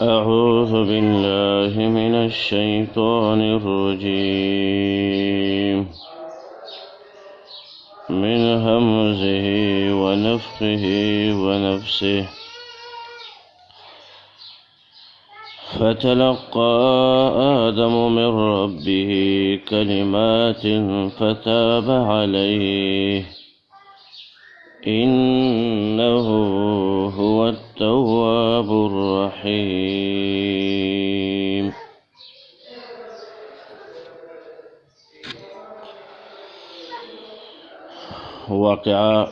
أعوذ بالله من الشيطان الرجيم من همزه ونفخه ونفسه فتلقى آدم من ربه كلمات فتاب عليه إنه هو التواب الرحيم. واقعا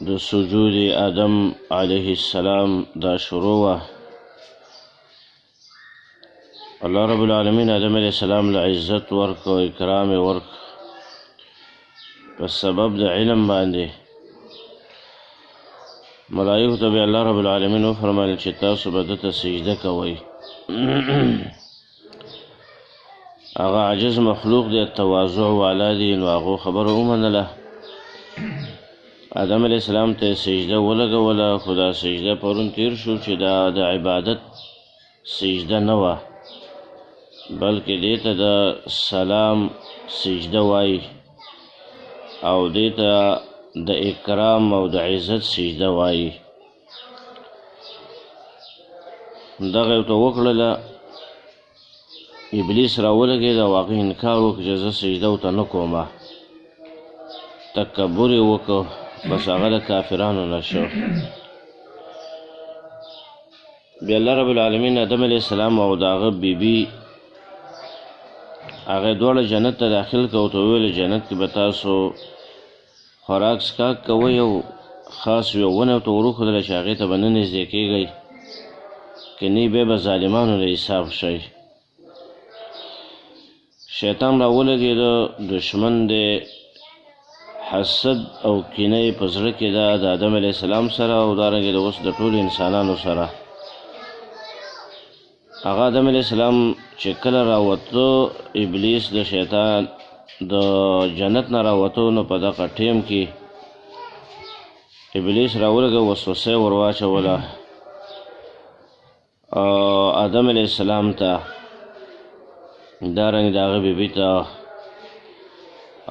د سجود آدم علیه السلام دا شروع الله رب العالمین آدم علیه السلام لعزت ورک و اکرام ورک په سبب د علم باندې. ملائکو ته به الله رب العالمین وفرمایل چې تاسو به دته سجده کوئ. هغه عاجز مخلوق دی، تواضع والا دی، نو هغو خبره ومنله. آدم علیه السلام ته سجده ولګوله، خو دا سجده پرون تیر شو چې دا د عبادت سجده نه وه، بلکې دې ته د سلام سجده وایي او دې ته د اکرام او د عزت سجده وایي. دغه ورته وکړله، ابلیس راولګېد او هغه انکار وکړ چې زه سجده ورته نه کومه، تکبر یې وکړ، بس هغه د کافرانو نه شو. بیا الله رب العالمین آدم علیه السلام او د هغه بیبي هغه دواړه جنت ته داخل کړه او ورته وویل جنت کې به تاسو خوراک څښاک کوئ او خاص یوه ونه ورته وروښودله چې هغې ته به نه نږدې کېږئ، که نه بیا به ظالمانو له حساب شئ. شیطان راولګېده، دشمن دی، حسد او کینه یې په زړه کې ده د آدم علیه السلام سره او دارنګې د اوس د ټولو انسانانو سره. هغه آدم علیه السلام چې کله راوته، ابلیس د شیطان د جنت نه راوته، نو په دغه ټیم کې ابلیس راولګه، وسوسه یې ور واچوله آدم علیه السلام ته، دارنګ د هغه بیبي ته،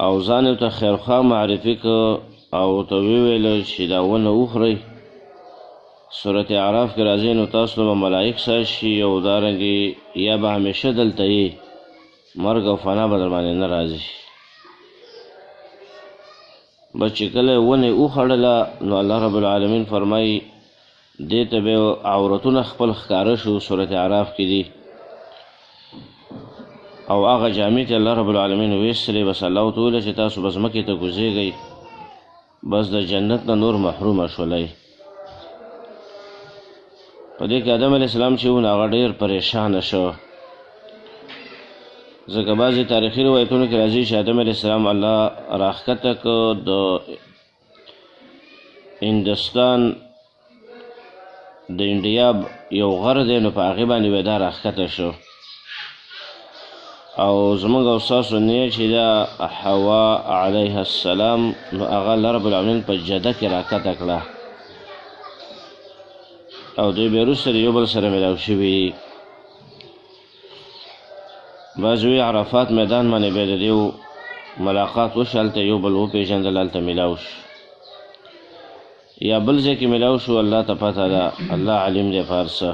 او ځان یې ورته خیرخواه معرفي که او ورته وویله چې دا ونه وخورئ. صورت اعراف کې راځي، نو تاسو به ملائک ساز شي او دارنګې یا به همیشه دلته یې، مرګ او فنا به در باندې نه راځي. بس چې کله ونه یې وخوړله، نو الله رب العالمین فرمایي دې ته به عورتونه خپل ښکاره شو، صورت اعراف کې دي، او هغه جامې ته الله رب العالمین ویستلې. بس الله ورته وویله چې تاسو به ځمکې ته کوزېږئ، بس د جنت نه نور محرومه شولئ. په دې کې آدم علیه السلام چې و نو هغه ډېر پریشانه شو، ځکه بعضې تاریخي روایتونو کې راځي چې آدم علیه السلام الله راښکته که د هندوستان د انډیا یو غر دی، نو په هغې باندې به دا راښکته شو، او زمونږ او ستاسو نیه چې دا حوا علیه السلام، نو هغه الله رب العالمین په جده کې راکته کړه، او دوی بیا وروسته د یو بل سره میلاو شوي دي. بعض وی عرفات میدان باندې بیا د دیو ملاقات وشو، هلته یو بل وپېژندل، هلته میلاو شو، یا بل ځای کې میلاو شو، الله ته پته ده، الله علیم دی په هر څه.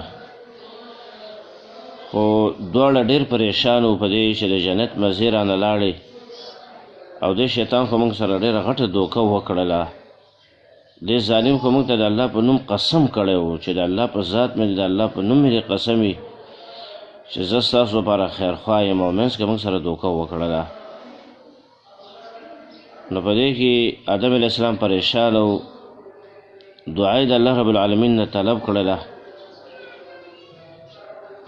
خو دواړه ډېر پریشان وو په دې چې د جنت مزې رانه لاړې، او دې شیطان خو موږ سره ډېره غټه دوکه وکړله. دې ظالم خو موږ ته د الله په نوم قسم کړی و چې د الله په ذات مې د الله په نوم مې دې قسم وي چې زه ستاسو لپاره خیرخواه یم، او منځ کې موږ سره دوکه وکړله. نو په دې کې آدم علیه السلام پریشان و، دعا یې د الله رب العالمین نه طلب کړله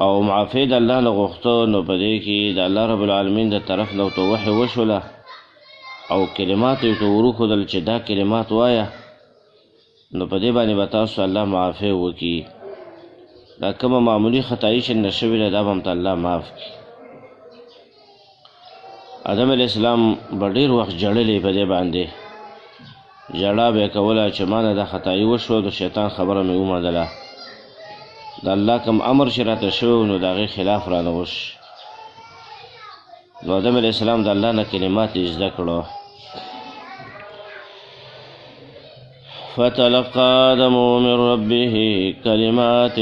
او معافی د الله نه غوښته. نو په دې کې د الله رب العالمین د طرف نه ورته وحی وشوله او کلمات یې ورته وروښودل چې دا کلمات وایه، نو په دې باندې به تاسو الله معافی وکړي. دا کومه معمولي خطایي چې نه شوې ده، دا به هم ته الله معاف کړي. آدم علیه السلام به ډېر وخت ژړلې په دې باندې، ژړا به یې کوله چې ما نه دا خطایي وشوه، د شیطان خبره مې ومنله. د الله کوم امر چې راته شوی نو د هغې خلاف رانه وش. نو آدم علیه السلام د الله نه کلمات یې زده کړو. فتلقى آدم من ربه کلمات،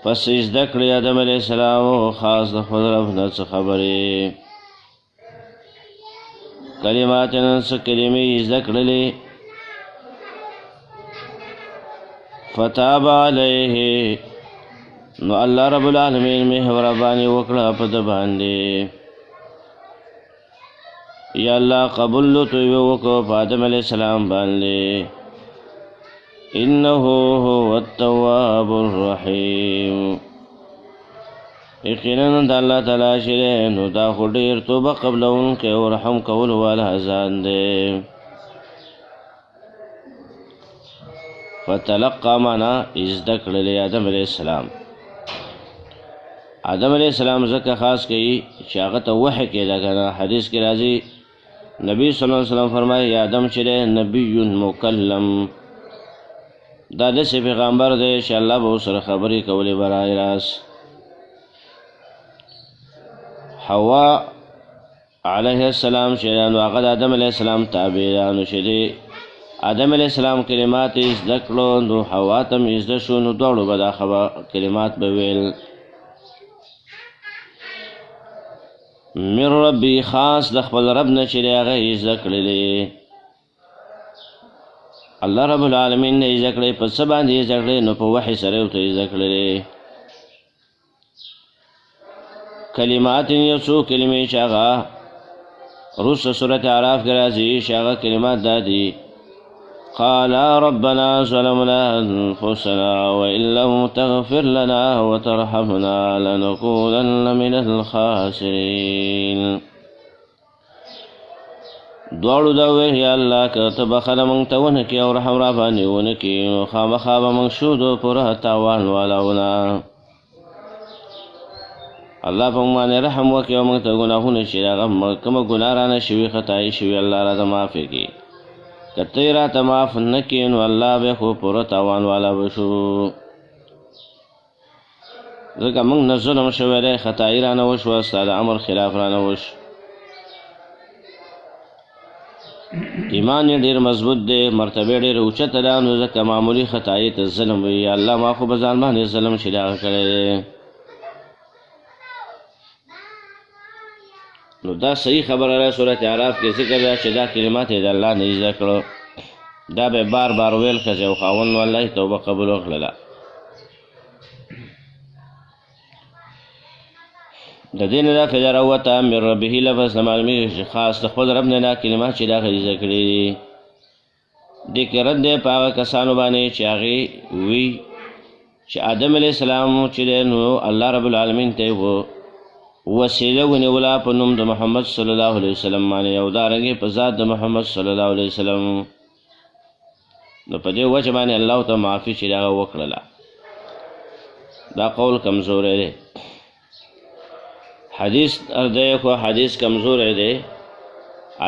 پس زده کړې آدم علیه السلام خاص د خپل رب نه څه خبرې، کلمات څه کلمې زده کړلې. فتاب علیه، نو الله رب العالمین مهرباني وکړه په ده باندې. یا الله قبول تو وکړو په آدم علیه السلام باندې. انه هو التواب الرحیم، یقینا د الله تعالی چې دی نو دا خو ډېر توبه قبلونکی او رحم کولو والا ځان دی. فتلقى معنا زده کړلې آدم علیه السلام. آدم علیه السلام ځکه خاص کوي چې هغه ته وحی کېده که نه. حدیث کې راځي نبی صلی الله علیه وسلم فرمایي آدم چې دی نبی مکلم، دا داسې پیغمبر دی چې الله به ورسره خبرې کولې برای راست. حوا علیه السلام چې دی نو هغه د آدم علیه السلام تابع ده. نو چې دی آدم علیه السلام کلمات یې زده کړو نو حوا ته هم زده شو، نو دواړو به دا کلمات به ویل. من ربي خاص د خپل رب نه چې دی هغه یې زده کړلې. الله رب العالمین نه یې زده کړې. په څه باندې یې زده کړې؟ نو په وحي سره ورته یې زده کړلې. کلمات یو څو کلمې چې هغه وروسته سورت اعراف کې راځي چې هغه کلمات دا دي: قال ربنا ظلمنا أنفسنا وإن لم تغفر لنا وترحمنا لنكونن من الخاسرين. دواړو دا وویل یا الله که ته بخښنه موږ ته ونه کړې او رحم را باندې ونه کړې نو خامخا به موږ شو د پوره تاوان والاونه. الله په موږ باندې رحم وکړي او موږ ته ګناهونه چې هغه کومه ګناه رانه شوي خطایي شوي الله راته معافې کړي. که ته یې راته معاف نه کړې نو الله به خو پوره تاوان والا به شو. ځکه موږ نه ظلم شوی دی، خطایي رانه وشوه، ستا د امر خلاف رانه وشو. ایمان یې ډېر مضبوط دی، مرتبه ډېر اوچته ده، نو ځکه معمولي خطایي ته ظلم وي. یا الله ما خو به ځان باندې ظلم چې دغه کړی دی. نو دا صحیح خبره ده. سورت اعراف کې ذکر ده چې دا کلمات یې د الله نه زده کړو. دا به بار بار ویل ښځې او خاوند والله توبه قبول وکړله. د دې نه دا فایده راووته من ربه لفظ نه معلومېږي چې خاص د خپل رب نه دا کلمات چې دا زده کړي دي. دې کې رد دی په هغه کسانو باندې چې هغې وي چې آدم علیه السلام چې دی نو الله رب العالمین ته وسیله ونیوله په نوم د محمد صلی الله علیه وسلم باندې او دارنګې په ذات د محمد صلی الله علیه وسلم. نو په دې وجه باندې الله ته معافي چې هغه وکړله. دا قول کمزوری دی. حدیث دی خو حدیث کمزوری دی.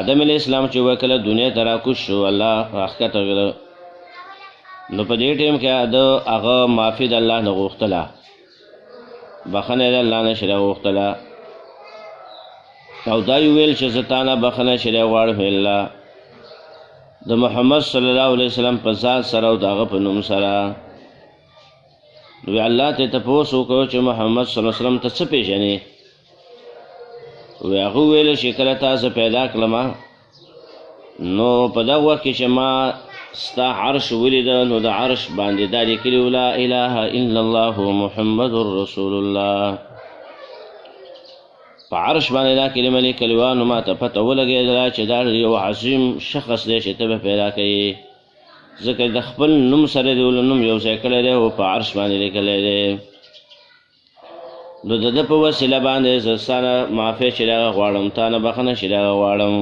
آدم علیه السلام چې وکړه دنیا ته راکوز شو، الله راښکته کړه. نو په دې ټیم کې د هغه معافي د الله نه غوښتله، بخښنه یې د الله نه شرع غوښتله او دا یې ویل چې زه تا نه بخښنه شرع غواړم الله د محمد صلی الله علیه وسلم په ذات سره او د هغه په نوم سره. نو الله ته تپوس وکړو چې محمد صلی الله علیه وسلم ته څه پېژنې؟ هغه ویل چې کله تا زه پیدا کړم نو په دغه وخت کې چې ما ستا عرش ولیده نو د عرش باندې دا لیکلي و لا اله الا الله محمد رسول الله. په عرش باندې دا کلمه لیکلې وه. نو ما ته پته ولګېدله چې دا یو عظیم شخص دی چې ته به پیدا کوې، ځکه د خپل نوم سره د نوم یو ځای کړی دی او په عرش باندې لیکلی دی. نو د ده په وسیله باندې زه ستا نه معافی چې دغه غواړم، تا نه بخښنه چې دغه غواړم.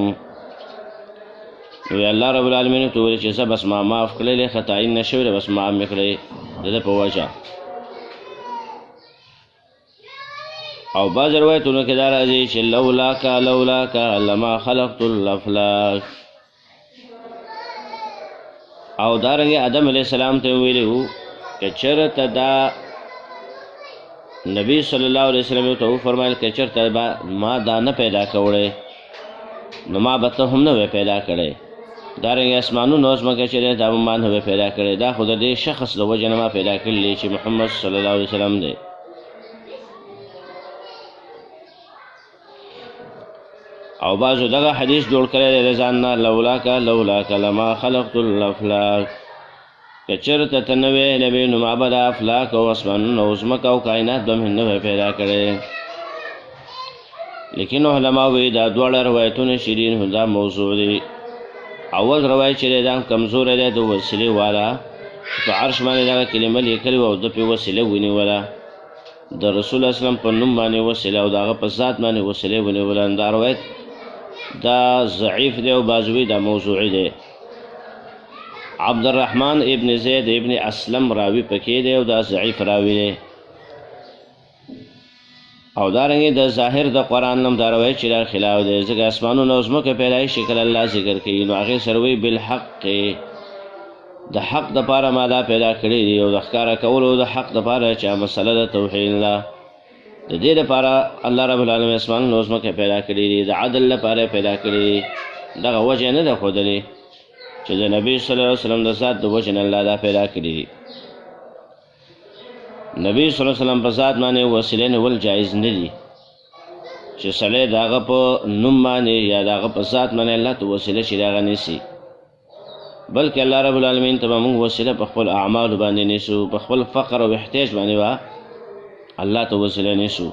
نو الله رب العالمین ته وویل چې زه بس ما معاف کړلی، خطایي نه شوې ده، بس معاف مې کړی د ده په وجه. او بعض روایتونو کې دا راځي چې لولاک لما خلقت الافلاک. او دارنګې آدم علیه السلام ته ویلي وو که چېرته دا نبی صلی الله علیه وسلم ته وفرمایل که چېرته ما دا نه پیدا کولی نو ما به ته هم نه وی پیدا کړی، دارنګې اسمانونو ځمکه چې دی دا به ما نه وی پیدا کړی. دا خو د دې شخص د وجې نه ما پیدا کړلی چې محمد صلی الله علیه وسلم دی. او بعضو دغه حدیث جوړ کړی دی د ځان نه، لولاک لما خلقت الافلاک، که چېرته ته نه وی نبی نو ما به د افلاک او اسمانونو او ځمکه او کائنات به مې نه وی پیدا کړی. لیکن علما وی دا دواړه روایتونه چې دي نو دا موضوع دي. اول روایت چې دی دا کمزوری دی د وسیلې والا، په عرش باندې دغه کلمه لیکلې وه او ده پرې وسیله ونیوله، د رسول الله اسلام په نوم باندې وسیله او د هغه په ذات باندې وسیلې ونیوله. دا روایت دا ضعیف دی او بعضوی دا موضوعي دی. عبدالرحمن ابن زید ابن اسلم راوی پکې دی او دا ضعیف راوی دی. او دارنګې د ظاهر د قرآن نم دا روایت چې دا خلاف دی، ځکه اسمانونه او ځمکه پیدایشي کله الله ذکر کوي نو هغې سره وایي بالحق، د حق دپاره ما دا پیدا کړي دي او د ښکاره کولو د حق دپاره چې مسله د توحید ده، د دې دپاره الله رب العالمین اسمانونه او ځمکه پیدا کړي دي، د عدل لپاره پیدا کړي دي. دغه وجه نه ده ښودلې چې د نبي صلی الله علیه وسلم د ذات د وجې نه الله دا پیدا کړي دي. نبی صلی الله علیه وسلم په ذات باندې وسیلې نیول جایز نه دي چې سړی د هغه په نوم باندې یا د هغه په ذات باندې الله ته وسیله چې د هغه نیسي، بلکې الله رب العالمین ته به موږ وسیله په خپل اعمالو باندې نیسو، په خپل فقر او احتیاج باندې به الله ته وسیله نیسو.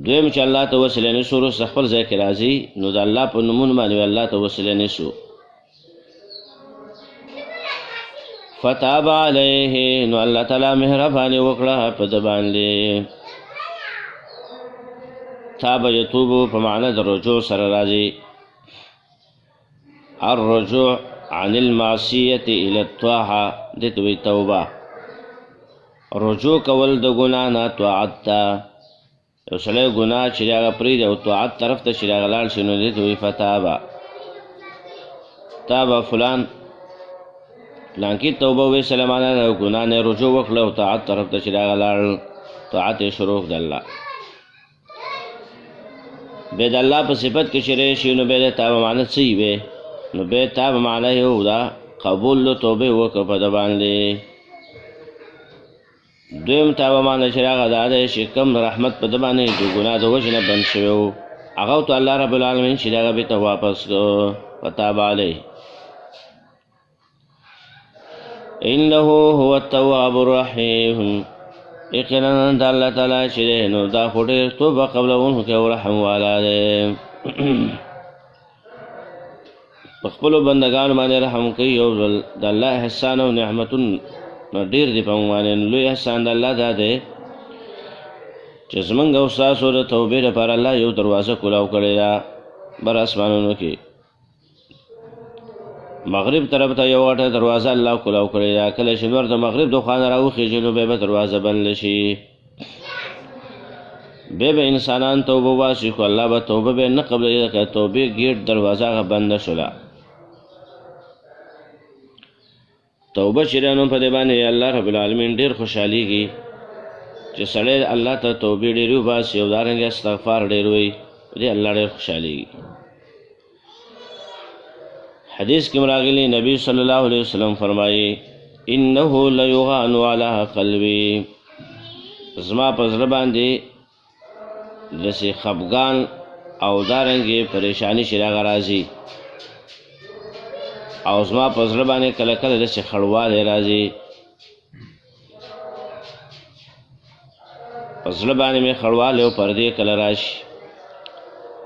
دویم چې الله ته وسیله نیسو وروسته خپل ځای کې راځي نو د الله په نومونو باندې الله ته وسیله نیسو. فتاب علیه نو الله تعالی مهرباني وکړه په ده باندې. تاب یتوبو په معنی د رجوع سره راځي، الرجوع عن المعصیة الى الطاعة دې ته وایي توبه، رجوع کول د ګناه نه طاعت ته. یو سړی ګناه چې هغه پرېږدي او طاعت طرف ته چې هغه لاړ شي نو دې ته وایي فتابه. تابه فلان لانکی توبه وی سلمانه د ګناه نه رجوع وکړه او طاعت طرف ته چې هغه لاړ، طاعت یې شروع د الله. بیا د الله په صفت کې چې راشي نو بیا د تابه معنی څه وي؟ نو بیا تابه معنی یو ده قبول د توبې وکړه په ده باندې. دویم تابه معنی چې هغه دا دی چې کوم رحمت په ده باندې د ګناه د وجې نه بند شوی و هغه ته الله رب العالمین چې هغه بېرته واپس کړو فتاب علیه. انه هو التواب الرحیم، یقینا د الله تعالی چې دی نو دا خو ډېر توبه قبلوونکی او رحم والا دی، په خپلو بندګانو باندې رحم کوي. او د الله احسان او نعمتون ډېر دی په موږ باندې. لوی احسان د الله دا دی چې زموږ او ستاسو د توبې لپاره الله یو دروازه کولاو کړې ده بر اسمانونو کې، مغرب طرف ته یو غټه دروازه الله کولاو کړې ده. کله چې نور د مغرب د خوا نه راوخېږي نو بیا به دروازه بنده شي، بیا به انسانان توبه وباسي خو الله به توبه به نه قبلوي، ځکه توبې ګیټ دروازه هغه بنده شوله. توبه چې دی نو په دې باندې الله رب العالمین ډېر خوشحالېږي چې سړی الله ته توبې ډېرې وباسي او دارنګې استغفار ډېر وایي، په دې الله ډېر خوشحالېږي. حدیث کې راغلی نبی صلی الله علیه وسلم فرمایي انه لیغان علی قلبی، زما په زړه باندې داسې خفګان او دارنګې پریشانی چې هغه راځي، او زما په زړه باندې کله کله داسې خړوالی راځي، په زړه باندې مې خړوالی او پردې کله راشي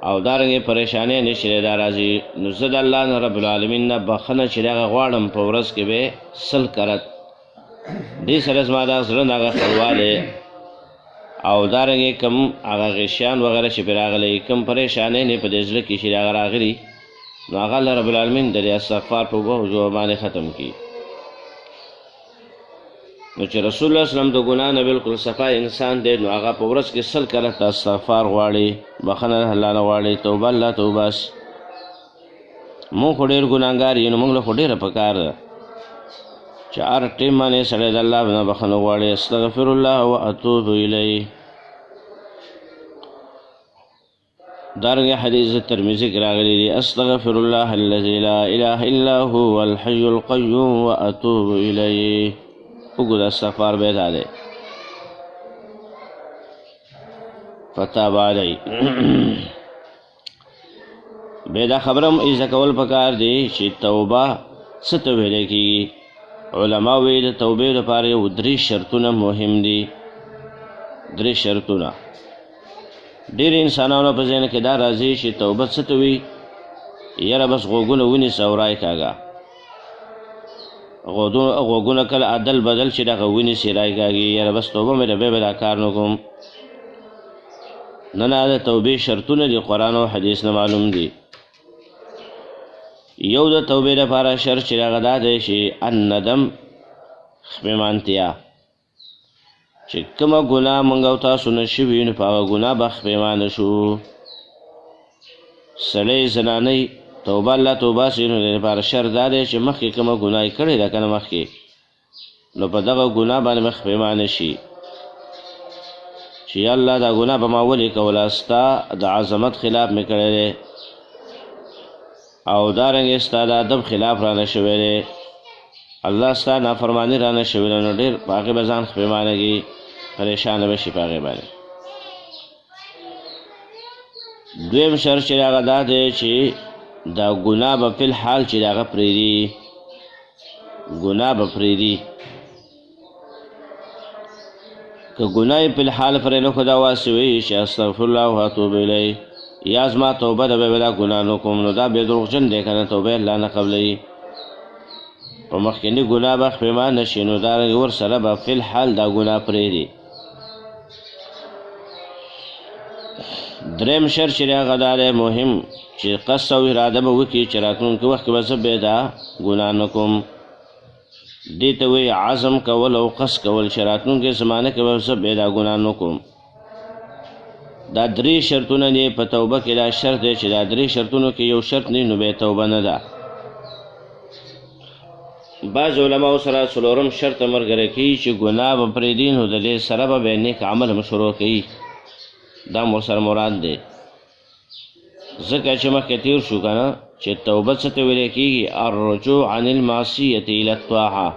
او دارنګې پریشانۍ نشي دا راځي، نو زه د الله نه رب العالمین نه بخښنه چې هغه غواړم په ورځ کې به 100 کرت. دې سره زما دا زړه نه هغه خړوالی او دارنګې کوم هغه غشیان وغیره چې پرې راغلی، کوم پریشانۍ نه په دې زړه کې چې هغه راغلي نو هغه الله رب العالمین د دې استغفار په وجو باندې ختم کړي. نو چې رسول الله صلی الله علیه وسلم د ګناه نه بالکل صفا انسان دی نو هغه په ورځ کې 100 کرته استغفار غواړي، بخښنه الله نه غواړي، توبه الله ته وباسي. موږ خو ډېر ګناهګار یو نو موږ له خو ډېره پکار ده چې هر ټیم باندې سړی د الله نه بخښنه غواړي استغفر الله واتوب الیه. دارنګه حدیث ترمذی کې راغلی دی استغفر الله الذي لا اله الا هو الحي القيوم واتوب الیه. وګوره استغفار به ده فتاب علی به دا خبرم ایزه کول پکار دی چې توبه څه ته ویل کېږي. علما وایي د توبې لپاره یو 3 شرطونه مهم دي. 3 شرطونه ډېر انسانانو په ذهن کې دا راځي چې توبه څه ته وي، یاره بس غوږونه ونیسه او رای کاږه. غوږونه کله عدل بدل چې دغه ونیسي رای کاږي، یاره بس توبه مې ده بیا به دا کار نه کوم. نه نه، د توبې شرطونه دي قرآن او حدیث نه معلوم دي. یو د توبې لپاره شرط چې هغه دا دی چې الندم خپېمانتیا، چې کومه ګناه موږ او تاسو نه شوي نو په هغه ګناه به خپېمانه شو. سړی زنانۍ توبه الله توبه سي نو د لپاره شرط دا دی چې مخکې کومه ګناه یې کړې ده که نه مخکې، نو په دغه ګناه باندې به خپېمانه شي چې یا الله دا ګناه به ما ولې کوله، ستا د عظمت خلاف مې کړی دی او دارنګې ستا د ادب خلاف رانه شوی دی، الله ستا نافرماني رانه شوې ده، نو ډېر په هغې به ځان خپېمانهږي، پریشانه به شي په هغې باندې. دویم شرط چې هغه دا دی چې دا ګناه به فی الحال چې د هغه پرېږدي، ګناه به پرېږدي. که ګناه یې فی الحال پرې نه کړو دا واسې وایي چې استغفر الله واتوب الیه، یا زما توبه ده بیا به دا ګناه نه کوم، نو دا بیا دروغجن دی که نه، توبه الله نه قبلوي. په مخکیني ګناه به خپېمانه شي نو دارنګې ورسره به فی الحال دا ګناه پرېږدي. درېیم شرط چې هغه دا دی مهم چې قصد او اراده به وکړي چې راتلونکي وخت کې به زه بیا دا ګناه نه کوم. دې ته وایي عزم کول او قصد کول چې راتلونکي زمانه کې به زه بیا دا ګناه نه کوم. دا 3 شرطونه دي په توبه کې. دا شرط دی چې دا 3 شرطونو کې یو شرط نه نو بیا توبه نه ده. بعض علماء سره 4م شرط ملګری کوي چې ګناه به پرېږدي نو د دې سره به بیا نیک عمل هم شروع کوي. دا ورسره مراد دی ځکه چې مخکې تېر شو که نه چې توبه څه ته ویلی کېږي، الرجوع عن المعصیة الى الطاعه،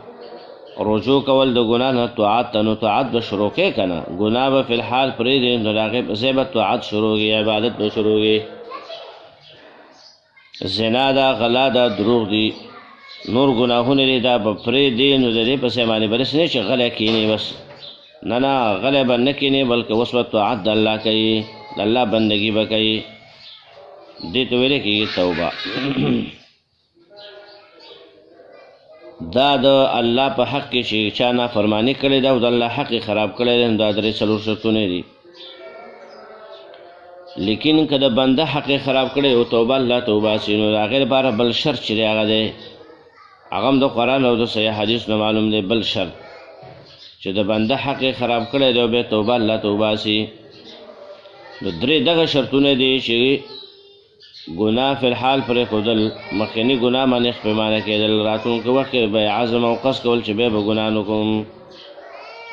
رجوع کول د ګناه نه طاعت ته، نو طاعت به شروع کوې که نه، ګناه به فی الحال پرېږدې نو د هغې په ځای به طاعت شروع کړي، عبادت به شروع کړي. زنا ده، غلا ده، دروغ دي، نور ګناهونه دي، دا به پرېږدې نو د دې په ځای باندې به داسې نه چې غلی کښېنې بس، نه نه، غلی به نه کښېنې بلکې اوس به طاعت د الله کوي، د الله بندګي به کوي. دې ته ویلی کېږي توبه. دا د الله په حق کې چې چا نافرماني کړې ده او د الله حق یې خراب کړی دی، دا 3 شرطونه دي. لیکن که د بنده حق یې خراب کړی او توبه الله توبه سي نو د هغې لپاره بل شرط چې دی هغه دی، هغه هم د قرآن او د صحیح حدیث نه معلوم دی. بل شرط چې د بنده حق یې خراب کړی دی او بیا توبه الله توبه سي، نو 3 دغه شرطونه دي چې ګناه فی الحال پرېښودل، مخکیني ګناه باندې خپېمانه کېدل، راتلونکي وخت کې به عزم او قصد کول چې بیا به ګناه نه کوم،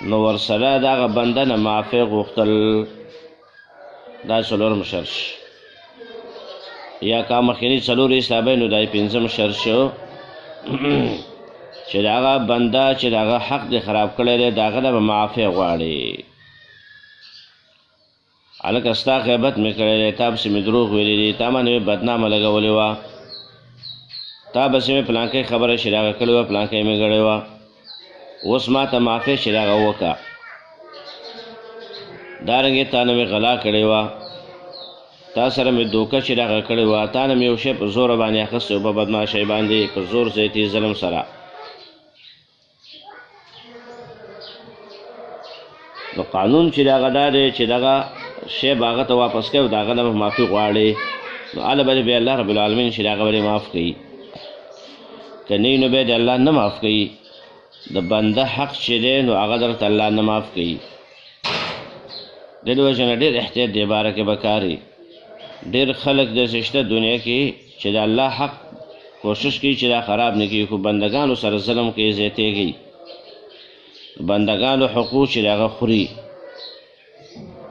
نو ورسره د هغه بنده نه معافی غوښتل. دا 4م شرط یا که مخکیني 4 حسابی نو دا 5م شرط شو چې د هغه بنده چې د هغه حق دی خراب کړی دی د هغه نه به معافی غواړي. هلکه ستا غیبت مې کړی دی، تا پسې مې دروغ ویلی دي، تا باندې مې بدنامه لګولې وه، تا پسې مې پلانکی خبره چې د هغه کړې وه پلانکی مې ګړې وه، اوس ما ته معافی چې د هغه وکړه. دارنګې تا نه مې غلا کړې وه، تا سره مې دوکه چې د هغه کړې وه، تا نه مې یو شی په زوره باندې اخیستی و، په بدماشۍ باندې په زور زیاتي ظلم سره. نو قانون چې د هغه دا دی چې دغه شی به هغه ته واپس کوي او د هغه نه به معافي غواړي، نو هله به بیا الله رب العالمین چې د هغه به معاف کوي، که نه نو بیا د الله نه معاف کوي. د بنده حق چې دی نو هغه درته الله نه معاف کوي. د دې وجې نه ډېر احتیاط دې باره کې پکار وي. ډېر خلک داسې شته دنیا کې چې د الله حق کوشش کوي چې دا خراب نه کړي، خو بندګانو سره ظلم کوي، زیاتېږي، بندګانو حقوق چې د هغه خوري.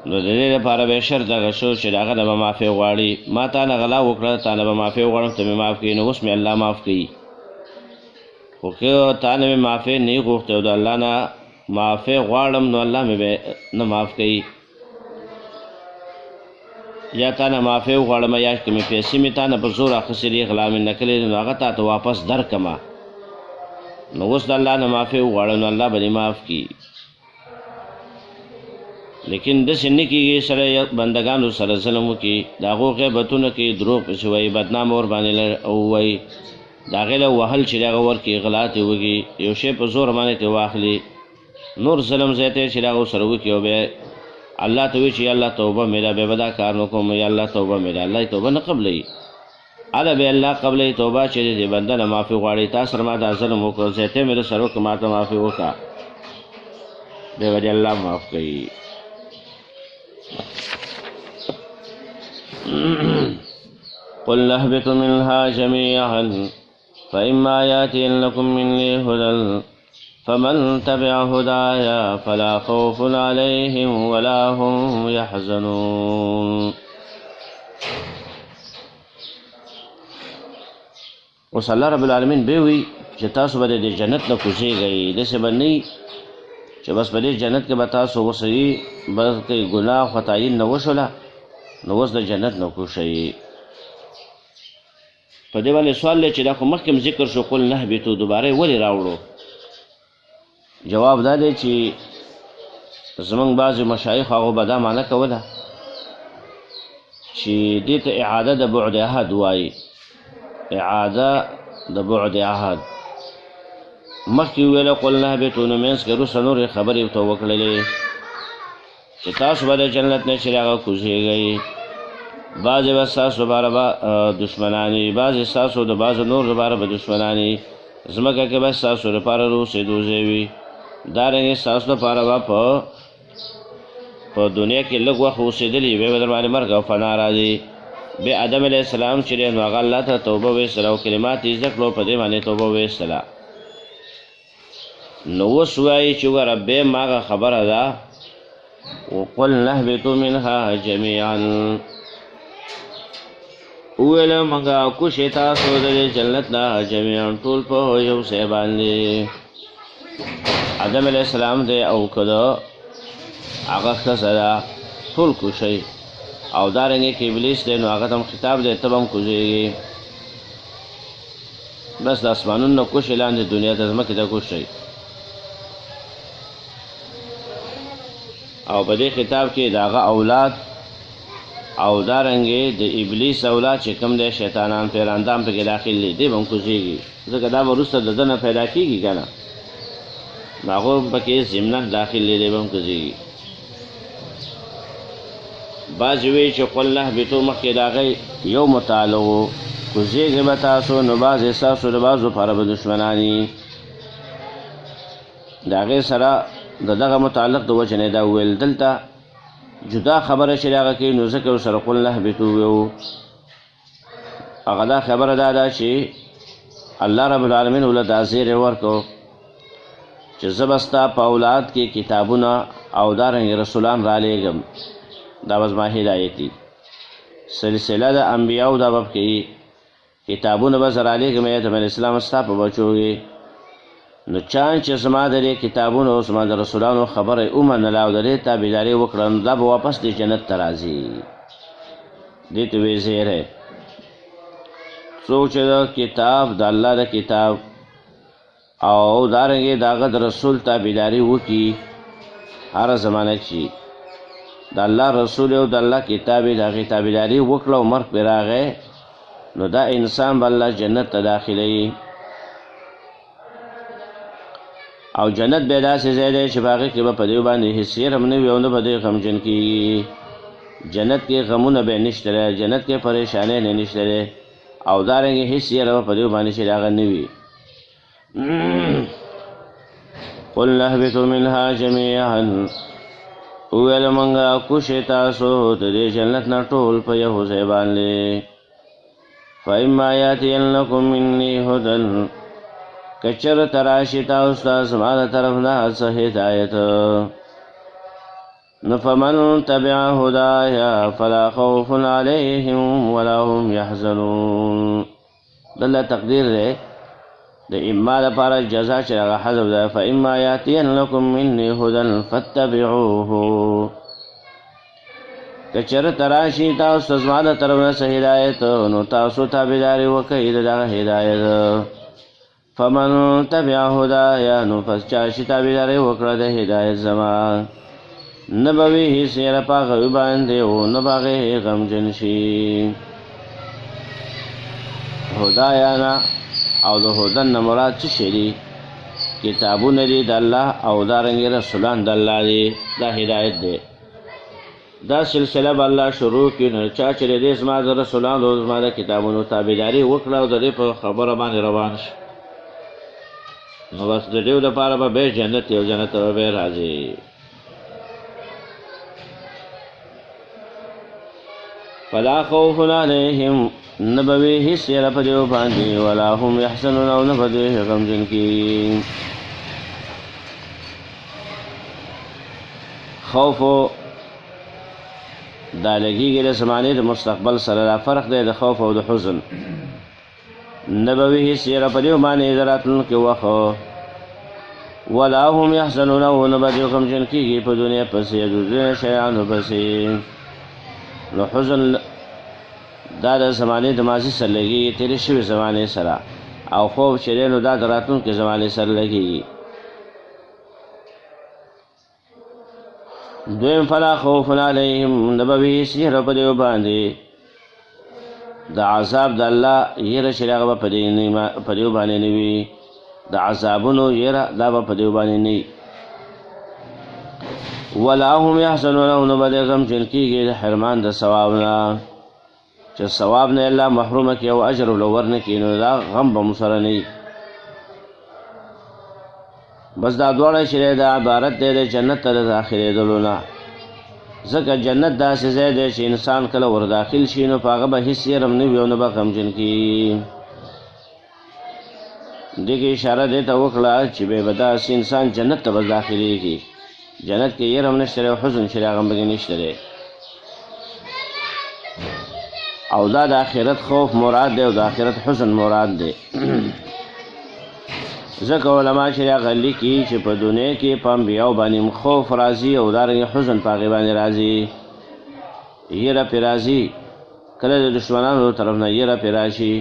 نو د دې لپاره به شرط دغه شو چې د هغه نه به معافي غواړي. ما تا نه غلا وکړه، تا نه به معافي وغواړم، ته مې معاف کړي، نو اوس مې الله معاف کوي. خو که تا نه مې معافي نه غوښتې او د الله نه معافي غواړم، نو الله مې به نه معاف کوي. یا تا نه معافي وغواړم، یا که مې پیسې مې تا نه په زور اخیستې دي، غلا مې نه کړې، نو هغه تا ته واپس درکړمه، نو اوس د الله نه معافي وغواړم، نو الله به دې معاف کړي. لیکن داسې نه کېږي سړی بندګانو سره ظلم وکړي، د هغو غیبتونه کوي، دروغ پسې وایي، بدنامه ورباندې ووایي، د هغې له وهل چې د هغه ورکړي، غلا ترې وکړي، یو شی په زور باندې ترې واخلي، نور ظلم زیاتی چې د هغه سره وکړي، او بیا الله ته وایي چې یا الله توبه مې ده، بیا به دا کار نه کوم، یا الله توبه مې ده. الله توبه نه قبلوي، هله بیا الله قبلوي توبه چې د بنده نه معافي غواړي. تا سره ما دا ظلم وکړو، زیاتی مې در سره وکړه، ما ته معافي وکړه، بیا به دې الله معاف کوي. قل اهبطوا منها جميعا فإما يأتينكم مني هدى فمن تبع هدايا فلا خوف عليهم ولا هم يحزنون. اوس الله رب العالمین به وي چې تاسو به د جنت نه کوزیږئ، داسې به نه وي چې بس په دې جنت کې به تاسو اوسئ، بلکې ګناه خطایي نه وشوله نو اوس د جنت نه کوشئ. په دې باندې سوال دی چې دا خو مخکې ذکر شو، قل نهبطو، دوباره ولې راوړو؟ جواب دا دی چې زمونږ بعضې مشایخ هغو به دا معنی کوله چې دې ته اعاده د بعد عهد وایي، اعاده د بعد عهد. مخکې وویله قل نهبطو، نو منځ کې وروسته نورې خبرې ورته وکړلې چې تاسو به د جنت نه چې هغه کوزیږئ، بعضې به ستاسو لپاره به دشمنان وي، بعضې ستاسو د بعضو نور لپاره به دشمنان وي، ځمکه کې به ستاسو لپاره د اوسېدو ځای وي، دارنګې ستاسو لپاره به په دنیا کې لږ وخت اوسېدلي، بیا به در باندې مرګ او فنا راځي. بیا آدم علیه السلام چې دی نو هغه الله ته توبه ویستله او کلمات یې زده کړو، په دې باندې توبه ویستله. نو اوس وایي چې وګوره بیم هغه خبره ده، وقل نهبطوا منها جميعا، وویله موږ کوشئ تاسو د جنت نه جمیعا، ټول په یو ځای باندې. آدم علیه السلام دی او که د هغه ښځه ده، ټول کوشئ. او دارنګې که ابلیس دی نو هغه ته هم خطاب دی، ته به هم کوزېږي. بس د اسمانونو نه کوشئ، لاندې دنیا ته ځمکې ته کوشئ. او په دې خطاب کې د هغه اولاد او دارنګې د ابلیس اولاد چې کوم دی، شیطانان پیراندام پکې داخل دي، دی به هم کوزېږي، ځکه دا به وروسته د ده نه پیدا کېږي که نه، نو هغو پکې ضمناً داخل دي، دی به هم کوزېږي. بعضې وایي چې قل نهبطو مخکې د هغې یو متعلق و، کوزېږئ به تاسو، نو بعضې ستاسو د بعضو لپاره به دشمنان وي، د هغې سره د دغه متعلق د وجې نه دا وویل. دلته جدا خبره چې هغه کوي، نو ځکه ورسره قل نهبطو ویو. هغه دا خبره دا ده چې الله رب العالمین ولې دا زیری ورکړو چې زه به ستا په اولاد کې کتابونه او دارنګې رسولان رالیږم، دا به زما هدایت دي، سلسله د انبیاو دا به پکې کتابونه به زه رالیږم آدم علیه السلام ستا په بچو کې. نو چانس چې زما د دې کتابونو او زما د رسولانو خبره ومنله او د دې تابعداري وکړه، نو دا به واپس دې جنت ته راځي. دې ته وایي زیری. څوک چې د کتاب د الله د کتاب او دارنګې د هغه د رسول تابعداري وکړي، هره زمانه کې د الله رسول او د الله کتاب یې د هغې تابعداري وکړه او مرګ پرې راغی، نو دا انسان به الله جنت ته داخلوي. او جنت به داسې ځای دی چې په هغې کې به په دې باندې هېڅ یې هم نه وي او نه به دوی غمجن کېږي. جنت کې غمونه به یې نشته دی، جنت کې پریشانۍ نه نشته دی، او دارنګې هېڅ یې به په دې باندې چې د هغه نه وي. قل نهبطوا منها جميعا، وویل موږ کوشئ تاسو د دې جنت نه ټول په یو ځای باندې. فإما يأتينكم مني هدى کچر تراشی تاسو زما د طرف نه څه هدایت نو فمن تبع هدایا فلا خوف علیهم ولا هم یحزنون دلته تقدیر دی د اما لپاره جزا چې هغه حذف ده فإما یأتینکم مني هدى فاتبعوه کچر تراشی تاسو زما د طرف نه څه هدایت نو تاسو تابعداري وکړئ د دغه هدایت فمن تبع هدایا نو پس چا چې تابعداري وکړه د هدایت زما نه به وي هېڅ یره په هغوی باندې او نه به هغې غمجن شي هدایا نه او د هدن نه مراد څه شی دي کتابونه دي د الله او دارنګې رسولان د الله دي دا هدایت دی دا سلسله به الله شروع کړي نو چا چې د دې زما د رسولانو زما د کتابونو تابعداري وکړه او د دې په خبره باندې روان شي نو بس د دې لپاره به به جنت یو جنت به راځي فلا خوف علیهم نبوی هیڅ یره په دیو باندې ولا هم یحزنون او نه به دوی غمجن کېږي خوف دا لګېږي د زمانې د مستقبل سره دا فرق دی د خوف او د حزن نبوی هیڅ یره په دیو باندې د راتلونکي وخت ولا هم یحزنون او نه به دوی غمجن کېږي په دنیا پسې د دنیا شیانو پسې نو حزن دا د زمانې د ماضي سره لګېږي تېرې شوې زمانې سره او خوف چې دی نو دا د راتلونکې زمانې سره لګېږي دویم فلا خوف علیهم نه به وي هېڅ یره په دوی باندې د عذاب د الله یره چې هغه به په دوی باندې نه وي د عذابونو یره دا به په دوی باندې نه وي ولا هم یحزنون او نه به دوی غمجن کېږي د حرمان د ثواب نه چې ثواب نه الله محرومه کړي او اجر ورله ورنه کړي نو دا غم به مو سره نه وي بس دا دواړه چې دی دا عبارت دی د جنت ته د داخلېدلو نه ځکه جنت داسې ځای دی چې انسان کله ور داخل شي نو په هغه به هېڅ یې رم نه وي او نه به غمجن کېږي دې کې اشاره دې ته وکړه چې بیا به داسې انسان جنت ته به داخلېږي جنت کې یې رم نشته دی او حزن چې دی هغه هم پکې نشته دی او دا د آخرت خوف مراد دی او د آخرت حزن مراد دی ځکه علما چې هغه لیکي چې په دنیا کې په انبیاو باندې خوف راځي او دارنګې حزن په هغې باندې راځي یره پرې راځي کله د دشمنانو طرف نه یره پرې راشي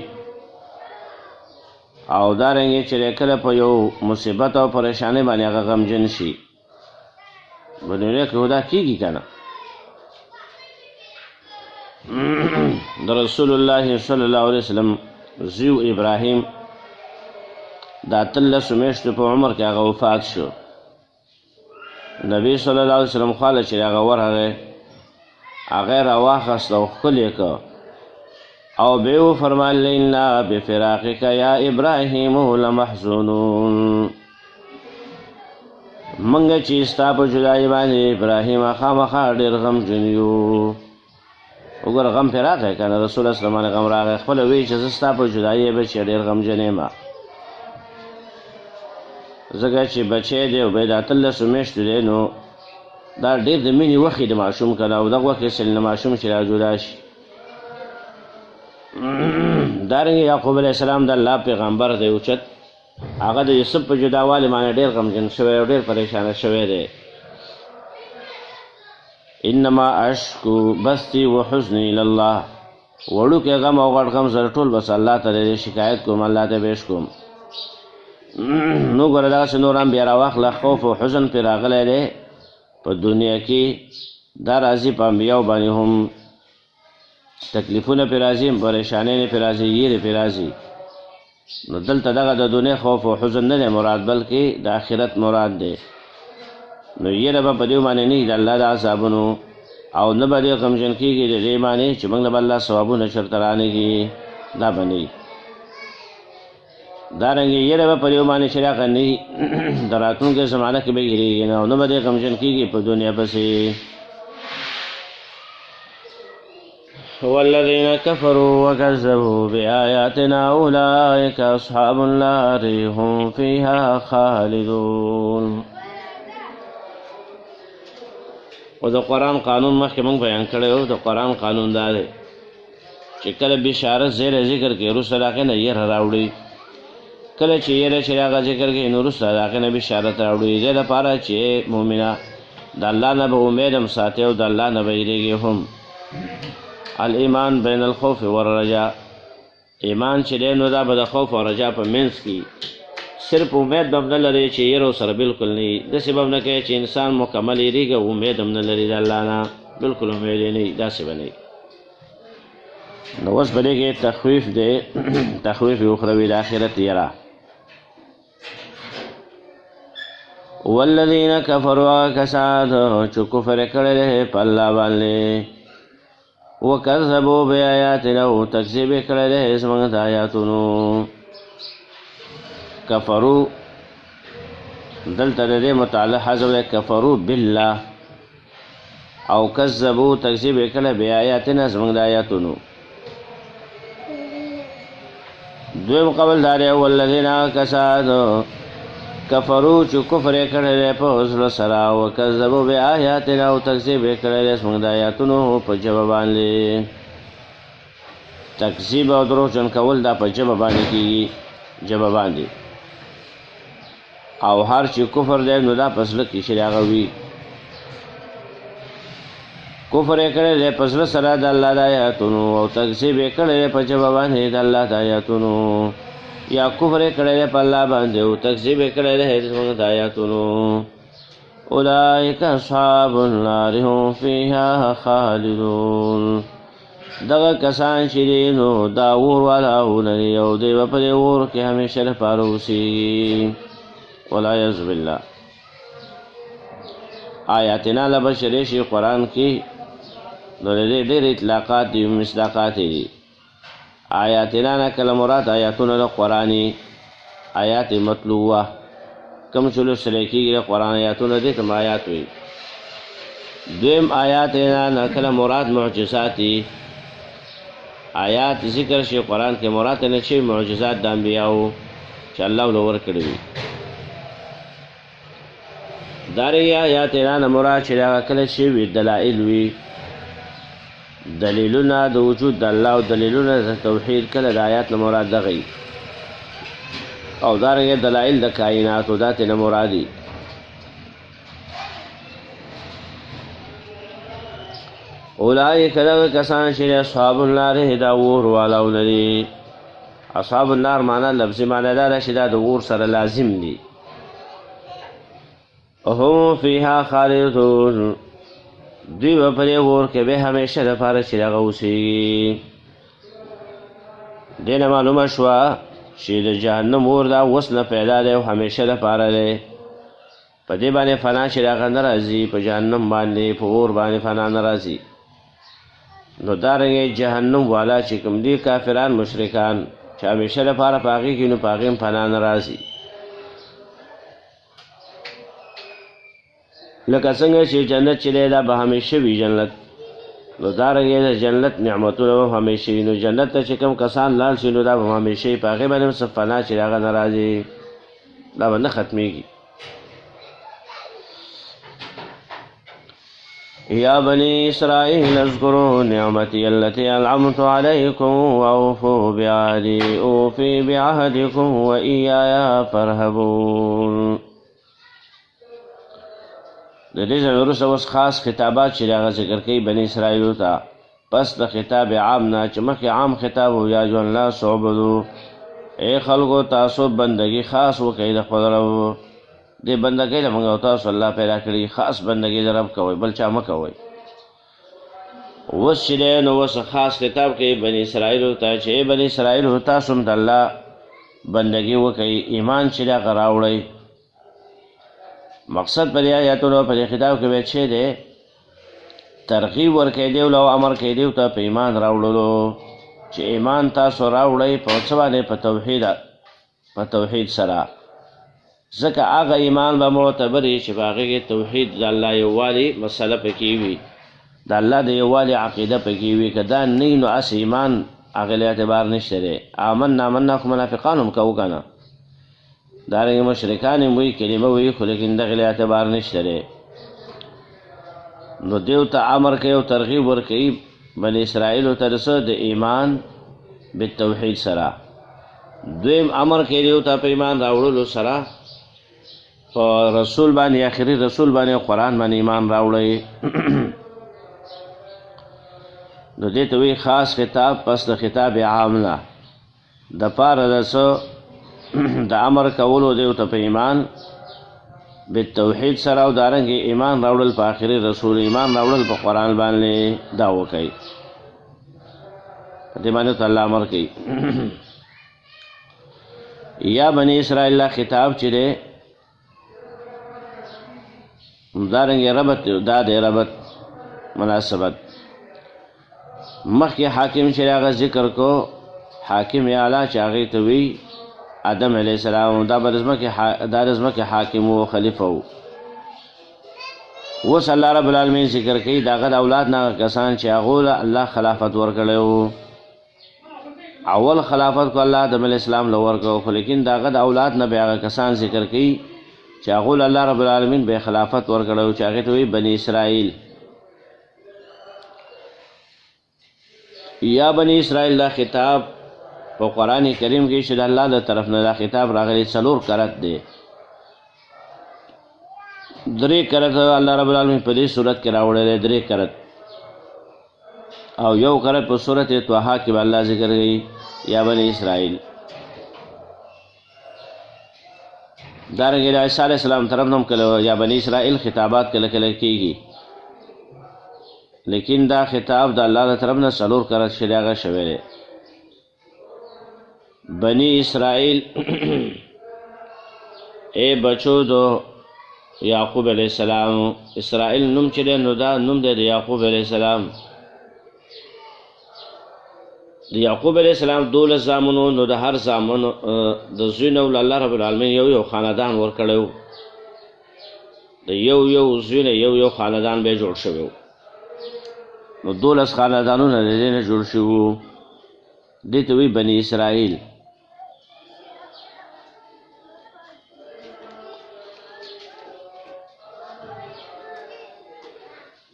او دارنګې چې کله په یو مصیبت او پریشانۍ باندې هغه غمجن شي په دنیا کې خو دا کېږي که نه د رسول الله صلی الله علیه وسلم زیو ابراهیم دا 13 میاشتو په عمر کې هغه وفات شو نبی صلی الله علیه وسلم خواله چې هغه ورغی هغه یې راواخست او ښکل یې که او بیا وفرمایل انا بفراقک یا ابراهیم لمحزونون موږ چې ستا په جدایۍ باندې ابراهیم خامخا ډېر غمجن یو وګوره غم پرې راغی که نه رسول الله صلی الله علیه غم راغی خپله وایي چې زه ستا په جدایۍ بچی ډېر غمجن یم ځکه چې بچی دی او بیا دا 13 میاشتو دی نو دا ډېر د مینې وخت د ماشوم که نه او دغه وخت کې د ماشوم چې را جدا شي دارنګې یعقوب علیه السلام د الله پیغمبر دی اوچت هغه د یوسف په جداوالي باندې ډېر غمجن شوی او ډېر پریشانه شوی دی انما اشکو بستی و حزنی الله وړوکی غم او غټ غم سره ټول بس الله ته دی شکایت کوم الله ته پیش کوم نو ګوره دغسې نور هم بیا راواخله خوف او حزن پرې راغلی دی په دنیا کې دا راځي په انبیاو باندې هم تکلیفونه پرې راځي پریشانۍ پرې راځي یېرې پرې راځي نو دلته دغه د دنیا خوف او حزن نه دی مراد بلکې د آخرت مراد دی نو یېره به په دې باندې نه د الله د عذابونو او نه به دې غمجن کېږي د دې باندې چې موږ له به الله ثوابونه چېرته رانهږي دا به نه دارنګې یېره به په دې باندې چې هغه نه وي د راتلونکې زمانه کې به یېرېږي نه او نه به دې غمجن کېږي په دنیا پسې والذين كفروا وكذبوا بآياتنا أولئك أصحاب النار هم فيها خالدون. و د قرآن قانون مخکې موږ بیان کړی و. د قرآن قانون دا دی چې کله بشارت زیر ذکر کې وروسته د هغې نه یره راوړي، کله چې یره چې هغه ذکر کې نو وروسته د هغې نه بشارت راوړي، دې لپاره چې مؤمنه د الله نه به امید هم ساتي او د الله نه به یېرېږي هم. الایمان بین الخوف والرجا، ایمان چې دی نو دا به د خوف او رجا په منځ کې صرف امید به هم نه لري چې یره ورسره بالکل نه وي. داسې به هم نه کوي چې انسان مکمل یېرېږي او امید هم نه لري د الله نه، بالکل امید یې نه وي، داسې به نه وي. نو اوس په دې کې تخویف دی، تخویف اخروي د آخرت یره. والذین کفروا کسان چې کفر کړی دی په الله باندې، وکذبوا بآیاتنا او تکذیب کړی دی زموږ د آیاتونو. کفرو دلته د دې متعلق حذف دی، کفرو بالله، او کذبوا تکذیب کړی بآیاتنا زموږ د آیاتونو. دویم قول دا دی والذین کسان کفرو چې کفر یې کړی دی په زړه سره، وکذبوا بآیاتنا او تکذیب یې کړی دی زموږ د آیاتونو په ژبه باندې. تکذیب او دروغجن کول دا په ژبه باندې کېږي، ژبه باندې. او هر چې کفر دی نو دا په زړه کې چې هغه وي. کفر یې کړی دی په زړه سره د الله د آیاتونو، او تکذیب یې کړی دی په ژبه باندې د الله د آیاتونو. یا کفر یې کړی دی په الله باندې او تکذیب یې کړی دی زموږ د آیاتونو. اولئک اصحاب النار هم فیها خالدون. دغه کسان چې دي نو دا اور والا اورونه دي او دوی به په دې اور کې همیشه لپاره اوسېږي. والعیاذ بالله. آیاتنا لبشرې شي قرآن کې نو د دې ډېر اطلاقات دي، مصداقات دي. آیاتنا نه کله مراد آیاتونه د قرآني، آیات مطلوبه کوم چې لوستل کېږي د قرآن آیاتونه دي کوم آیات وي. دویم آیاتنا نه کله مراد معجزات دي، آیات ذکر شي قرآن کې مراد نه شي معجزات د انبیاو چې الله ولور ورکړي وي. داري آیاتنا نه مراد چې دا کله شي وي دلائل وي، دلیلونه د وجود د الله او دلیلونه د توحید، کله د آیات نه مراد دغه او دارنګه دلائل د کائنات او ذات نه مرادي. اولئک دغه کسان چې اصحاب النار دا اور والاونه دي. اصحاب النار معنا لفظي معنا دا چې دا د اور سره لازم دي. هم فیها خالدون، دوی به په دې اور کې به همیشه لپاره چې دغه اوسېږي. دې نه معلومه شوه چې د جهنم اور دا اوس نه پیدا دی او همیشه لپاره دی. په دې باندې فنا چې دغه نه راځي، په جهنم باندې په اور باندې فنا نه راځي. نو دارنګه جهنم والا چې کوم دي کافران مشرکان چې همیشه لپاره په هغې کې نو په هغې هم فنا نه راځي. لکه څنګه چې جنت چې دی دا به همیشه وي جنت، نو دارنګه د جنت نعمتونه به همیشه وي. نو جنت ته چې کوم کسان لاړ شي نو دا به همیشه وي، په هغې باندې هم څه فنا چې هغه نه راځي، دا به نه ختمېږي. یا بنی اسرائیل اذکروا نعمتی التي انعمت علیکم واوفوا بعهدی اوفی بعهدکم وایایا فارهبون. د دې ځای وروسته اوس خاص خطابات چې هغه ذکر کوي بني اسرائیلو ته، پس د خطاب عام نه چې مخکې عام خطاب و یا ایها الناس اعبدوا، ای خلکو تاسو بندګي خاص وکړئ د خپل رب. دې بندګۍ له موږ او تاسو الله پیدا کړي، خاص بندګي د رب کوئ، بل چا مه کوئ. اوس چې دی نو اوس خاص خطاب کوي بني اسرائیلو ته چې ای بني اسرائیلو تاسو هم د الله بندګي وکړئ، ایمان چې دی هغه راوړئ. مقصد پر آیاتونو پر خطاب کې ویل شوی دی ترغیب ورکړی دی او امر کوي دی ته په ایمان راوړلو، چې ایمان تاسو راوړئ په څه باندې؟ په توحید سره. ځکه هغه ایمان به معتبر وي چې په هغې کې توحید د الله یووالي مسله پکې وي، د الله د یووالي عقیده پکې وي که دا نه نو اس ایمان هغې له اعتبار نشته دی آمنا خو منافقان هم کوو که نه دارنګې مشرکان هم وایي کلمه وایي خو لیکن دغې له اعتبار نشته دی نو دیو ته امر کوي او ترغیب ورکوي بني اسرائیلو ته د څه د ایمان بالتوحید سره دویم امر کوي دیو ته په ایمان راوړلو سره په رسول باندې آخري رسول باندې قرآن باندې ایمان راوړئ نو دې ته وایي خاص خطاب پس د خطاب عام نه د پاره د څه د امر کولو دیو ته په ایمان بالتوحید سره او دارنګې ایمان راوړل په آخري رسول ایمان راوړل په قرآن باندې دا وکړئ په دې باندې ته الله امر کوي یا بني اسرائیل لا خطاب چې دی دارنګې ربط دا دی ربط مناسبت مخکې حاکم چې هغه ذکر کو حاکم اعلی چې هغې ته وی آدم علیه السلام دا به د ځمکې حاکم و خلیفه و اوس الله رب العالمین ذکر کوي د هغه د اولاد نه کسان چې هغو له الله خلافت ورکړی و اول خلافت کو الله آدم علیه السلام له ورکړو خو لیکن د هغه د اولاد نه بیا هغه کسان ذکر کوي چې هغو له الله رب العالمین به خلافت ورکړی و چې هغې ته وایي بني اسرائیل یا بني اسرائیل دا خطاب په قرآن کریم کې چې د الله د طرف نه دا خطاب راغلی 4 کرت دی 3 کرت الله رب العالمین په دې صورت کې راوړی دی 3 کرت او 1 کرت په صورت طه کې به الله ذکر کوي یا بني اسرائیل دارنګې د عیسی علیه السلام طرف نه هم کله یا بني اسرائیل خطابات کله کله کېږي لیکن دا خطاب د الله د طرف نه 4 کرت چې هغه شوی دی بنی اسرائیل اے بچو دو یعقوب علیہ السلام اسرائیل نوم چې دی نو دا نوم دی د یعقوب علیہ السلام د یعقوب علیہ السلام 12 زامنو نو د هر زامن د زوی نه الله رب العالمین یو خاندان ورکړی د یو زوی نه یو خاندان به جوړ شوی نو 12 خاندانونه د دې نه جوړ شوي دې ته وایي بني اسرائیل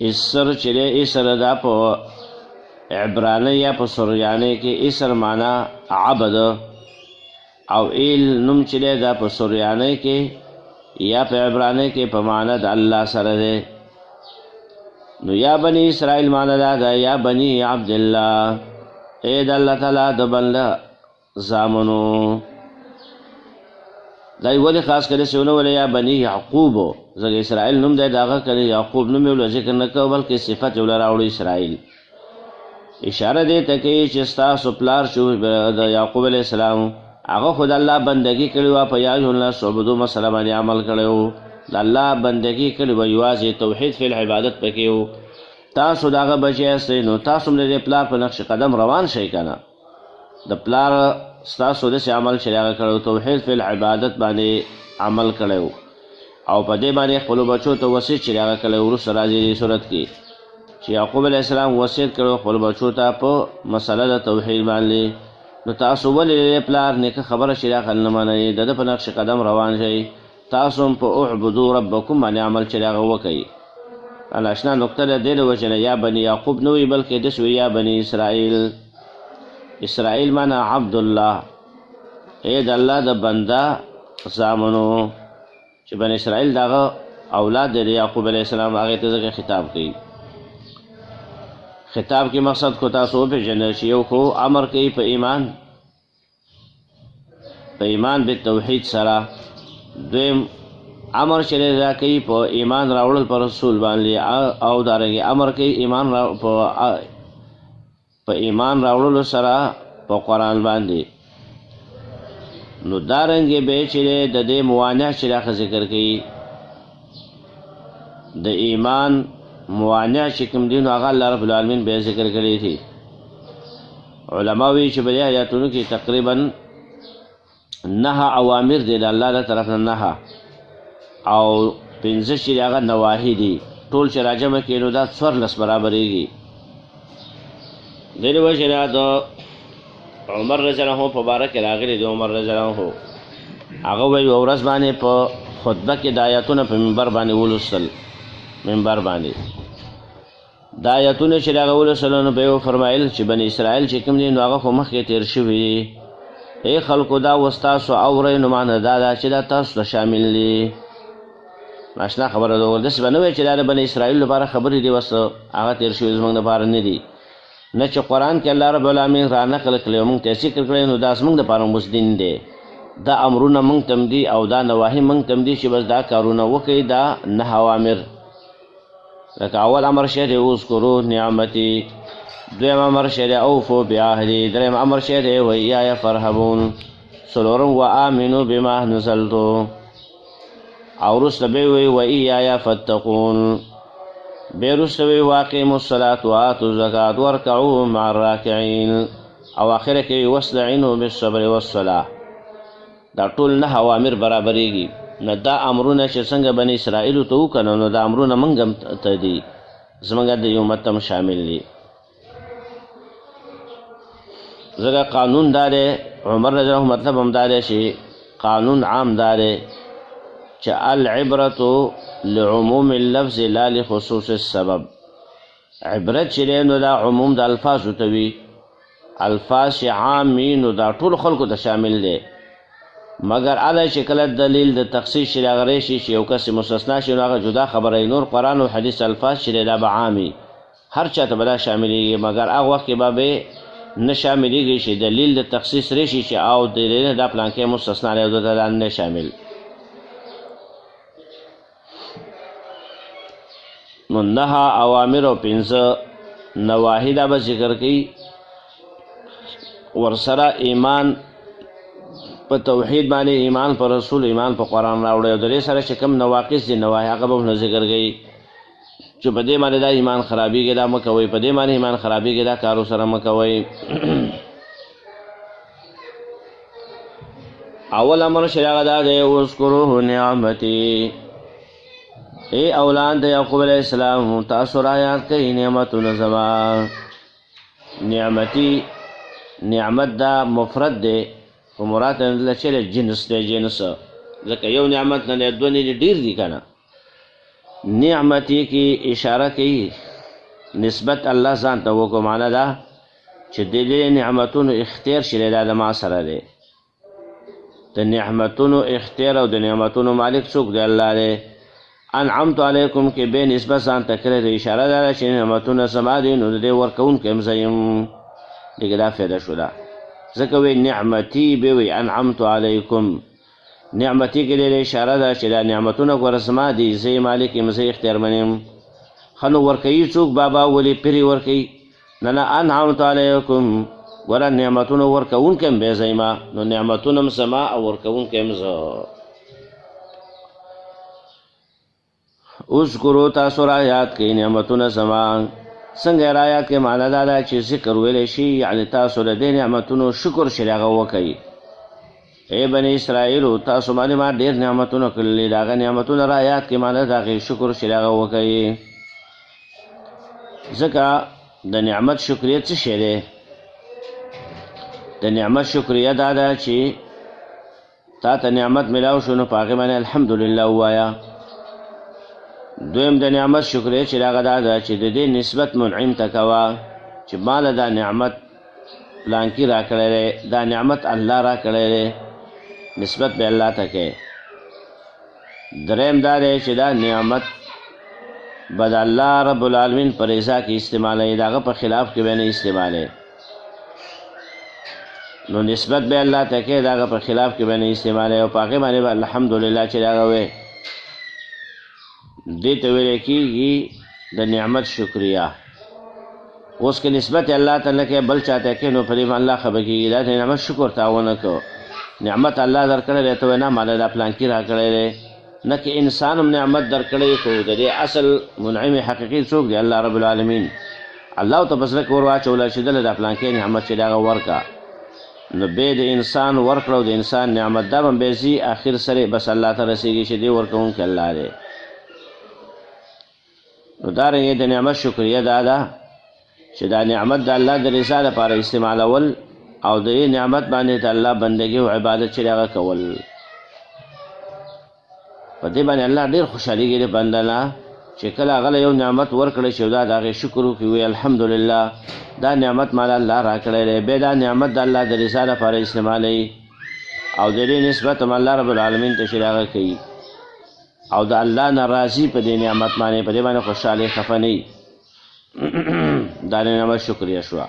اسر چې دی اسر دا په عبرانی یا په سریانی کې اسر معنا عبد او ایل نوم چې دی دا په سریانی کې یا په عبرانی کې په معنا د الله سره دی نو یا بني اسرائیل معنا دا یا بني عبدالله اے د الله تعالی د بنده زامنو دا ولې خاص کړی چې ونه یا بني یعقوب ځکه اسرائیل نوم دی د هغه کړی یعقوب نوم یې ذکر نه کوو بلکې صفت یې راوړی اسرائیل اشاره دې ته کوي چې ستاسو پلار شو د یعقوب علیه السلام هغه خو د الله بندګي کړې وه په یا ایها الناس اعبدوا مسله باندې عمل کړی و د الله بندګي کړې وه یوازې توحید فی العبادت پکې و تاسو د هغه بچی یاستئ نو تاسو هم د دې پلار په نقش قدم روان شئ که نه د پلار ستاسو داسې عمل چې هغه کړی توحید فی العبادت باندې عمل کړی و او په دې باندې خپلو بچو ته وصیت چې هغه کړی وروسته راځي دې صورت کې چې یعقوب علیه السلام وصیت کړی خپلو بچو ته په مسله د توحید باندې نو تاسو ولې د پلار نیکه خبره چې هغه نه منئ د ده په نقش قدم روان شئ تاسو هم په اعبدو ربکم باندې عمل چې هغه وکئ الاشنا نقطه د دې د وجې نه یا بني یعقوب نه وي بلکې داسې وي یا بني اسرائیل اسرائیل معنا عبدالله اے د الله د بنده زامنو چې بني اسرائیل دغه اولاد دی د یعقوب علیه السلام هغې ته ځکه خطاب کوي خطاب کې مقصد کو تاسو وپېژنئ چې یو خو امر کوي په ایمان بالتوحید سره دویم امر چې دا کوي په ایمان راوړل په رسول باندې او دارنګې امر کوي په ایمان راوړلو سره په قرآن باندې نو دارنګې به چې د دې موانع چې راخه ذکر کوي د ایمان موانع چې کوم دي نو هغه الله رب العالمین به ذکر کړی دي علما وایي چې په دې آیاتونو کې تقریبا 9 اوامر دي د الله له طرف نه 9 او 15 چې هغه نواهی دي ټول چې راجمع کړي نو دا 14 برابرېږي. دې وجې نه د عمر رضی الله عنه په باره کې راغلي د عمر رضی الله عنه هغه وایي یوه ورځ باندې په خطبه کې د آیاتونه په منبر باندې ولوستل. منبر باندې د آیاتونه چې د هغه ولوستل نو به یې وفرمایل چې بني اسرائیل چې کوم دي نو هغه خو مخکې تېر شوي دي. ای خلکو دا اوس تاسو اورئ نو معنی دا ده چې دا تاسو ته شامل دي. ناشنا خبره ده داسې به نه وایي چې دا د بني اسرائیل لپاره خبرې دي بس هغه تېر شوي زموږ لپاره نه دي. نه چې قرآن کې الله رب العالمین را نقل کړی او موږ ته یې ذکر کړی نو دا زموږ دپاره اوس دین دی. دا امرونه موږ ته هم دي او دا نواهي موږ ته هم دي چې بس دا کارونه وکړئ. دا 9 اوامر لکه اول امر شی دی اذکروا نعمتي، دویم امر شی دی اوفوا بعهدي، دریم امر شی دی وایای فرهبون، څلورم وآمنوا بما نزلت، او وروسته به وایي وایای فاتقون، بیا وروسته وایي واقیموا الصلاة وآتوا الزکاة وارکعوا مع الراکعین، او آخره کې وایي واستعینوا بالصبر والصلاة. دا ټول 9 اوامر برابرېږي. نه دا امرونه چې څنګه بني اسرائیلو ته وکړه نو دا امرونه موږ هم ته دي، زموږ د امت هم شامل دي. ځکه قانون دا دی عمر رضی الله مطلب هم دا دی چې قانون عام دا دی چې العبرة لعموم اللفظ لا لخصوص السبب. عبرت چې دی نو دا عموم د الفاظو ته وي، الفاظ چې عام وي نو دا ټول خلکو ته شامل دی، مگر اله چې کله دلیل د تخصیص چې راغلی شي چې یو کس مستثنا شي نو هغه جدا خبره وي. نور قرآن او حدیث الفاظ چې دی دا به عام وي، هر چا ته به دا شاملېږي، مگر هغه وخت کې به نه شاملېږي چې دلیل د تخصیص راشي چې او دلیل دا پلانکې مستثنا دی او دا نه شامل. نو 9 اوامر او 5 نواهی دا به ذکر کوي. ورسره ایمان په توحید باندې، ایمان په رسول، ایمان په قرآن راوړی، او د دې سره چې کوم نواقص دي نواهی هغه به هم ذکر کوي چې په دې باندې دا ایمان خرابېږي دا مه کوئ، په دې باندې ایمان خرابېږي دا کارو سره مه کوئ. اول امر چې هغه دا دی اذکروا نعمتي، ای اولاد د یعقوب علیه السلام تاسو را یاد کړئ نعمتونه زما. نعمتي نعمت دا مفرد دی خو مراد نه چې جنس دی، جنس ځکه یو نعمت نه دوه نه ډېر دي که نه. نعمتي کې اشاره کوي نسبت الله ځان ته وکړو، معنا ده چې د دې نعمتونو اختیار چې دی دا د ما سره دی. د نعمتونو اختیار او د نعمتونو مالک څوک دی؟ الله دی. انعمت علیکم کې به نسبت ځان ته کړی د اشاره ده چې نعمتونه زما دي نو د دې ورکوونکی هم زه یم. دغه دا فایده شو ده، ځکه وی نعمتي به وی انعمت علیکم. نعمتي کې د اشاره ده چې دا نعمتونه ګوره زما دي، زه یې مالک یم، زه یې اختیارمن یم. ښه نو ورکوي څوک؟ بابا ولې پرې ورکوي؟ نه انعمت علیکم، ګوره نعمتونه ورکوونکی هم بیا زه یم، نو نعمتونه هم زما او ورکوونکی هم زه. اذکروا تاسو را یاد کړئ نعمتونه زما. څنګه را یاد کړئ؟ معنا دا ده چې ذکر ویلی شي، یعنې تاسو د دې نعمتونو شکر چې هغه وکئ. ای بني اسرائیلو تاسو باندې ما ډېر نعمتونه کړلي، د هغه نعمتونه را یاد کړئ، معنا د هغې شکر چې هغه وکئ. ځکه د نعمت شکریه څه شی دی؟ د نعمت شکریه دا ده چې تا ته نعمت میلاو شو نو په هغې باندې الحمدلله ووایه. دویم د نعمت شکریه چې هغه دا ده چې د دې نسبت منعم ته کوه چې ماله دا نعمت پلانکي را کړی دی، دا نعمت الله را کړی دی، نسبت به الله ته کوې. دریم دا دی چې دا نعمت به د الله رب العالمین په رضا کې استعمالوي، د هغه په خلاف کې به نه استعمالوي. نو نسبت به الله ته کوې، د هغه په خلاف کې به نه استعمالوي، او په هغې باندې به الحمدلله چې هغه وایې. دې ته ویل کېږي د نعمت شکریه. اوس که نسبت الله ته نه کوې بل چا ته کوې نو په دې باندې الله خفه کېږي، دا د نعمت شکر تا ونه کړو. نعمت الله درکړی دی ته وایې نه ماله دا پلانکي را کړی دی. نه که انسان هم نعمت درکړی خو د دې اصل منعم حقیقي څوک دی؟ الله رب العالمین. الله ته په زړه کې ور واچولی چې دله دا پلانکي نعمت چې د هغه ورکړه، نو بیا د انسان ورکړه او د انسان نعمت دا به بیا ځي اخر سره بس الله ته رسېږي چې دې ورکوونکی الله دی. نو دارنګې د نعمت شکریه دا ده چې دا نعمت د الله د رضا لپاره استعمالول او د دې نعمت باندې د الله بندګي او عبادت چې هغه کول. په دې باندې الله ډېر خوشحالېږي د بنده نه چې کله هغه یو نعمت ورکړی چې دا د هغې شکر وکړي وایي الحمدلله دا نعمت ماله الله راکړی دی. بیا دا نعمت د الله د رضا لپاره استعمالوي او د دې نسبت هم الله رب العالمین ته چې هغه کوي او د الله نه راضي په دې نعمت باندې په دې باندې خوشحالي خفه نه وي. دا نعمت شکریه شوه.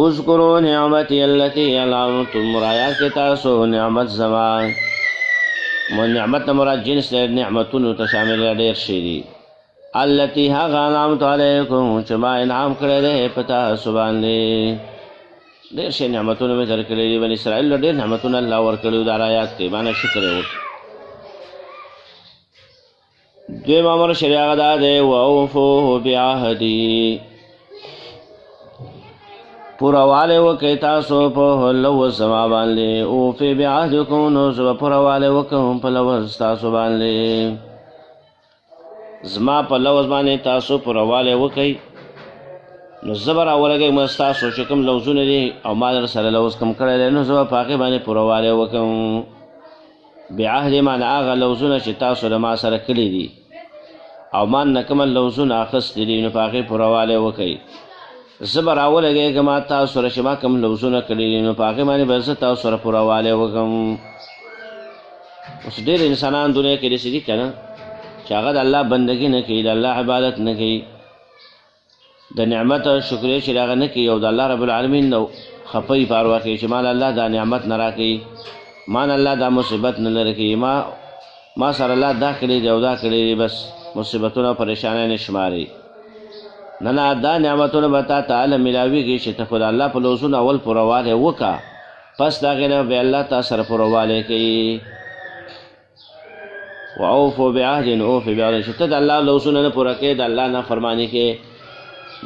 اذکروا نعمتی التي انعمتم رایا کې تاسو نعمت زمان نعمت مراد جنس نعمتونو ته شامل ډېر شي دي. التي هغه انعمت علیکم چې ما انعام کړی دی په تاسو باندې ډېر شي نعمتونه مې درکړي دي. بني اسرائیل ډېر نعمتونه الله ورکړي دا آیات کې باندې شکر وکړي. دویم امر شریعه دا دی واوفوا بعهدي پورواله وکړئ تاسو په لوز زما باندې اوفي بعهدکم نو زه پورواله وکړم په لوز تاسو باندې زما په لوز باندې تاسو پورواله وکړئ نو زه به راولګم ستاسو چې کوم لوزونه دي او ما در سره لوز کم کړی دی نو زه به په هغې باندې پورواله وکړم. بعهد معنی هغه لوزونه چې تاسو له ما سره کړي دي او ما نه کوم لوزونه اخیستي دي نو په هغې پورواله وکړئ. زه به راولګېږم تاسو سره چې ما کوم لوزونه کړي دي نو په هغې باندې به زه تاسو سره پوروالی وکړم. اوس ډېر انسانان دنیا کې داسې دي که نه چې هغه د الله بندګي نه کوي د الله عبادت نه کوي د نعمت شکریه چې هغه نه کوي او د الله رب العالمین نه خفه یي پاروا کوي چې مال الله دا نعمت نه راکوي مان الله دا مصیبت نه لرې کوي ما سره الله دا کړی دی او دا کړی دی بس مصیبتونه او پریشانۍ نه شماري. نه نه دا نعمتونه به تا ته ملاویږي چې ته خو د الله په لوزونه اول پوروالی وکړه پس د هغې نه بیا الله تا سره پوروالی کوي. واوفوا بعهد اوفي بعهد چې ته د الله لوزونه نه پوره کوې د الله نافرماني کوې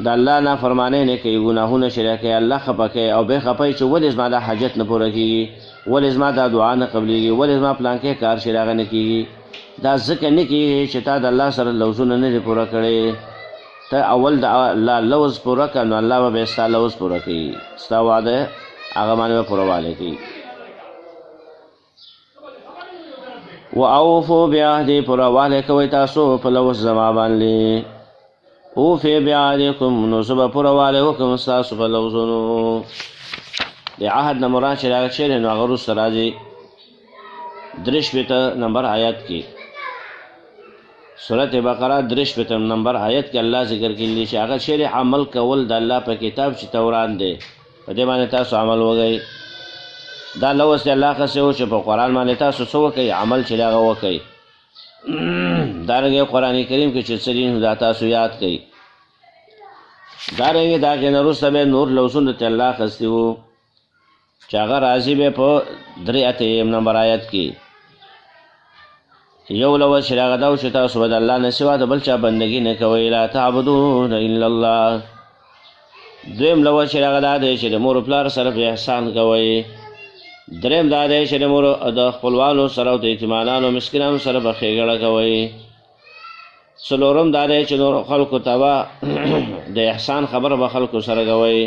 د الله نافرمانۍ نه کوي ګناهونه شریعه کوي الله خفه کوي او بیا خفه یي چې ولې زما دا حاجت نه پوره کېږي ولې زما دا دعا نه قبلېږي ولې زما پلانکی کار چې هغه نه کېږي. دا ځکه نه کېږي چې تا د الله سره لوزونه نه دي پوره کړی ته اول د الله لوز پوره کړه نو الله به بیا ستا لوز پوره کوي ستا وعده هغه باندې به پوروالی کوي. واوفوا بعهدي پوروالی کوئ تاسو په لوز زما باندې اوفي بعهدکم نو زه به پوروالی وکړم ستاسو په لوزونو. د عهد نه مراد چې هغه شی دی نو هغه وروسته راځي 63 نمبر آیات کې سورت بقره 63 نمبر آیت کې الله ذکر کړي چې هغه شی عمل کول د الله په کتاب چې تورات دی په دې باندې تاسو عمل وکړئ. دا لوز الله خاصه چې په قرآن باندې تاسو څه وکړئ عمل چې هغه وکړئ. دارنګه قرآن کریم کې چې څه دي دا تاسو یاد کړئ. دارنګه دا کې نه وروسته به نور لوزونه ته الله خاصه وو چې هغه راځي به په 83 نمبر آیت کې یو لوز چې هغه دا و چې تاسو به د الله نه سوا د بل چا بندګي نه کوئ لا تعبدون الا الله. دویم لوز چې هغه دا دی چې د مور پلار سره په احسان کوئ. دریم دا دی چې د مور د خپلوانو سره او د یتیمانانو مسکینانو سره به ښېګړه کوئ. څلورم دا دی چې نور خلکو ته به د احسان خبره به خلکو سره کوئ.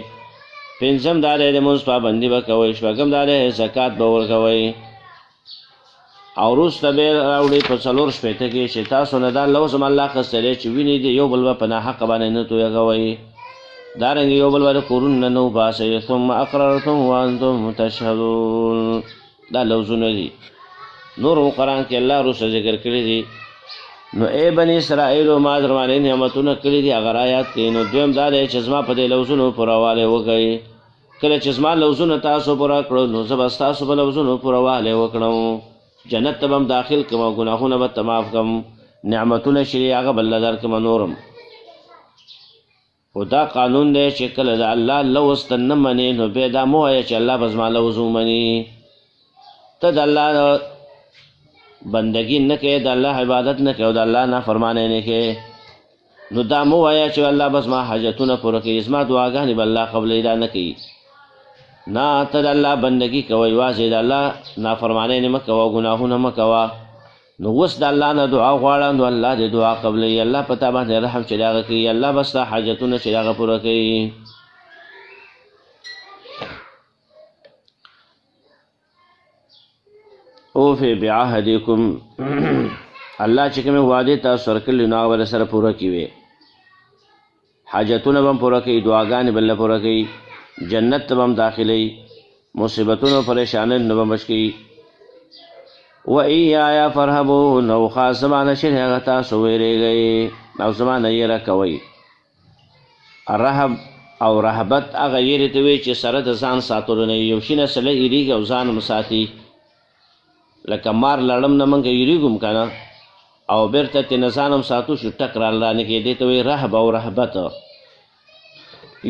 پنځم دا دی د لمونځ پابندي به کوئ. شپږم دا دی زکات به ورکوئ. او وروسته به راوړئ په 4 کې چې تاسو نه دا لوز هم الله اخیستی دی چې وینې دي یو بل به په ناحقه باندې نه تویږئ. دارنګه یو بل به د کورونو نه وباسئ ثم اقررتم وانتم تشهدون. دا لوزونه دي نور قرآن کې الله وروسته ذکر کړي دي. نو ای بني اسرائیلو ما در باندې نعمتونه کړي دي هغه آیات کې. نو دویم دا دی چې زما په دې لوزونو پوروالی وکړئ. کله چې زما لوزونه تاسو پوره کړو نو زه به ستاسو په لوزونو پوروالی وکړم. جنت ته به هم داخل کړم او ګناهونه به معاف کړم. نعمتونه چې دي هغه به الله درکړم نورم. خو دا قانون دی چې کله د الله لوز ته نه منې نو بیا دا مه وایه چې الله به زما لوز ومني. ته د الله بندګي نه کوې د الله عبادت نه کوې او د الله نافرمانی نه کوې نو دا مه وایه چې الله به زما حاجتونه پوره کوي زما دعاګانې به الله قبلوي دا نه کوي. نه ته د الله بندګي کوه یوازې د الله نافرمانی نه مه کوه ګناهونه مه کوه نو اوس د الله نه دعا غواړه نو الله دې دعا قبلوي الله په تا باندې رحم چې د هغه کوي الله به ستا حاجتونه چې د هغه پوره کوي اوفی بعهدکم الله چې کومې وعدې تاسو ورکړلې نو هغه به سره پوره کوي حاجتونه به هم پوره کوي دعاګانې به له پوره کوي جنت ته به هم داخلوي مصیبتونو پریشانیو نه به مچ کوي و ایایا فرهبون او خاص زما نه چې هغه تاسو ویرېږئ او زما نه یېره کوئ رهب او رهبت هغه یېرې ته وایي چې سره د ځان ساتلو نه یو شي نه سړی یېرېږي او ځان هم ساتي لکه مار لړم نه موږ یېرېږو که نه او بېرته ترې نه ځان هم ساتو شو ټک رانه کېدې ته وایي رهب او رهبت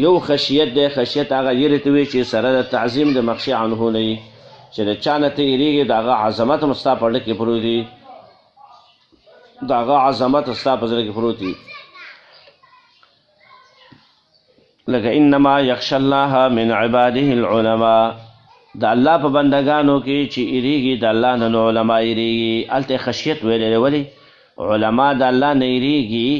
یو خشیت دی خشیت هغه یېرې ته وایي چې سره د تعظیم د مخشي عنه نه وي چې د چا نه ته یېرېږې د هغه عظمت هم ستا په زړه کې پروت وي د هغه عظمت ستا په زړه کې پروت وي لکه انما یخشى الله من عباده العلماء د الله په بندګانو کې چې یېرېږي د الله نه نو علما یېرېږي هلته خشیت ویلی ولې علما د الله نه یېرېږي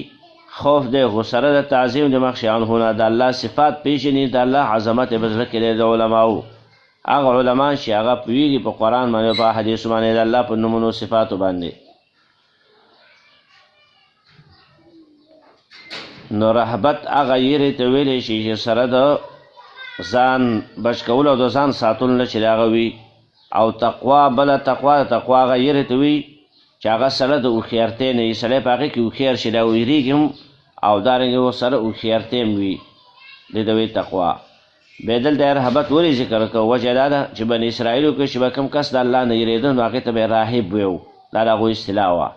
خوف دی خو سره د تعظیم د مخشي عنه نه د الله صفات پېژني د الله عظمت یې په زړه کې دی د علماو هغه علما چې هغه پوهېږي په قرآن باندې په حدیثو باندې د الله په نومونو صفاتو باندې نو رهبت هغه یېرې ته ویلی شي چې سره د ځان بچ کولو او د ځان ساتلو نه چې د هغه وي او تقوا بله تقوا هغه یېرې ته وي چې هغه سره د هوښیارتۍ نه وي سړی په هغې کې هوښیار شي دا ویرېږي هم او دارنګې ورسره هوښیارتۍ هم وي دې ته وایي تقوا بیا دلته رهبت ولې ذکر کوو وجه دا ده چې بني اسرائیلو کې چې به کوم کس د الله نه یېرېده نو هغې ته به یې راهب ویو دا د هغوی اصطلاح وه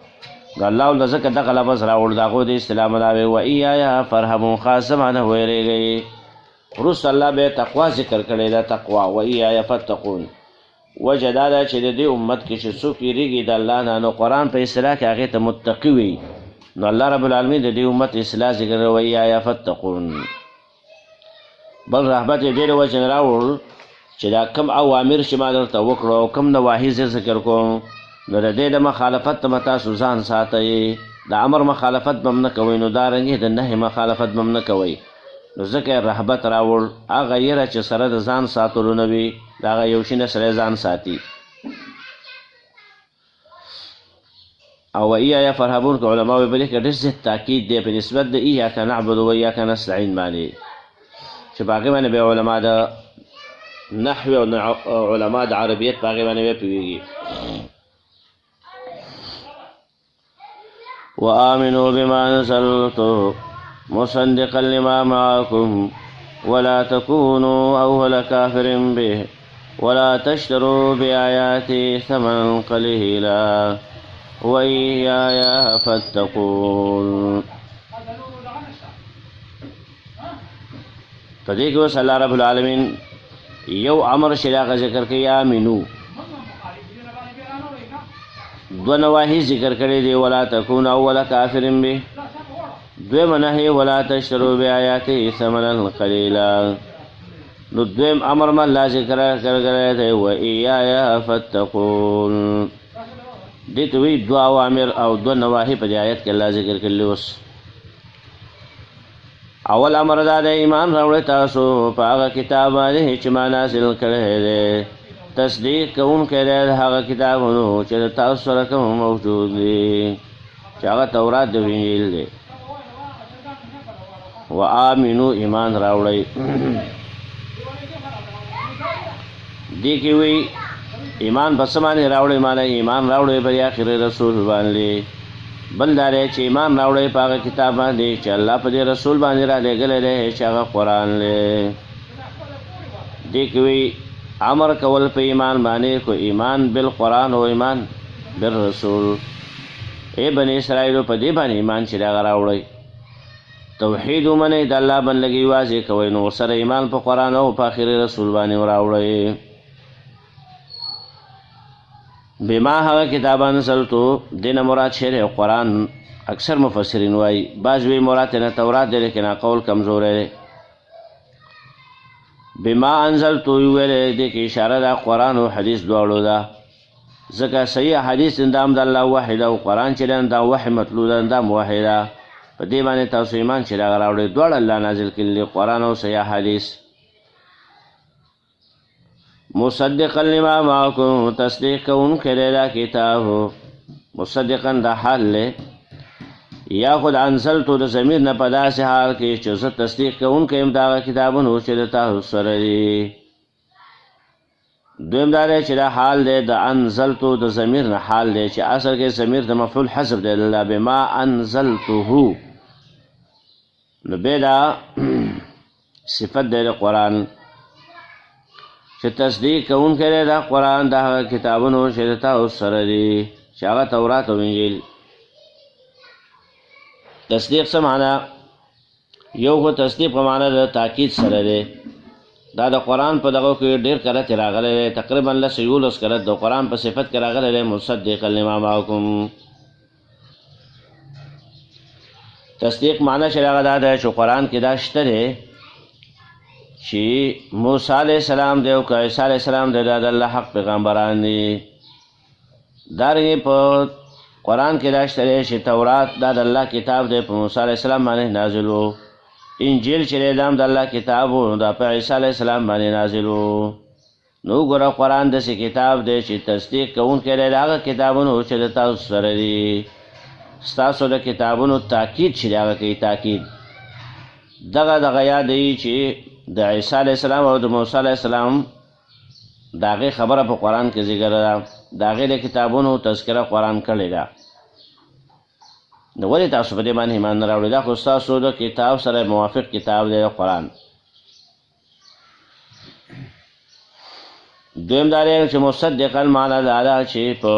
نو الله ورله ځکه دغه لفظ راوړ د هغوی د اصطلاح ملا وی و ایایا فرهبون خاص زما نه ویرېږئ وروسته الله به تقوا ذکر کړې ده تقوا و ایایا فتقون وجه دا ده چې د دې امت کې چې څوک یېرېږي د الله نه نو قرآن په اصطلاح کې هغې ته متقي وي نو الله رب العالمین د دې امت اصطلاح ذکر و ایایا فتقون بل رهبت یې ډېرې وجې نه راوړل چې دا کم اوامر چې ما درته وکړو او کم نواهي زه ذکر کوم نو د دې د مخالفت ته به تاسو ځان ساتئ د امر مخالفت به هم نه کوئ نو دارنګې د نهي مخالفت به هم نه کوئ نو ځکه یې رهبت راوړ هغه یېره چې سره د ځان ساتلو نه وي د هغه یو شي نه سړی ځان ساتي او ایایا فرهبون که علما وایي بلې کې ډېر زیات تاکید دی په نسبت د ایاک نعبد و ایاک نستعین باندې چې په هغې باندې بیا علما د نحو او علما د عربیت په هغې باندې بیا پوهېږي وآمنوا بما نزلت مصدقا لما معكم ولا تكونوا أول كافر به ولا تشتروا بآياتي ثمنا قليلا وإياي فاتقون فدې کې اوس الله رب العالمین یو امر شریعه ذکر کوي آمنو دو نواهی ذکر کړي دي ولا تكون اول کافر به دویم نهی ولا تشتروا بآیاته ثمنا قلیلا نو دویم امر ما الله ذکر کړی دی و ایایا فتقون دې ته وی دو اوامر او دو نواهی په آیت کې الله ذکر کړي اوس اول امر دا د ایمان راوړی تاسو په هغه کتاب باندې چې ما نازل کړی دی تصدیق کوونکی دی د هغه کتابونو چې د تاسو سره کوم موجود دي چې هغه تورات د انجیل دی و آمنو ایمان راوړی دې کې وی ایمان په څه باندې راوړی معنی ایمان راوړی په آخر رسول باندې بل دا دی چې ایمان راوړی په هغه کتاب باندې چې الله په دې رسول باندې را لېږلی دی چې هغه قرآن دی دې کې وی امر کول په ایمان باندې کو ایمان بالقرآن او ایمان بالرسول ای بني اسرائیلو په دې باندې ایمان چې هغه راوړی توحید ومنئ د الله بندګي واضح کوئ نو ورسره ایمان په قرآن او په آخر رسول باندې راوړئ بما هغه کتاب انزلتو دین مراد شرع قرآن اکثر مفسرین وایي بعض وی مراد نه تورات دی لیکن قول کمزور دی بما انزلتو ویل دې کې اشاره ده قرآن او حدیث دواړو ده ځکه صحیح حدیث دا هم د الله وحی ده او قرآن چې دی دا وحی مطلوب ده دا هم وحی ده په دې باندې تاسو ایمان چې دغه راوړئ دواړه الله نازل کړي دي قرآن او صحیح حدیث مصدقا لما معکم تصدیق کوونکی دی دا کتاب مصدقا دا حال دی یا خود انزلتو د ضمیر نه په داسې حال کې چې زه تصدیق کوونکی یم د هغه کتابونو چې د تاسو سره دي دویم دا دی چې دا حال دی د انزلتو د ضمیر نه حال دی چې اصل کې ضمیر د مفعول حذف دی الله بما انزلته نو بیا دا صفت دی د قرآن چې تصدیق کوونکی دی دا قرآن د هغه کتابونو چې د تاسو سره دي چې هغه تورات او انجیل تصدیق څه معنا یو خو تصدیق په معنا د تاکید سره دی دا د قرآن په دغه کې ډېر کرت راغلی دی تقریبا 11 کرت د قرآن په صفت کې راغلی دی مصدقا لما معکم تصدیق معنا چې هغه دا دی چې قرآن کې دا شته دی چې موسی علیه السلام دی او که عیسی علیه السلام دی دا د الله حق پیغمبران دي دارنګې په قرآن کې دا شته دی چې تورات دا د الله کتاب دی په موسی علیه السلام باندې نازل و انجیل چې دی دا هم د الله کتاب و دا په عیسی علیه السلام باندې نازل و نو ګوره قرآن داسې کتاب دی چې تصدیق کوونکی دی د هغه کتابونو چې د تاسو سره دي ستاسو د کتابونو تاکید چې دی هغه کوي تاکید دغه یادوي چې د عیسی علیه السلام او د موسی علیه السلام د هغې خبره په قرآن کې ذکر ده د هغې د کتابونو تذکره قرآن کړې ده نو ولې تاسو په دې باندې ایمان نه راوړئ دا خو ستاسو د کتاب سره موافق کتاب دی د قرآن دویم دا دی چې مصدقا معنا دا ده چې په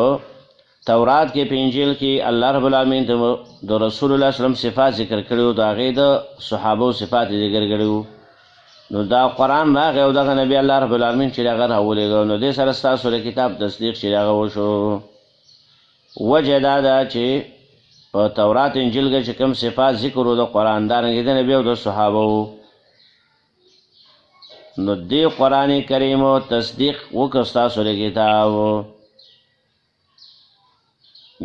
تورات کې په انجیل کې الله رب العالمین د رسول الله صلی الله علیه وسلم صفات ذکر کړي د هغې د صحابو صفات ذکر کړي نو دا قرآن راغی او دغه نبی الله رب العالمین چې هغه راولېږه نو دې سره ستاسو د کتاب تصدیق چې هغه وشو وجه دا ده چې په تورات انجیل کې چې کوم صفات ذکر و د قرآن دارنګې د نبی او د صحابو نو دې قرآن کریم او تصدیق وکړه ستاسو د کتاب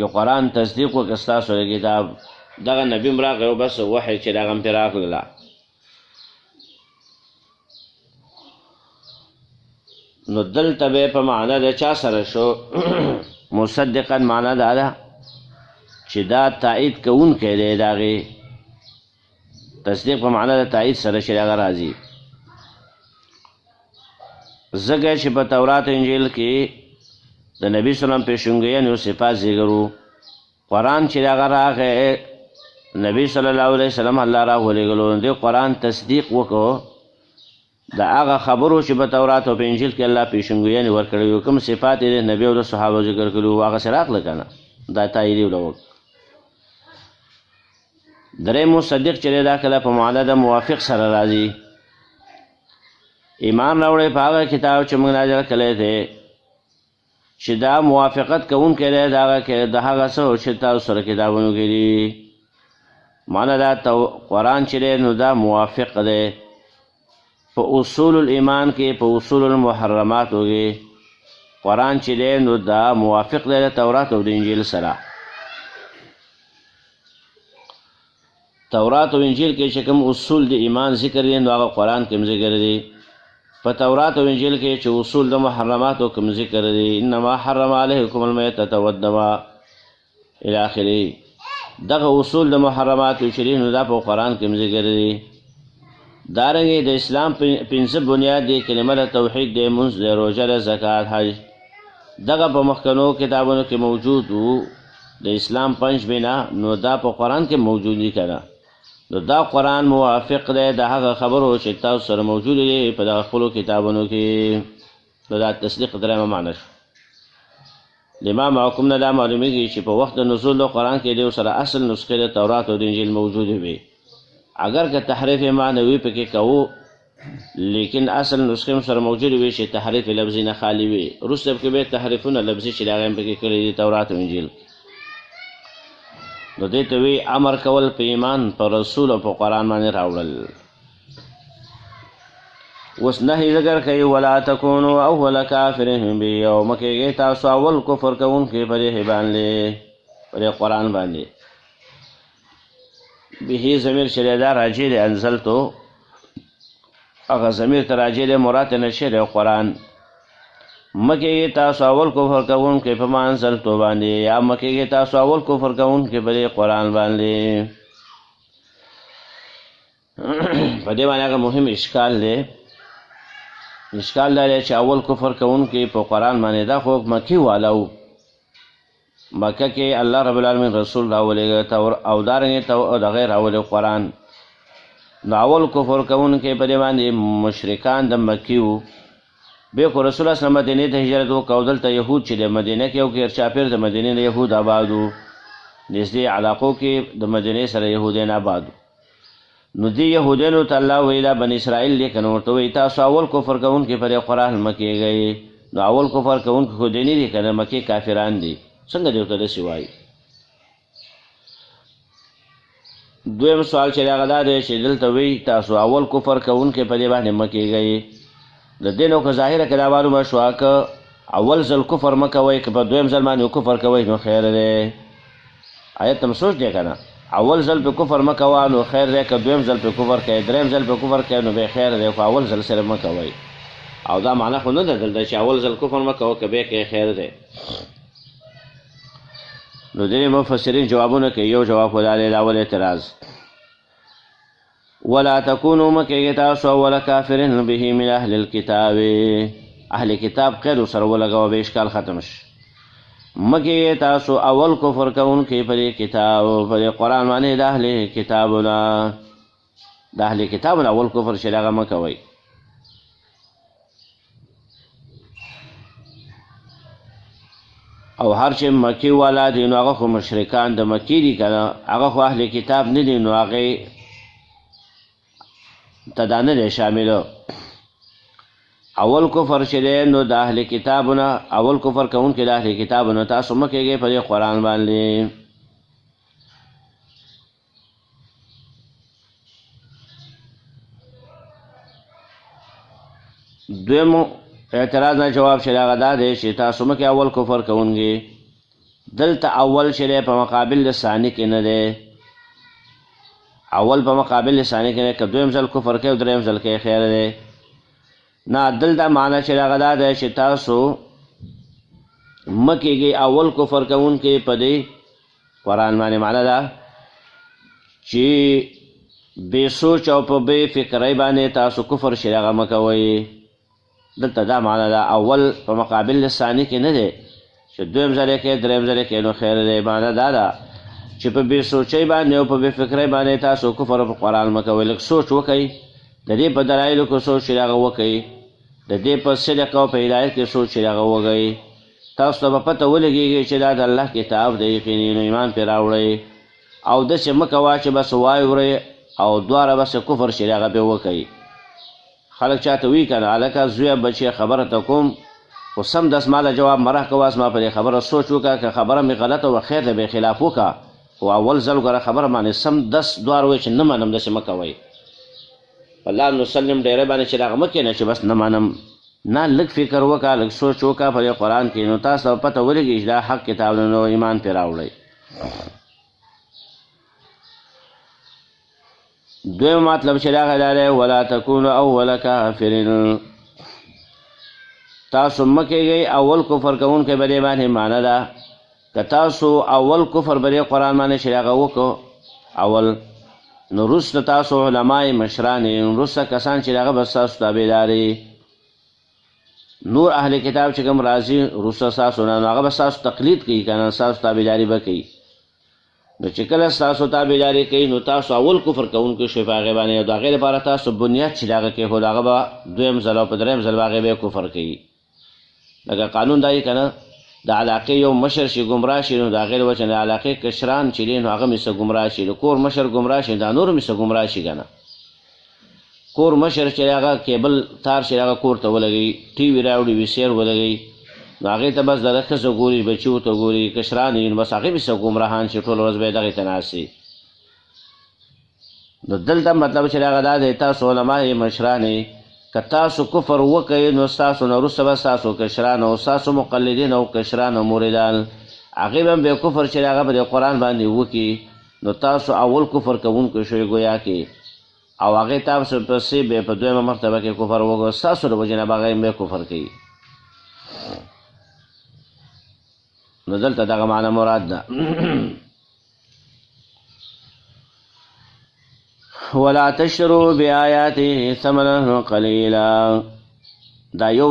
یو قرآن تصدیق وکړه ستاسو د کتاب دغه نبی هم راغی او بس وحی چې دغه هم پرې راغله نو دلته به په معنا د چا سره شو مصدقا معنا دا ده چې دا تایید کوونکی دی د هغې تصدیق په معنا د تایید سره چې هغه راځي ځکه چې په تورات انجیل کې د نبي صلی الله علیه وسلم پیشنګیان او صفات ذکر وو قرآن چې هغه راغی نبی صلی الله علیه وسلم الله راولېږلو دې قرآن تصدیق وکړو د هغه خبرو چې په تورات او په انجیل کې الله پیشنګویانې ورکړي وو کوم صفات یې د نبي او د صحابو ذکر کړي وو هغه سره راغله که نه دا تایید یې وکړ درې مصدق چې دی دا کله په معنا د موافق سره راځي ایمان راوړی په هغه کتاب چې موږ نازل کړی دی چې دا موافقت کوونکی دی د هغه څه چې تاسو سره کتابونو کې دي معنا دا قرآن چې دی نو دا موافق دی په اصول الایمان کې په اصول المحرماتو کې قرآن چې دی نو دا موافق دی د تورات او د انجیل سره تورات او انجیل کې چې کوم اصول د ایمان ذکر دي نو هغه قرآن کې هم ذکر دي په تورات او انجیل کې چې اصول د محرماتو کوم ذکر دي انما حرم علیکم المیتة والدم الی آخره دغه اصول د محرماتو چې دي نو دا په قرآن کې هم ذکر دي دارنګې د اسلام 5 بنیاد دی کلمه د توحید دی منځ دی روژه د زکات حج دغه په مخکنو کتابونو کې موجود وو د اسلام 5 بنا نو دا په قرآن کې موجود دي که نه نو دا قرآن موافق دی د هغه خبرو چې تاسو سره موجود دي په دغه خپلو کتابونو کې نو دا تصدیق درېیمه معنا شو لما معکم نه دا معلومیږي چې په وخت د نزول د قرآن کې دی سره اصل نسخې د تورات او د انجیل موجودې وي اگر که تحریف معنوي پکې کوو لیکن اصل نسخې سره موجودې وي چې تحریف لفظي نه خالی وي وروسته پکې به تحریفونه لفظي چې د هغه هم پکې کړي دي تورات او انجیل نو دې ته وی امر کول په ایمان په رسول او په قرآن باندې راوړل اوس نهي ذکر کوي ولا تکونو اول کافر به او مکیږي تاسو اول کفر کوونکي په دې باندې په دې قرآن باندې به ضمیر چې دا راجع دی انزلتو هغه ضمیر ته راجع دی مراد نشي دی قرآن مکیږي تاسو اول کفر کوونکي په ما انزلتو باندې یا مکیږي تاسو اول کفر کوونکي په دې قرآن باندې په دې باندې هغه مهم اشکال دی اشکال دا دی چې اول کفر کوونکي په قرآن باندې دا خو مکی والو مکه کې الله رب العالمین رسول راولېږه او دارنګې دغه راولې قرآن نو اول کفر کوونکي په دې باندې مشرکان د مکې وو بیا خو رسول الله صلی الله علیه وسلم مدینې ته هجرت وکړ او دلته یهود چې د مدینه کې یو ګیر چاپېر د مدینې د یهود آباد وو نږدې علاقو کې د مدینې سره یهودیان آباد وو نو دې یهودیانو ته الله وایي دا بني اسرائیل دی که نو ورته وایي تاسو اول کفر کوونکي په دې قرآن مه کېږئ نو اول کفر کوونکي خو دې نه دي که نه مکې کافران دي څنګه دې ورته داسې وایي دویم سوال چې هغه دا دی چې دلته وایي تاسو اول کفر کوونکي په دې باندې مه کېږئ د دې نو که ظاهره که دا معلومه شوه که اول ځل کفر مه کوئ که په دویم ځل باندې کفر کوئ نو خیر دی آیت ته سوچ دی که نه اول ځل په کفر مه کوه نو خیر دی که دویم ځل په کفر کوئ دریم ځل په کفر کوئ نو بیا خیر دی خو اول ځل سره مه کوئ او دا معنی خو نه ده دلته چې اول ځل کفر مه کوه که بیا کوئ خیر دی نو ځینې مفسرین جوابونه کوي یو جواب خو دا دی د اول اعتراض ولا تکونو مکیږي تاسو اول کافرین به من اهل الکتاب اهل کتاب قید سره ولګوه به اشکال ختم شي مکیږي تاسو اول کفر کوونکي په دې کتاب په دې قرآن باندې د اهل کتابونه د اهل کتابونه اول کفر چې هغه مه کوئ او هر چې مکی والا دي نو هغه خو مشرکان د مکی دي که نه هغه خو اهل کتاب نه دي نو هغې ته دا نه دی شاملو اول کفر چې دی نو د اهل کتابونه اول کفر کوونکي د اهل کتابونه تاسو مه کېږئ په دې قرآن باندې دویم اعتراض نه جواب چې هغه دا دی چې تاسو مه کې اول کفر کوونکي دلته اول چې دی په مقابل د ثاني کې نه دی اول په مقابل ثاني کې نه که دویم ځل کفر کوي او دریم ځل کې خیر دی نه دلته معنی چې هغه دا دی چې تاسو مه کېږئ اول کفر کوونکي په دې قرآن باندې معنی ده چې بې سوچ او په بې فکرۍ باندې تاسو کفر چې هغه مه کوئ دلته دا معنی ده اول په مقابل ثاني کې نه دی چې دویم ځل یې کوي دریم ځل یې کوي نو خیر دی معنی دا ده چې په بې سوچۍ باندې او په بې فکرۍ باندې تاسو کفر په قرآن مه کوئ لږ سوچ وکئ د دې په دلایلو کې سوچ چې هغه وکئ د دې په صدق او په هدایت کې سوچ چې هغه وکئ تاسو ته به پته ولګېږي چې دا د الله کتاب دی یقیني نو ایمان پرې راوړئ او داسې مه کوه چې بس وایې وړئ او دواړه بس کفر چې هغه پرې وکئ خلک چاته وایي که نه هلکه زویه بچیه خبره ته کوم خو سمدست ما له جواب مه راکوه زما په دې خبره سوچ وکړه که خبره مې غلطه وه خیر دی بې خلاف وکړه خو اول ځل ګوره خبره باندې سمدست دوار وایي چې نه منم داسې مه کوئ الله نسلم ډېری باندې چې هغه مه کښېنه چې بس نه منم نه لږ فکر وکړه لږ سوچ وکړه په دې قرآن کې نو تاسو ته پته ولګي چې دا حق کتاب دی نو ایمان پرې راوړئ دویم مطلب چې هغه دا دی ولا تکونو اول کافرین تاسو مه کېږئ اول کفر کوونکی په دې باندې معنی ده که تاسو اول کفر په دې قرآن باندې چې هغه وکړو اول نو وروسته تاسو علمای مشران وروسته کسان چې هغه به ستاسو تابعداري نور اهل کتاب چې کوم راځي وروسته ستاسو نه نو هغه به ستاسو تقلید کوي که نه ستاسو تابعداري به کوي نو چې کله ستاسو تابعداري کوي نو تاسو اول کفر کوونکي شئ په هغې باندې او د هغې لپاره تاسو بنیاد چې د هغه کېښود هغه به دویم ځل او په دریم ځل به هغې به کفر کوي لکه قانون دا یې که نه د علاقې یو مشر چې ګمراه شي نو د هغې له وجې نه د علاقې کشران چې دي نو هغه مې څه ګمراه شي د کور مشر ګمراه شي دا نور مې څه ګمراه شي که نه کور مشر چې هغه کیبل تار چې هغه کور ته ولګوي ټي وي راوړي وي سیر ولګوي نو هغې ته بس د ښځه ګوري بچیو ته ګوري کشران یي نو بس هغې مې څه ګمراهان شي ټوله ورځ به یې دغې ته ناست وي نو دلته مطلب چې هغه دا دی تاسو علما یې مشران یې که تاسو کفر وکئ نو ستاسو نه وروسته به ستاسو کشران او ستاسو مقلدین او کشران او مریدان هغې به هم بیا کفر چې هغه به د قرآن باندې وکړي نو تاسو اول کفر کوونکي شوئ ګویا کې او هغې تاسو پسې بیا په دویمه مرتبه کې کفر وکړو ستاسو د وجې نه به هغه هم بیا کفر کوي نو دلته دغه معنی مراد ده ولا تشتروا بآیاته ثمنا قلیلا دا یو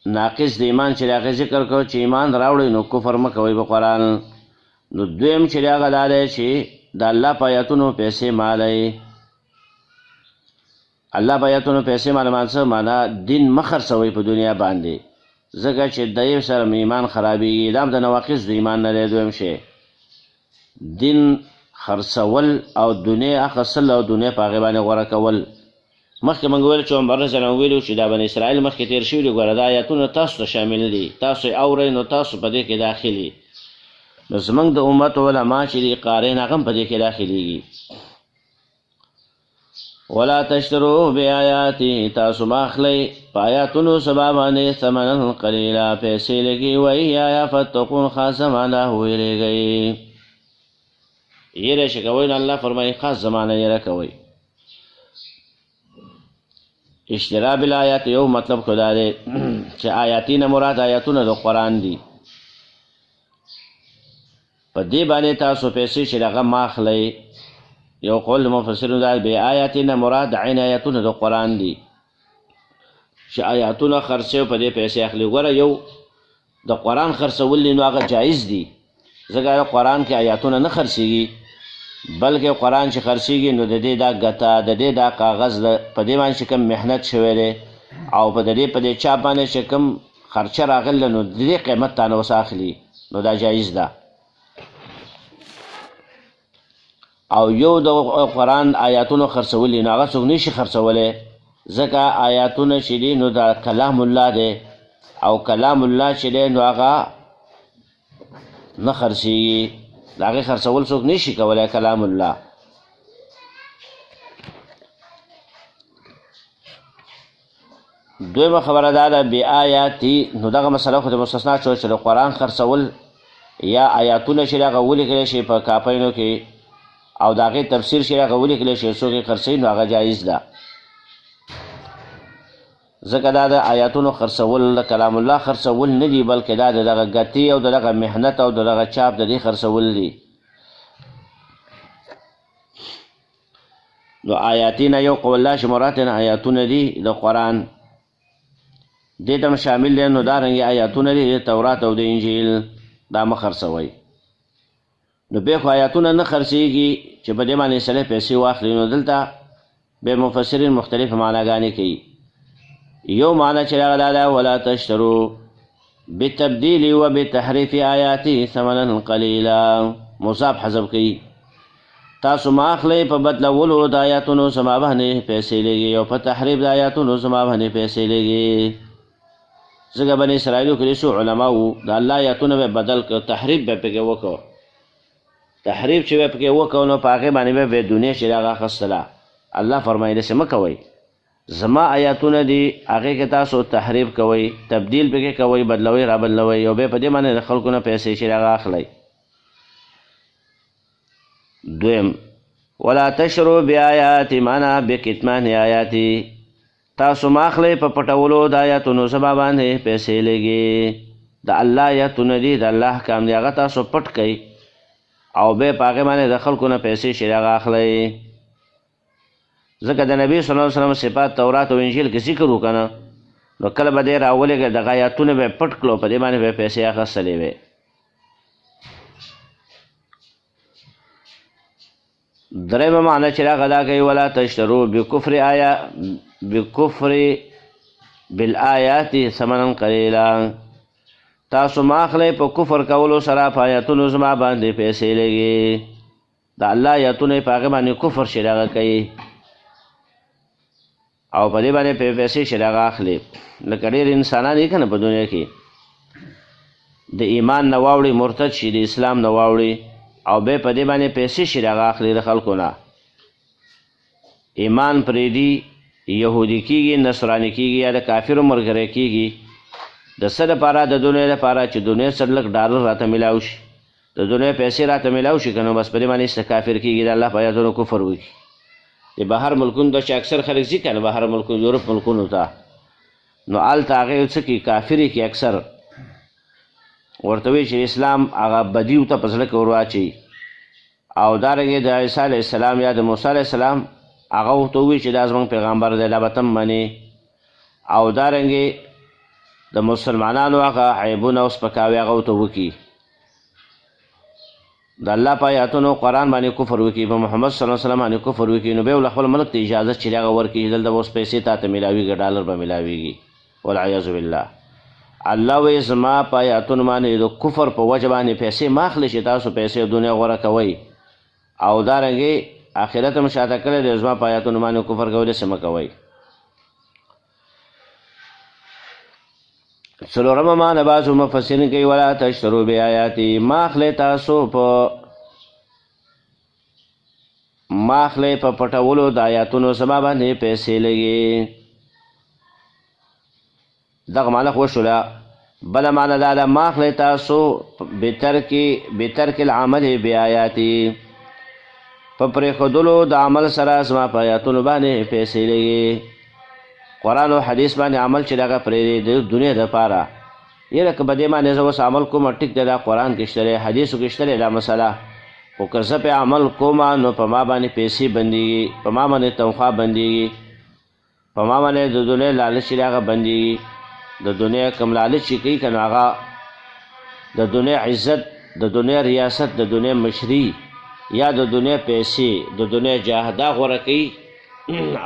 ناقص د ایمان چې هغه ذکر کو چې ایمان راوړئ نو کفر مه کوئ په قرآن نو دویم چې هغه دا دی چې د الله په آیاتونو پیسې مالئ الله په آیاتونو پیسې مال څه معنا دین مه خرڅوئ په دنیا باندې ځکه چې د یو سره ایمان خرابېږي دا هم د نواقص د ایمان نه دی دویم شی دین خرڅول او دنیا اخیستل او دنیا په هغې باندې غوره کول مخکې موږ ویل چې عمر رضی الله عنه ویلي چې دا بني اسرائیل مخکې تېر شوي دي ګوره دا ایتونه تاسو ته شامل دي تاسو یې اورئ نو تاسو په دې کې داخلي نو زموږ د امت علما چې دي قارین هغه هم په دې کې داخلیږي ولا تشتروا بآیاتي تاسو مه اخلئ په آیاتونو سبا باندې ثمنا قلیلا پیسې لګي وایایا فتقون خاص زمانه ویرېږئ یره چې کوئ نو الله فرمایي خاص زمانه یره کوئ اشترا بالآیات یو مطلب خو دا دی چې آیاتي نه مراد آیاتونه د قرآن دي په دې باندې تاسو پیسې چې هغه مه اخلئ یو قول د مفسرینو دا بې آیاتي نه مراد عین آیاتونه د قرآن دي چې آیاتونه خرڅوي په دې پیسې اخلي ګوره یو د قرآن خرڅول دي نو هغه جایز دي ځکه قرآن کې آیاتونه نه خرڅېږي بلکې قرآن چې خرڅېږي نو د دې دا ګټه د دې دا کاغذ په دې باندې چې کوم محنت شوی دی او په دې چاپ باندې چې کوم خرچه راغله نو د دې قیمت تا نه اوس اخلي نو دا جایز ده او یو د قرآن آیاتونو خرڅول دي نو هغه څوک نشي خرڅولی ځکه آیاتونه چې دي نو دا کلام الله دی او کلام الله چې دی نو هغه نه خرڅېږي د هغې خرڅول څوک نشي کولی کلام الله دویمه خبره دا ده بې آیاتي نو دغه مسله خو د مستثنا شوه چې د قرآن خرڅول یا آیاتونه چې هغه ولیکلی شي په کاپینو کې او د هغې تفسیر چې هغه ولیکلی شي څوک یې خرڅوي نو هغه جایز ده ځکه دا د آیاتونو خرڅول د کلام الله خرڅول نه دي بلکې دا د دغه ګټې او د دغه محنت او د دغه چاپ د دې خرڅول دي نو آیاتي نه یو قول الله چې مراد نه آیاتونه دي د قرآن دې ته شامل دي نو دارنګې آیاتونه دي د تورات او د انجیل دا مه خرڅوئ نو بیا خو آیاتونه نه خرڅېږي چې په دې باندې سړی پیسې واخلي نو دلته بیا مفسرین مختلف معناګانې کوي یو معنی چې هغه دا ده ولا تشترو بتبدیل و بتحریف آیاتی ثمنا قلیلا مضاف حذف کوي تاسو ما اخلئ په بدلولو د آیاتونو زما باندې پیسې لګي او په تحریف د آیاتونو زما باندې پیسې لګي ځکه بني اسرائیلو کې څو علما وو د الله آیاتونه به بدل کړه تحریف به پکې وکړو تحریف چې به پکې وکړو نو په هغې باندې به دنیا چې هغه اخیستله الله فرمایي داسې مه کوئ زما آیاتونه دي هغې کې تاسو تحریف کوئ تبدیل پکې کوئ بدلوئ را بدلوئ او بیا په دې باندې د خلکو نه پیسې چې هغه اخلئ دویم ولا تشرو بآیاتي معنا بکتمان آیاتي تاسو ما اخلئ په پټولو د آیاتونو زما باندې پیسې لګي د الله آیاتونه دي د الله احکام دي هغه تاسو پټ کوئ او بیا په هغې باندې د خلکو نه پیسې چې هغه اخلئ ځکه د نبي صلی الله علیه وسلم صفات تورات او انجیل کې ذکر وکنه نو کله به دې راولېږه دغه آیاتونه به پټ کړو په دې باندې به پیسې اخیستلې وې درېیمه معنی چې هغه دا کوي ولا تشترو بکفر بالآیات ثمنا قلیلا تاسو ما اخلئ په کفر کولو سره په آیاتونو زما باندې پیسې لګي د الله آیاتونه په هغې باندې کفر چې هغه کوي او په دې باندې پیسې چې هغه اخلي لکه ډېر انسانان یې که نه په دنیا کې د ایمان نه واوړي مرتد شي د اسلام نه واوړي او بیا په دې باندې پیسې چې هغه اخلي د خلکو نه ایمان پرېږدي یهودي کېږي نصراني کېږي یا د کافرو ملګری کېږي د څه دپاره د دنیا دپاره چې دنیا سره لږ ډالر راته میلاو شي د دنیا پیسې راته میلاو شي که نو بس په دې باندې ایسته کافر کېږي د الله په آیاتونو کفر وکړي د بهر ملکونو ته چې اکثر خلک ځي که نه بهر ملکونو یورپ ملکونو ته نو هلته هغې څه کوي کافر یې کوي اکثر ورته وایي چې اسلام هغه بدي ورته په زړه کې ور واچوي او دارنګې د عیسی علیه السلام یا د موسی علیه السلام هغه ورته ووایي چې دا زموږ پیغمبر دی دا به ته هم منې او دارنګې د مسلمانانو هغه عیبونه او سپکاوي هغه ورته وکړي د الله په آیاتونو قرآن باندې کفر وکړي په محمد صلی الله علیه وسلم باندې کفر وکړي نو بیا ول خپل ملک ته اجازه چې هغه ورکړي چې دلته اوس پیسې تا ته میلاویږي ډالر به میلاویږي والعیاذ بالله الله وایي زما په آیاتونو باندې د کفر په وجه باندې پیسې ما اخلي چې تاسو پیسې دنیا غوره کوئ او دارنګې آخرت هم شاته کړی دی زما په آیاتونو باندې کفر کوئ داسې مه کوئ څلورمه معنی بعضو مفسرین کوي ولا تشترو بآیاتي ما اخلی تاسو په پټولو د آیاتونو زما باندې پیسې لګي دغه معنی خو وشوله بله معنی دا ده ما اخلی تاسو بترک العمل بآیاتي په پرېښودلو د عمل سره زما په آیاتونو باندې پیسې لګي قرآن او حدیث باندې عمل چې دغه پرېږدي د دنیا دپاره یاره که په دې باندې زه اوس عمل کوم ټیک دی دا قرآن کې شته دی حدیثو کې شته دی دا مسله خو که زه پې عمل کوم نو په ما باندې پیسې بندېږي په ما باندې تنخوا بندېږي په ما باندې د دنیا لالچ چې دی هغه بندېږي د دنیا کوم لالچ چې کوي که نو هغه د دنیا عزت د دنیا ریاست د دنیا مشري یا د دنیا پیسې د دنیا جاه دا غوره کوي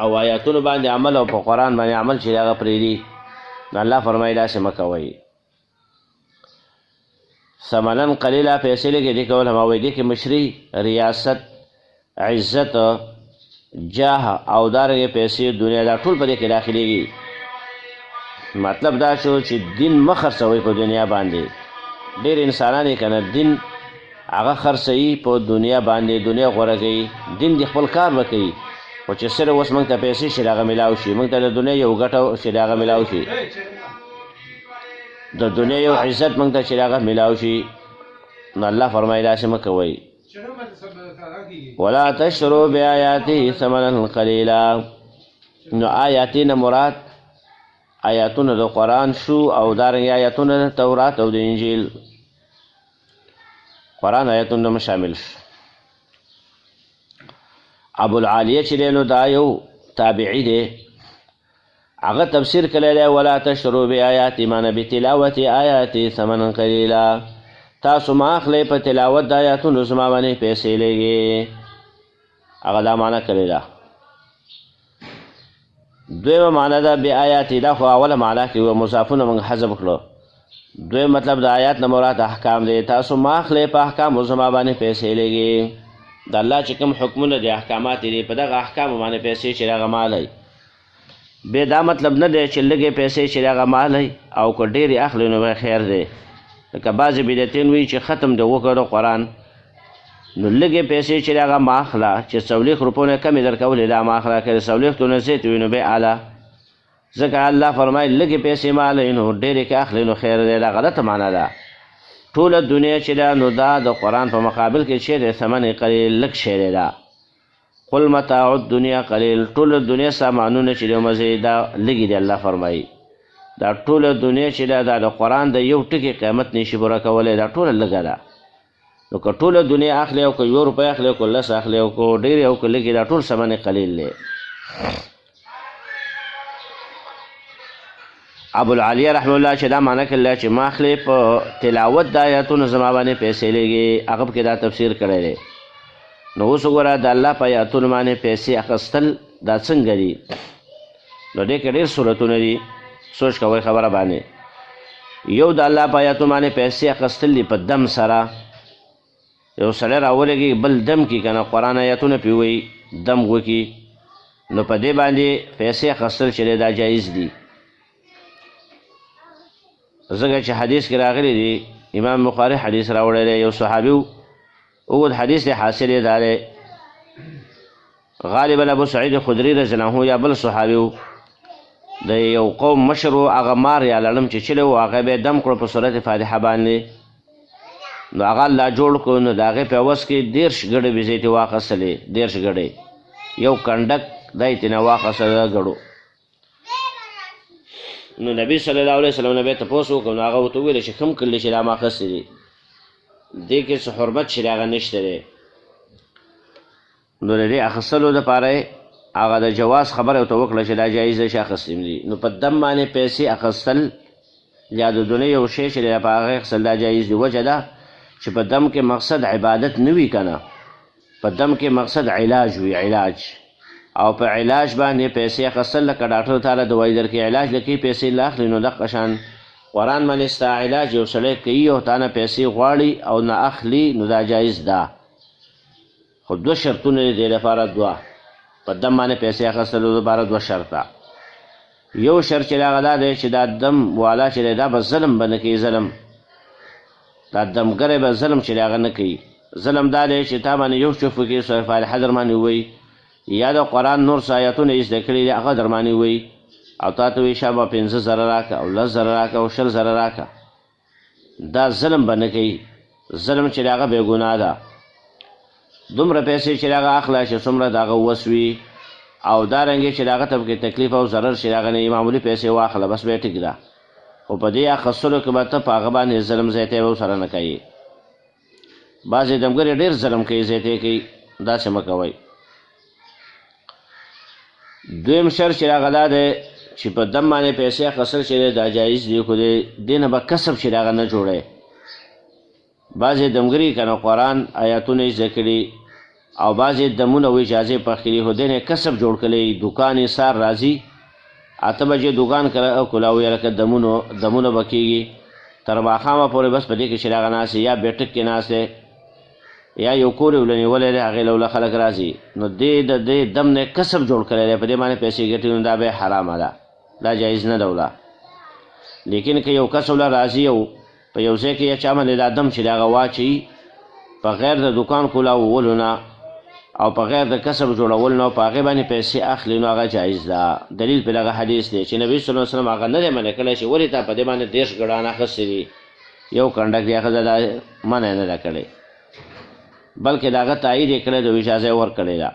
او آیاتونو باندې عمل او په قرآن باندې عمل چې هغه پرېږدي نو الله فرمایي داسې مه کوئ ثمنن قلیله پیسې لږې دې کول همه وایي دې کې مشري ریاست عزت جاه او دارنګې پیسې دنیا دا ټول په دې کې داخلېږي مطلب دا شو چې دین مه خرڅوئ په دنیا باندې ډېر انسانان یې که نه دین هغه خرڅوي په دنیا باندې دنیا غوره کوي دین دې خپل کار به کوي خو چې صرف اوس موږ ته پیسې چې د هغه میلاو شي موږ ته د دنیا یو ګټه چې د هغه میلاو شي د دنیا یو عزت موږ ته چې د هغه میلاو شي نو الله فرمایي داسې مه کوئ ولا تشترو بآیاتي ثمنا قلیلا نو آیاتي نه مراد آیاتونه د قرآن شو او دارنګې آیاتونه د تورات او د انجیل قرآن آیاتونه هم شامل شو ابوالعالیه چې دی نو دا یو تابعي دی هغه تفسیر کړی دی ولا تشترو بآیاتي معنی بتلاوت آیاتي ثمنا قلیلا تاسو ما اخلی په تلاوت د آیاتونو زما باندې پیسې لګي هغه دا معنی کړې ده دویمه معنی ده بآیاتي دا خو اوله معنی کې و مضافونه موږ حذف کړو دویم مطلب د آیات نه مراد احکام دی تاسو ما اخلی په احکامو زما باندې پیسې لګي د الله چې کوم حکمونه دي احکامات دي په دغه احکامو باندې پیسې چې هغه مالی بیا دا مطلب نه دی چې لږې پیسې چې هغه مالی او که ډېرې اخلي نو به خیر دی لکه بعضې بدعتین وایي چې ختم د وکړو قرآن نو لږې پیسې چې هغه ما اخله چې 40 روپو نه کمې درکولې دا ما اخله که د 40 نه زیات وي نو بیا اعلی ځکه الله فرمایي لږې پیسې مالی نو ډېرې که اخلي نو خیر دی دا غلطه معنا ده ټوله دنیا چې ده نو دا د قرآن په مقابل کې چې د ثمن قلیل لږ شی دی دا قل متاع الدنیا قلیل ټوله دنیا سامانونه چې د مزې دا لږې دی الله فرمایي دا ټوله دنیا چې ده دا د قرآن د یو ټکي قیمت نشي پوره کولی دا ټوله لږه ده نو که ټوله دنیا اخلي او که 1 روپۍ اخلي او که 10 اخلي او که ډېرې او که لږې دا ټول ثمن قلیل دی ابوالعالیه رحمه الله چې دا معنی کړله چې ما اخلي په تلاوت د آیاتونو زما باندې پیسې لګي هغه پکې دا تفسیر کړی دی نو اوس وګوره د الله په آیاتونو باندې پیسې اخیستل دا څنګه دي نو دې کې ډېر صورتونه دي سوچ کوئ خبره باندې یو د الله په آیاتونو باندې پیسې اخیستل دي په دم سره یو سړی راولګي بل دم کې که نه قرآن آیاتونه پرې وایي دم وکړي نو په دې باندې پیسې اخیستل چې دی دا جایز دي ځکه چې حدیث کې راغلی دی امام بخاري حدیث راوړی دی یو صحابي اوږد حدیث دی حاصل یې دا دی غالبا ابو سعید خدری رضی الله عنه یا بل صحابي و د یو قوم مشر و هغه مار یا لړم چې چلی و هغه به دم کړو په صورت فاتحه باندې نو هغه الله جوړ کړو نو د هغې په عوض کې 10 ګډې بېزې ترې واخیستلې 10 ګډې یو کنډک دا یې ترېنه واخیستله ګډو نو نبي صلی الله علیه وسلم نه به یې تپوس وکړو نو هغه ورته وویل چې کوم کړلې چې دا ما اخیستې دي دې کې څه حرمت چې هغه نشته دی نو د دې اخیستلو دپاره هغه د جواز خبره ورته وکړه چې دا جایز دی چې اخیستیم دي نو په دم باندې پیسې اخیستل یا د دنیا یو شی چې دی په هغه اخیستل دا جایز دی وجه ده چې په دم کې مقصد عبادت نه وي که نه په دم کې مقصد علاج وي علاج او په علاج باندې پیسې اخیستل لکه ډاکټر تعالی دوايي درکوي علاج لکې پیسې له اخلي نو دغه شان قرآن باندې ستا علاج یو سړی کوي او تا نه پیسې غواړي او نه اخلي نو دا جایز ده خو 2 شرطونه دي دې لپاره 2 په دم باندې پیسې اخیستلو لپاره 2 شرطه یو شرط چې هغه دا دی چې دا دم والا چې دی دا به ظلم به نه کوي ظلم دا دمګری به ظلم چې هغه نه کوي ظلم دا دی چې تا باندې یو چوف وکړي سورة فاتحه در باندې ووایي یا د قرآن نور څه آیتونه یې زده کړي دي هغه در باندې ووایي او تا ته وایي شابه 15 زره راکړه او 10 زره راکړه او 20 زره راکړه دا ظلم به نه کوي ظلم چې هغه بې ګناه ده دومره پیسې چې هغه اخله چې څومره د هغه وس وي او دارنګې چې د هغه ته پکې تکلیف او ضرر چې د هغه نه معمولي پیسې واخله بس بیا ټیک ده خو په دې اخیستلو کې به ته په هغه باندې ظلم زیاتی به ورسره نه کوي بعضې دمګرې ډېر ظلم کوي زیاتی کوي داسې مه کوئ دویم شرط چې هغه دا دی چې په دم باندې پیسې اخیستل چې دی دا جایز دي خو دې نه به کسب چې د هغه نه جوړی بعضې دمګري که نه قرآن آیاتونه یې زده کړي او بعضې دمونه و اجازې پخکړي خو دې نه کسب جوړ کړی دوکان یې سار راځي 8 بجې دوکان کولاوي لکه دمونه به کېږي تر ماښامه پورې بس په دې کې چې هغه ناست یا بیټک کې ناست یا یو کور یې ولې نیولی دی هغې له خلک راځي نو دې د دې دم نه کسب جوړ کړی دی په دې باندې پیسې ګټي نو دا به حرامه ده دا جایز نه ده وله لیکن که یو کس وله راځي او په یو ځای کې یا چا باندې دا دم چې د هغه واچوي په غیر د دوکان کولاولو نه او په غیر د کسب جوړولو نه په هغې باندې پیسې اخلي نو هغه جایز ده دلیل په دغه حدیث دی چې نبي صلی الله علیه وسلم هغه نه دی منع کړی چې ولې تا په دې باندې 10 ګډان اخیستې دي یو کنډک دی ښځه دا منع نه ده کړې بلکې د هغه تایید یې کړی د اجازه یې ورکړې ده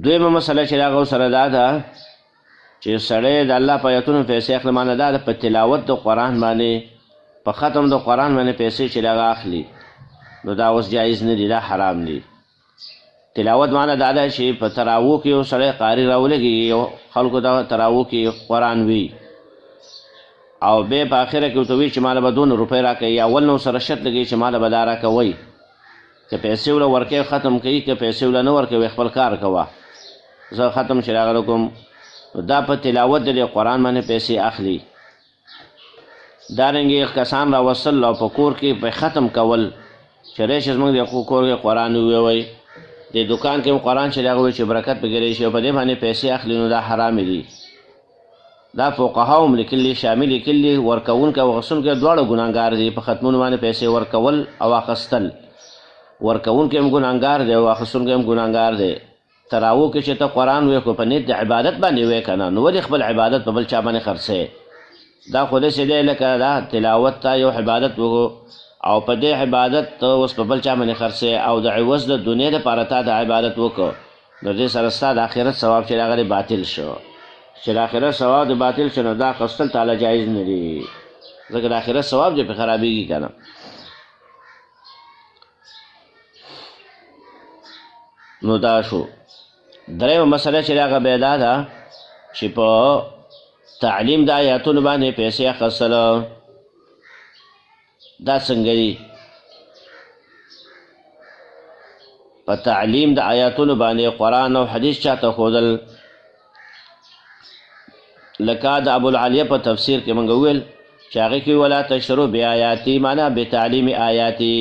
دویمه مسله چې هغه سره دا ده چې سړی د الله په آیتونو پیسې اخلي معنی دا ده په تلاوت د قرآن باندې په ختم د قرآن باندې پیسې چې هغه اخلي نو دا اوس جایز نه دي دا حرام دي تلاوت معنی دا ده چې په تراوو کې یو سړی قاري راولګي یو خلکو ته تراوو کې قرآن وي او بیا په آخره کې ورته وایي چې ماله به 2 روپۍ راکوي یا اول نو سره شرط لګوي چې ماله به دا راکوئ که پیسې وله ورکوي ختم کوي که پیسې وله نه ورکوي خپل کار کوه زه ختم چې راغلی کوم دا په تلاوت د قرآن باندې پیسې اخلي دارنګې کسان راوصل او په کور کې په ختم کول چې راشي زموږ د کور کې قرآن ووایي د دوکان کې هم قرآن چې هغه وایي چې برکت پکې راشي او په دې باندې پیسې اخلي نو دا حرام دي دا فقهاو هم لیکلي شامل لیکلي ورکوونکی او اخیستونکی دواړه ګناهګار دي په ختمونو باندې پیسې ورکول او اخیستل ورکوونکی هم ګناهګار دی او اخیستونکی هم ګناهګار دی تراوو کې چې ته قرآن وایې خو په نیت د عبادت باندې وایې که نه نو ولې خپل عبادت په بل چا باندې خرڅوې دا خو داسې دی لکه دا تلاوت ته یو عبادت وکړو او په دې عبادت ته اوس په بل چا باندې خرڅوې او د عوض د دنیا دپاره تا د عبادت وکړو نو دې سره ستا د آخرت ثواب چې هغه باطل شو چې د آخرت ثواب د باطل شو نو دا اخیستل تعالی جایز نه دي ځکه د آخرت ثواب دې پرې خرابېږي که نه نو دا شو درېیمه مسله چې هغه بیا دا ده چې په تعلیم د آیاتونو باندې پیسې اخیستل دا څنګه دي په تعلیم د آیاتونو باندې قرآن او حدیث چاته ښودل لکه د ابوالعالیه په تفسیر کې موږ وویل چې هغې کې ولا تشترو بآیاتي معنا بتعلیم آیاتي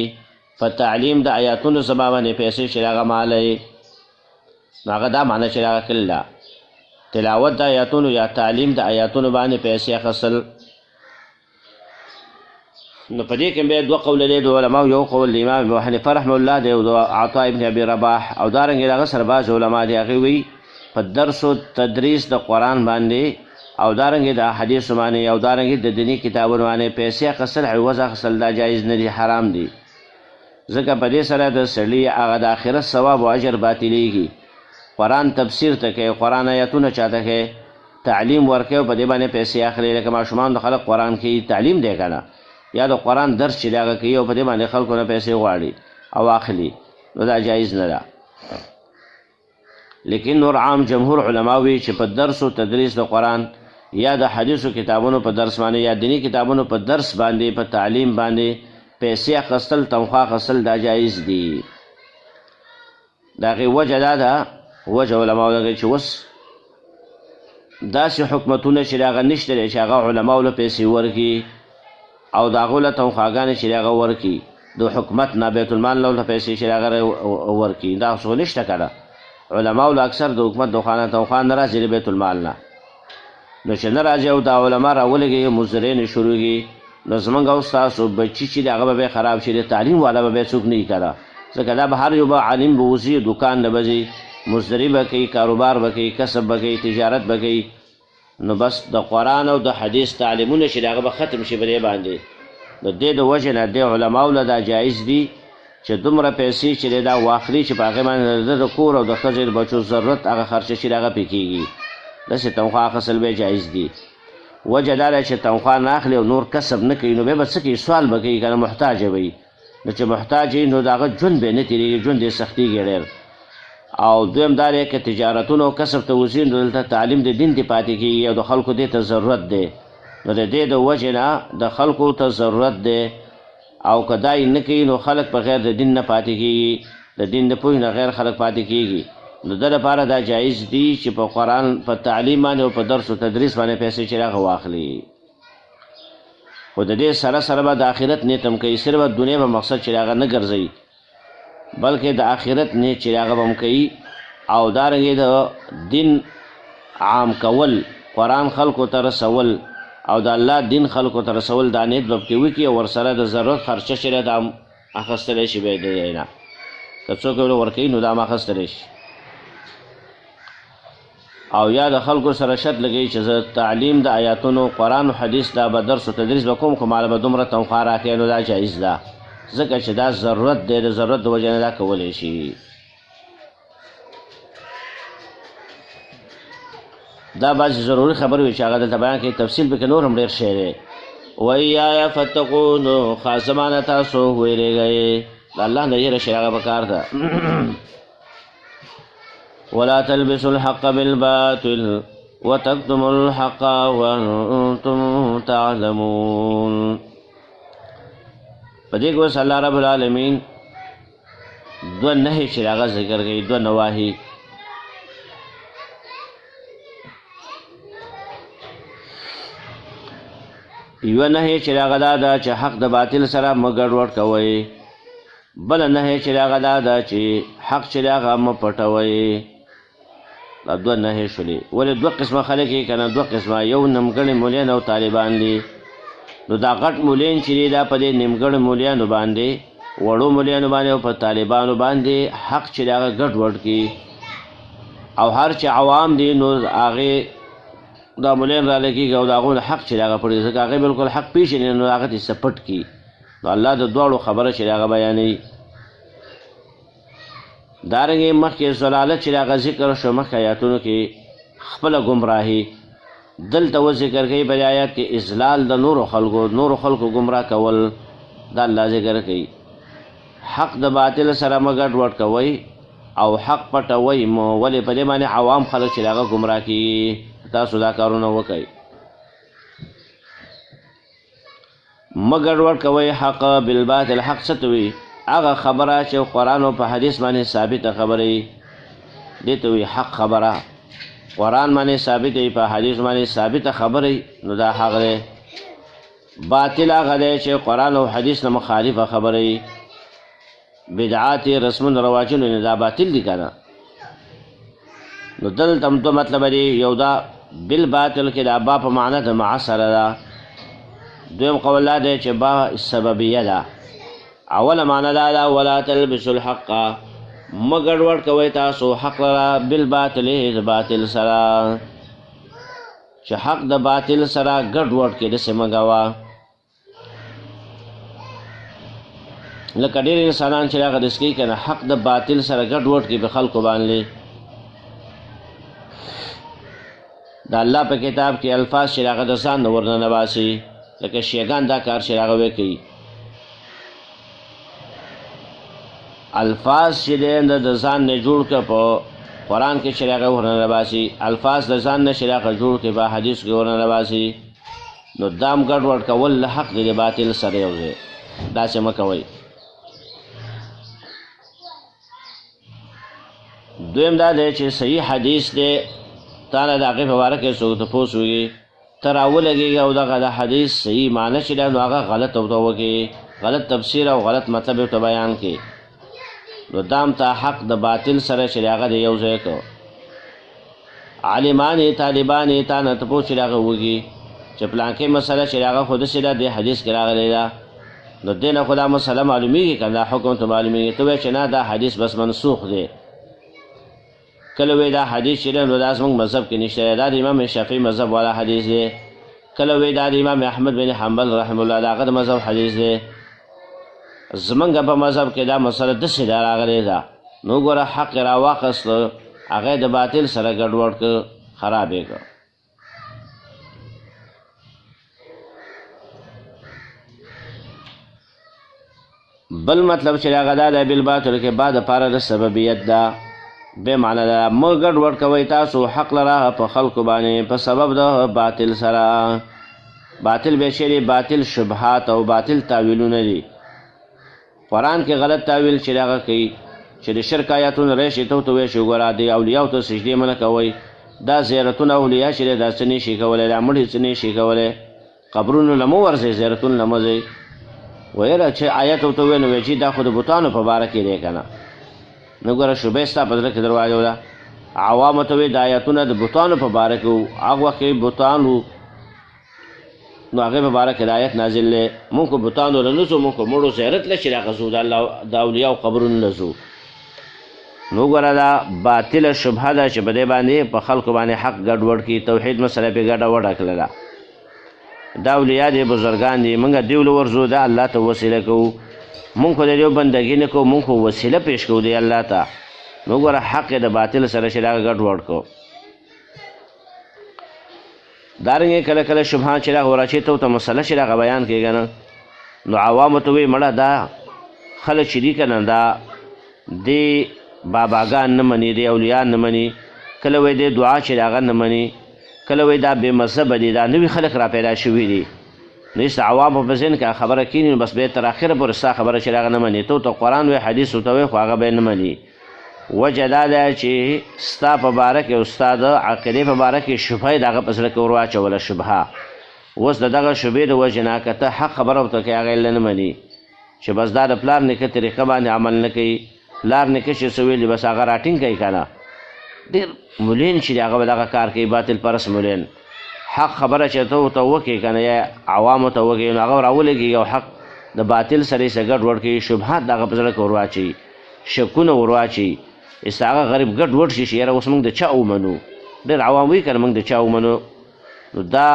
په تعلیم د آیاتونو زما باندې پیسې چې هغه مالی نو هغه دا معنا چې هغه کړل ده تلاوت د آیاتونو یا تعلیم د آیاتونو باندې پیسې اخیستل نو په دې کې بیا دوه قول دی د علماو، یو قول د امام ابو حنیفه رحمه الله دی او د عطا ابن ابي رباح، او دارنګې د هغه سره بعض علما دي هغې وایي په درس و تدریس د قرآن باندې او دارنګې د حدیثو باندې او دارنګې د دیني کتابونو باندې پیسې اخیستل عوض اخیستل دا جایز نه دي، حرام دي، ځکه په دې سره د سړي هغه د آخرت ثواب او اجر باطلیږي. قرآن تفسیر ته کوي، قرآن آیتونه چاته کوي، تعلیم ورکوي او په دې باندې پیسې اخلي، لکه ماشومان د خلک قرآن کوي، تعلیم دی که نه، یا د قرآن درس چې دی هغه کوي او په دې باندې خلکو نه پیسې غواړي او اخلي، نو دا جایز نه ده. لیکن نور عام جمهور علماوی چې په درس او تدریس د قرآن یا د حدیثو کتابونو په درس باندې یا دینی کتابونو په درس باندې په تعلیم باندې پیسې اخیستل، تنخواه اخیستل دا جایز دي. د هغې وجه دا ده، وجه علماو دغه چې اوس داسې حکومتونه چې د هغه نشته دی چې هغه علماو له پیسې ورکي او د هغو له تنخواهګانې چې د هغه ورکي، د حکومت نه بیت المال له پیسې چې د هغه ورکي، دا خو نشته که نه. علماو له اکثر د حکومت د خانه تنخواه نه راځي د بیت المال نه، نو چې نه راځي او دا علما راولګي مضرین شروع کړي، نو زمونږ او ستاسو بچي چې د هغه به خراب شي، د تعلیم والا به څوک نه کړه، ځکه دا به هر یو به عالم به وځي، دکان نه به ځي، مزدري به کوي، کاروبار به کوي، کسب به کوي، تجارت به کوي، نو بس د قرآن او د حدیث تعلیمونه چې د هغه به ختم شي په دې باندې. د دې د وجې نه د علماو له دا جایز دي چې دومره پیسې چې دا واخلي چې په هغې باندې د کور او د ښځې د بچو ضرورت هغه خرچه چې د هغه پې کېږي، داسې تنخواه اخیستل بیا جایز دي. وجه دا ده چې تنخواه نه اخلي او نور کسب نه کوي، نو بیا به څه کوي؟ سوال به کوي که نه، محتاجه به وي، نو چې محتاج وي نو د هغه ژوند به نه تېرېږي، ژوند یې سختېږي ډېر. او دویم دا دی که تجارتونه او کسب ته وځي نو دلته تعلیم د دین دې پاتې کېږي او د خلکو دې ته ضرورت دی، نو د دې د وجې نه د خلکو ته ضرورت دی، او که دا یې نه کوي نو خلک په غیر د دین نه پاتې کېږي، د دین د پوهې نه غیر خلک پاتې کېږي. نو د لپاره دا جایز دي چې په قرآن په تعلیم باندې او په درس و تدریس باندې پیسې چې هغه واخلي، خو د دې سره سره به د آخرت نیت هم کوي، صرف د دنیا به مقصد چې هغه نه ګرځوي، بلکې د آخرت نیت چې هغه به هم کوي، او دارنګې د دین عام کول، قرآن خلکو ته رسول او د الله دین خلکو ته رسول، دا نیت به پکې وکړي او ورسره د ضرورت خرچه چې ده دا اخیستلی شي بیا د دی نه، که څوک یې ورکوي نو دا هم اخیستلی شي. او یا د خلکو سره شرط لګوي چې زه تعلیم د آیاتونو قرآن و حدیث دا به درس و تدریس به کوم، خو ماله به دومره تنخواه راکوي، نو دا جایز ده، ځکه چې دا ضرورت دی، د ضرورت د وجې نه دا کولی شي. دا بعضې ضروري خبرې وي چې هغه دلته بیان کوي، تفصیل پکې نور هم ډېر شی دی. وایایا فتقون، خاص زمانه تاسو ویرېږئ، د الله نه یېره شی هغه پکار ده. ولا تلبسوا الحق بالباطل وتكتموا الحق وانتم تعلمون. په دې کې اوس الله رب العالمین دوه نهي چې هغه ذکر کوي، دوه نواهي. یوه نهي چې هغه دا ده چې حق د باطل سره مه ګډوډ کوئ، بله نهي چې هغه دا ده چې حق چې هغه مه پټوئ. دا دوه نهي شولې. ولې دوه قسمه خلک یې که نه، دوه قسمه، یو نیمګړي مولیان او طالبان دي. نو دا غټ مولین چې دی دا په دې نیمګړو مولیانو باندې، وړو مولیانو باندې او په طالبانو باندې حق چې دی هغه ګډوډ کړي، او هر چې عوام دي نو هغې دا مولین را لګېږي او د هغو حق چې دی هغه پټوي، ځکه هغې بالکل حق پېژني نو هغه ته پټ کړي. نو الله د دواړو خبره چې دی هغه بیانوي. دارنګې مخکې ضلالت چې د هغه ذکر شو مخکې آیاتونو کې، خپله ګمراهي دلته و ذکر کوي په آیات کې، اضلال د نورو خلکو ګمراه کول دا الله ذکر کوي. حق د باطل سره مه ګډوډ کوئ او حق پټوئ مو، ولې په دې باندې عوام خلک چې د هغه ګمراه کېږي، تاسو دا کارونه وکئ. مه ګډوډ کوئ حق بالباطل. حق څه ته وایي؟ هغه خبره چې قرآن او په حدیث باندې ثابته خبره وي، دې ته وایي حق خبره. قرآن باندې ثابت وي، په حدیث باندې ثابته خبره وي، نو دا حق دی. باطل هغه دی چې قرآن او حدیث نه مخالفه خبره وي، بدعات رسمون رواجونه نه، دا باطل دي که نه. نو دلته هم دوه مطلب دی، یو دا بالباطل کې دا با په معنی د مع سره ده، دویم قول دا دی چې با سببیه ده. اوله معنی دا ده ولا تلبسوا الحق مه ګډوډ کوئ تاسو حق لره بالباطل د باطل سره، چې حق د باطل سره ګډوډ کې داسې مه کوه. لکه ډېر انسانان چې هغه داسې کوي که نه حق د باطل سره ګډوډ کړي په خلکو باندې. د الله په کتاب کې الفاظ چې هغه د ځان نه ورننه باسي، لکه شیګان دا کار چې هغه وی کوي. الفاظ چې د ځان نه جوړ کړه په قرآن کې چې هغه ورننه باسي، الفاظ د ځان نه چې هغه جوړ کړي په حدیث کې ورننه باسي، نو دام ګډوډ کول له حق د باطل سره یو ځای، داسې مه کوئ. دویم دا دی چې صحیح حدیث دی، تا نه د هغې په باره کې څوک تپوس وکړي، ته راولګېږي او دغه د حدیث صحیح معنی چې دی نو هغه غلط ورته وکړي، غلط تفسیر او غلط مطلب ورته بیان کړي، نو دام ته حق د باطل سره چې هغه دی یو ځای کړو. عالمان یې طالبان یې تا نه تپوس چې هغه وکړي چې پلانکې مسله چې هغه خو داسې ده د حدیث کې راغلی ده، نو دې نه خو دا مسله معلومېږي که دا حکم ته معلومېږي، ته وایې چې نه دا حدیث بس منسوخ دی. کله وی دا حدیث چې دی نو دا زموږ مذهب کې نشته دی، دا د امام شافعي مذهب والا حدیث دی. کله وی دا د امام احمد بن حنبل رحم الله د هغه د مذهب حدیث دی. زمونږ په مذهب کې دا مسله داسې ده راغلې ده، نو ګوره حق را واخیست هغه د باطل سره ګډوډ کړ، خراب یې کړ. بل مطلب چې هغه دا دی بالباطل کې بعد دپاره د سببیت ده، به معنی ده مه ګډوډ کوئ تاسو حق لره په خلکو باندې په سبب د باطل سره. باطل به شی دی، باطل شبهات او باطل تاویلونه دي. قرآن کې غلط تاویل چې هغه کوي چې د شرک آیاتونه راشي ته ورته وایي چې ګوره دې اولیاو ته سجدې مه نه کوئ، دا زیارتونه اولیاء چې دی دا څه نه شي کولی، دا مړي څه نه شي کولی، قبرونو له مه ورځئ، زیارتونو له مه ځئ. ویره چې آیت ورته ووایي نو وایي چې دا خو د بوتانو په باره کې دی که نه، نو ګوره شوبې ستا په زړه کې درواچو ده. عوامو ته وایي د آیتونه د بوتانو په باره کې وو، هغه وخت کې بوتان وو نو هغې په باره کې د آیت نازل دی. مونږ خو بوتانو له نه ځو، مونږ خو مړو زیارت له چې هغه ځو، د اولیاو قبرونو له ځو. نو ګوره دا باطله شبهه ده چې په دې باندې په خلکو باندې حق ګډوډ کړي، توحید مسله پرې ګډه وډه کړله ده. دا اولیاء دي، بزرګان دي، مونږ دیو له ورځو ده الله ته وسیله کوو، مونږ خو د دیو بندګي نه کوو، مونږ خو وسیله پیش کوو دی الله ته. نو ګوره حق یې د باطل سره چې هغه ګډوډ کړو. دارنګې کله کله شبهان چې هغه وراچې ته ورته مسله چې هغه بیان کېږي نه، نو عوامو ته وایي مړه دا خلک چې دي که نه دا دې باباګان نه مني، دې اولیان نه مني، کله وایي دې دعا چې هغه نه مني، کله وایي دا بې مذهبه دي، دا نوي خلک را پیدا شوي دي. نو هېڅ عوامو په ذهن کې خبره کېني نو بس بیا تر اخره پورې ستا خبره چې هغه نه مني، ته ورته قرآن وایي حدیث ورته وایي خو هغه به یې نه مني. وجه دا ده چې ستا په باره کې او ستا د عقیدې په باره کې شبهه یې د هغه په زړه کې ور واچوله شبهه. اوس د دغه شبهې د وجې نه که ته حق خبره ورته کوې هغه یې نه مني، چې بس دا د پلار نیکه طریقه باندې عمل نه کوي، پلار نیکه چې څه ویلي بس هغه راټینګ کوي که نه. ډېر مولین چې هغه به دغه کار کوي، باطل پرست مولین. حق خبره چې ته ورته وکړې که نه یا عوامو ته وکړې نو هغه راولګېږي او حق د باطل سره یې څه ګډوډ کوي، شبهات د هغه په زړه کې ور واچوي، شکونه ور واچوي، ایسته هغه غریب ګډوډ شي چې یاره اوس موږ د چا ومنو. ډېر عوام وایي که نه موږ د چا ومنو. نو دا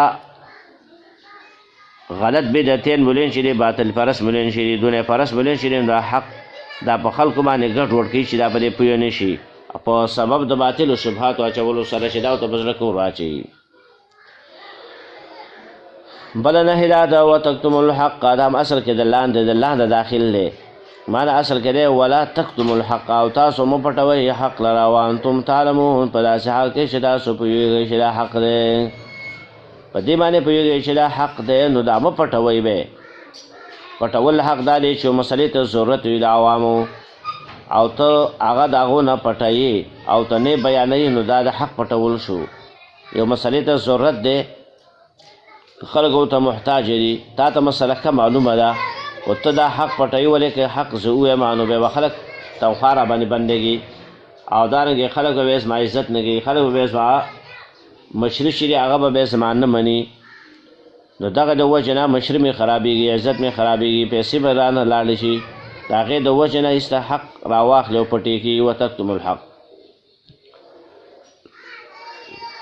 غلط بدعتین مولین چې دی، باطل پرست مولین چې دی، دنیا پرست مولین چې دی، دا حق دا په خلکو باندې ګډوډ کوي چې دا په دې پوه نه شي، په سبب د باطلو شبهاتو اچولو سره چې دا ورته په زړه کې ور واچوي. بله نهي دا ده وتکتموا الحق، دا هم اصل کې د لاندې د لاندې داخل دی، معنی اصل کې دی ولا تکتموا الحق، او تاسو مه پټوئ حق لره وانتم تعلمون، په داسې حال کې چې تاسو پوهېږئ چې دا حق دی، په دې باندې پوهېږئ چې دا حق دی، نو دا مه پټوئ. به پټول حق دا دی چې مسلې ته ضرورت وي د عوامو او ته هغه د هغو نه پټوې او ته نه بیانوي، نو دا د حق پټول شو. یو مسلې ته ضرورت دی، خلکو ته محتاج دي، تا ته مسله ښه معلومه ده او ته دا حق پټوي، ولې که حق زه ووایم نو بیا به خلک توخوا را باندې بندېږي او دارنګې خلک به بیا زما عزت نه کوي، خلک به بیا زما مشري چې دی هغه به بیا زما نه مني. نو دغه د وجې نه مشر مې خرابېږي، عزت مې خرابېږي، پیسې به رانه لاړې شي، د هغې د وجې نه ایسته حق راواخلې او پټې کېږي. وتکتم الحق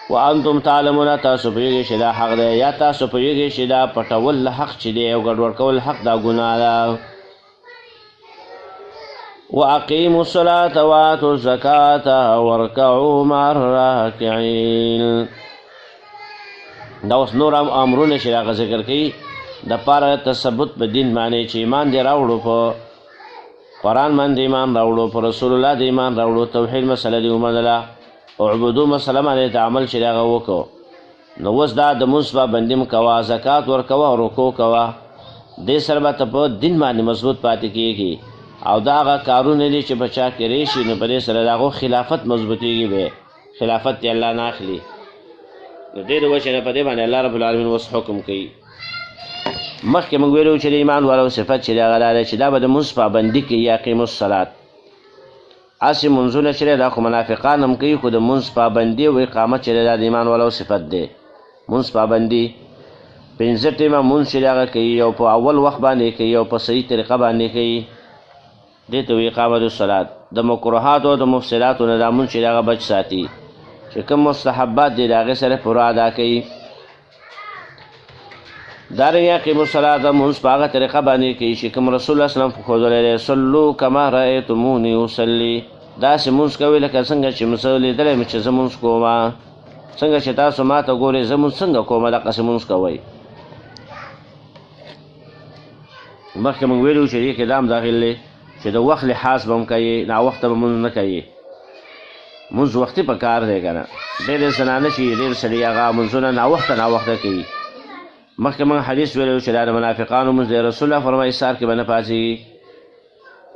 وانتم تعلمون، تاسو پوهېږئ چې دا حق دی، یا تاسو پوهېږئ چې دا پټول حق چې دی او ګډوډ کول حق دا ګناه ده. واقیموا الصلاة وآتوا الزکاة وارکعوا مع الراکعین. دا اوس نور امرونه چې هغه ذکر کوي د پاره تثبت په دین باندې چې ایمان دې راوړو، په قرآن باندې ایمان راوړو، په رسول الله دې ایمان راوړو، توحید مسله دې ومنله، عبودو مسله باندې د عمل چې هغه وکړو. نو اوس دا د مونځ پابندي م کوه، زکات ورکوه او رکوع کوه، دې سره به ته په دین باندې مضبوط پاتې کېږي. او دا هغه کارونه دي چې په چا کې راشي نو په دې سره د هغو خلافت مضبوطېږي، به خلافت یې الله نه اخلي. نو دې د وجې نه په دې باندې الله رب العالمین اوس حکم کوي. مخکې موږ ویلو چې د ایمان والو صفت چې د هغه دا دی چې دا به د مونځ پابندي کوي، یقیم الصلات. هسې مونځونه چې دی دا خو منافقان هم کوي، خو د مونځ پابندي او اقامت چې دی دا د ایمان والو صفت دی. مونځ پابندي 5 ټیمه مونځ چې دی هغه کوي، یو په اول وخت باندې کوي، یو په صحیح طریقه باندې کوي، دې ته وایي اقامت الصلات. د مکروهاتو او د مفسداتو نه دا مونځ چې دی هغه بچ ساتي، چې کوم مستحبات دي د هغې سره پوره ادا کوي. دارنګه یقیم الصلاة مونځ په هغه طریقه باندې کوي چې کوم رسول الله صلی الله علیه وسلم ښودلی دی، صلو کما رأیتمونی اصلي. داسې مونځ کوئ لکه څنګه چې مې زه لیدلی یم چې زه مونځ کومه، څنګه چې تاسو ما ته ګورئ زه مونځ څنګه کومه دقسې مونځ کوئ. مخکې موږ ویلي چې دې کې دا هم داخل دی چې د وخت لحاظ به هم کوي، ناوخته به مونځ نه کوي. مونځ وختي په کار دی که نه. ډېرې زنانه چې ډېر سړي هغه مونځونه ناوخته کوي. مخکې موږ حدیث ویلی چې دا د منافقانو مونځ دی. رسول الله فرمایي سهار کې به نه پاڅېږي،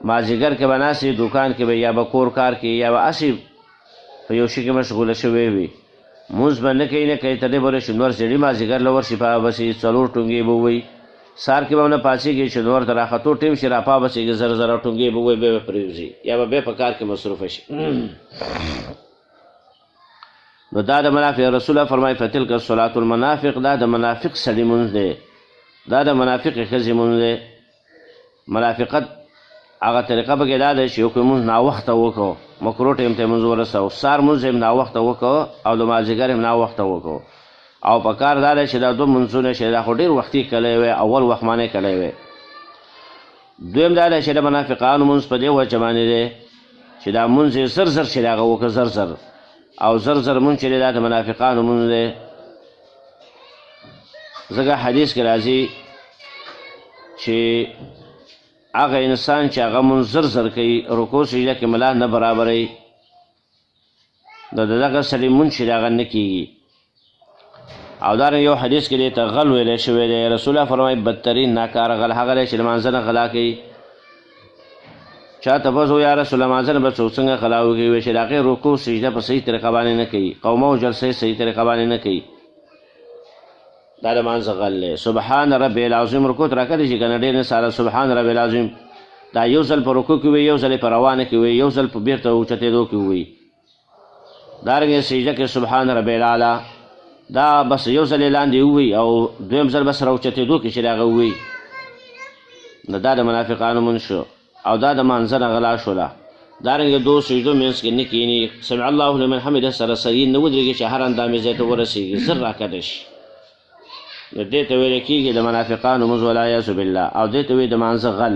مازدیګر کې به ناستې، دوکان کې به یا به کور کار کې یا به هسې په یو شي کې مشغوله شوی وي، مونځ به نه کوي تر دې پورې چې نور سړي مازدیګر له ورشي پابسي 4 ټونګې به ووایي. سهار کې به نه پاڅېږي چې نور د راختو ټیم شي را پابسېږي، زر ټونګې به ووایي، بیا به پرېوځي یا به بیا په کار کې مصروفه شي. نو دا د منافق رسول الله فرمایي فتلک الصلاة المنافق، دا د منافق سړي مونځ دی، دا د منافقې ښځې مونځ دی. منافقت هغه طریقه پکې دا دی چې یو کوی مونځ ناوخته وکړو، مکروه ټیم ته یې مونځ ورسوو، سهار مونځ یې ناوخته وکړو او د مازدیګر یې ناوخته وکړو. او په کار دا دی چې دا 2 مونځونه چې دا خو ډېر وختي کلی وی، اول وخت باندې کلی وی. دویم دا دی چې د منافقانو مونځ په دې وجه باندې دی چې دا مونځ یې زر چې د هغه وکړه، زر او زر مونځ چې دی دا د منافقانو مونځ دی. ځکه حدیث کې راځي چې هغه انسان چې هغه مونځ زر کوي، رکوع سجده کې ملا نه برابروي، د دغه سړي مونځ چې د هغه نه کېږي. او دارنګه یو حدیث کې دی ته غل ویلی شوی دی. رسول الله فرمایي بدترین ناکاره غل هغه دی چې د لمانځه نه غلا کوي. چا تپوس وکړو یا رسول الله لمانځه نه به څوک څنګه غلا وکړي؟ ویل چې د هغې رکوع سجده په صحیح طریقه باندې نه کوي، قومه او جلسه صحیح طریقه باندې نه کوي، دا د لمانځه غل دی. سبحان رب العظیم رکوع ته راکړی چې که نه ډېر نه ساره سبحان رب العظیم دا یو ځل په رکوع کې وي، یو ځل یې په روانه کې وي، یو ځل په بېرته اوچتېدو کې وي. دارنګه سجده کې سبحان رب الاعلی دا بس یو ځل یې لاندې ووي او دویم ځل بس راوچتېدو کې چې د هغه ووي. نو دا د منافقانو مونځ شو او دا د مانځه نه غلا شوله. دارنګه 2 سجدو منځ کې نه کښېني، سمع الله لمن حمده سره سري نه ودرېږي چې هر اندامې ځای ته ورسېږي، زر راکډه شي. نو دې ته ویل کېږي د منافقانو مونځ والعیاذ بالله. او دې ته وایي د مانځه غل.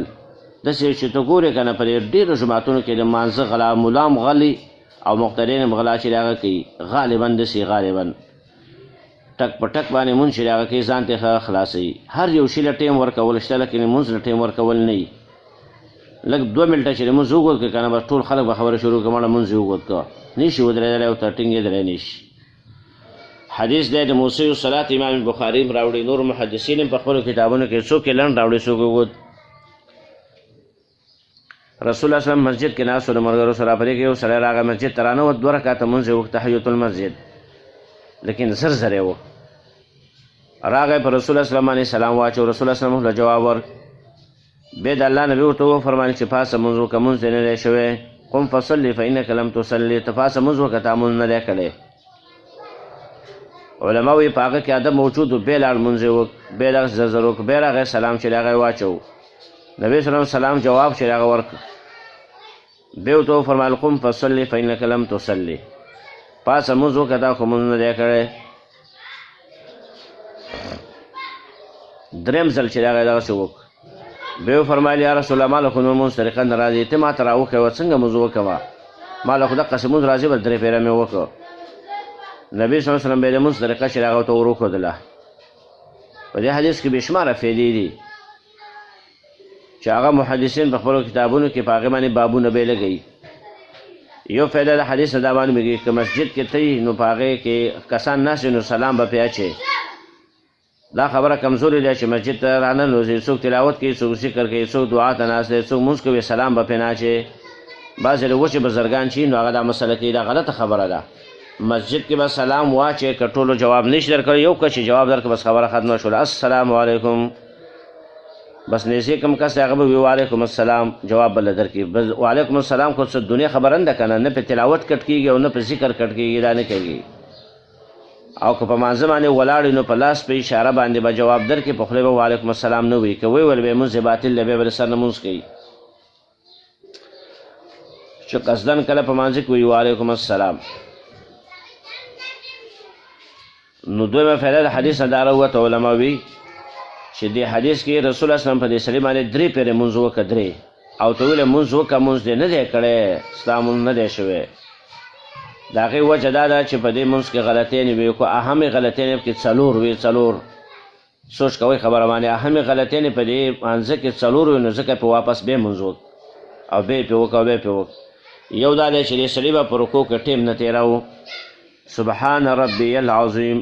داسې چې ته ګورې که نه په ډېرو جوماتونو کې د مانځه غلا، ملام غلي او مقتدین هم غلا چې د هغه کوي، غالبا داسې غالبا ټک په ټک باندې مونځ چې د هغه کوي ځان ته ښه خلاصوي. هر یو شي له ټیم ورکول شته، لکن مونځ له ټیم ورکول نه وي. لږ 2 منټه چې د مونځ وګوت کړې که نه بس ټول خلک به خبره شروع کړي مړه مونځ یې وګوت کړه، نه شي ودرېدلی او تر ټینګېدلی نه شي. حدیث دی د موسی الصلات امام بخاري هم راوړي، نور محدثین هم په خپلو کتابونو کې څوک یې لنډ راوړي څوک وګوت. رسول الله صلی الله علیه وسلم مسجد کې ناست و د ملګرو سره، په دې کې یو سړی راغی مسجد ته رانوت، 2 رکعته مونځ یې وکړ تحیت المسجد، لیکن زر یې وکړ. راغی په رسول الله صلی الله علیه وسلم سلام واچو، رسول الله صلی الله علیه وسلم جواب ورکړ. بیا د الله نبي ورته وفرمایل چې پاسه مونځ وکړه، مونځ دې نه دی شوی، قم فصلي فانک لم تصلي، ته پاسه مونځ وکړه تا مونځ نه دی کړی. علما وایي په هغه کې ادب موجود و بیا لاړ لمونځ یې وکړ بیا دغسې زرزر وکړ بیا راغی سلام چې هغه یې واچو نبي صلی الله سلام جواب چې هغه ورکړ بیا ورته وفرمایل قم فصلي فإنک لم تصلي پاسه لمونځ وکړه تا خو لمونځ نه دی کړی درېم ځل چې هغه یې دغسې وکړ بیا وفرمایل یا رسول الله ما له خو نور لمونځ طریقه نه راځي ته ما ته راوښیوه څنګه لمونځ وکړمه ما له خو دقسې لمونځ راځي بل درې پیره مې وکړ نبي صلی الله علیه وسلم بیا د لمونځ طریقه چې هغه ورته ور وښودله په دې حدیث کې بېشماره فایدې دي چې هغه محدثین په خپلو کتابونو کې په هغې باندې بابونه به یې لګوي یو فایده د حدیث نه دا معلومېږي که مسجد کې ته یي نو په هغې کې کسان ناست نو سلام به پرې اچوې دا خبره کمزورې ده چې مسجد ته راننوځي څوک تلاوت کوي څوک ذکر کوي څوک دعا ته ناست دی څوک لمونځ کوي سلام به پرې نه اچوې بعضې د وچې بزرګان چې نو هغه دا مسله کوي دا غلطه خبره ده مسجد کې به سلام واچې که ټولو جواب نشي درکړی یو که چې جواب درکړه بس خبره ختمه شوله السلام علیکم بس نږدې کوم کس هغه به وي وعلیکم السلام جواب بله درکړي بس وعلیکم السلام خو څه دنیا خبره نه ده که نه په تلاوت کټ کېږي او نه په ذکر کټ کېږي دا نه کېږي او که په مانځه باندې ولاړ نو په لاس په اشاره باندې به جواب درکړي په خوله به وعلیکم السلام نه وي که ویل به یې لمونځ باطل دی بیا به د سر نه لمونځ کوي چې قصدن کله په مانځه کې وي وعلیکم السلام نو دویمه فایده د حدیث نه دا راووته علما وي چې دې حدیث کې رسول الله سلم په دې سړي باندې درې پیرې لمونځ وکړه درې او ته ویلې لمونځ وکړه لمونځ دې نه دی کړی ستا لمونځ نه دی شوی د هغې وجه دا ده چې په دې لمونځ کې غلطیانې وي خو اهمې غلطیانې پکې څلور وي څلور سوچ کوئ خبره باندې اهمې غلطیانې په دې لمانځه کې څلور وي نو ځکه پې واپس بیا لمونځ وکړه او بیا یې پې وکړه او بیا یې پې وکړه یو دا دی چې دې سړي به په رکوع کې ټیم نه تېراو سبحان ربي العظیم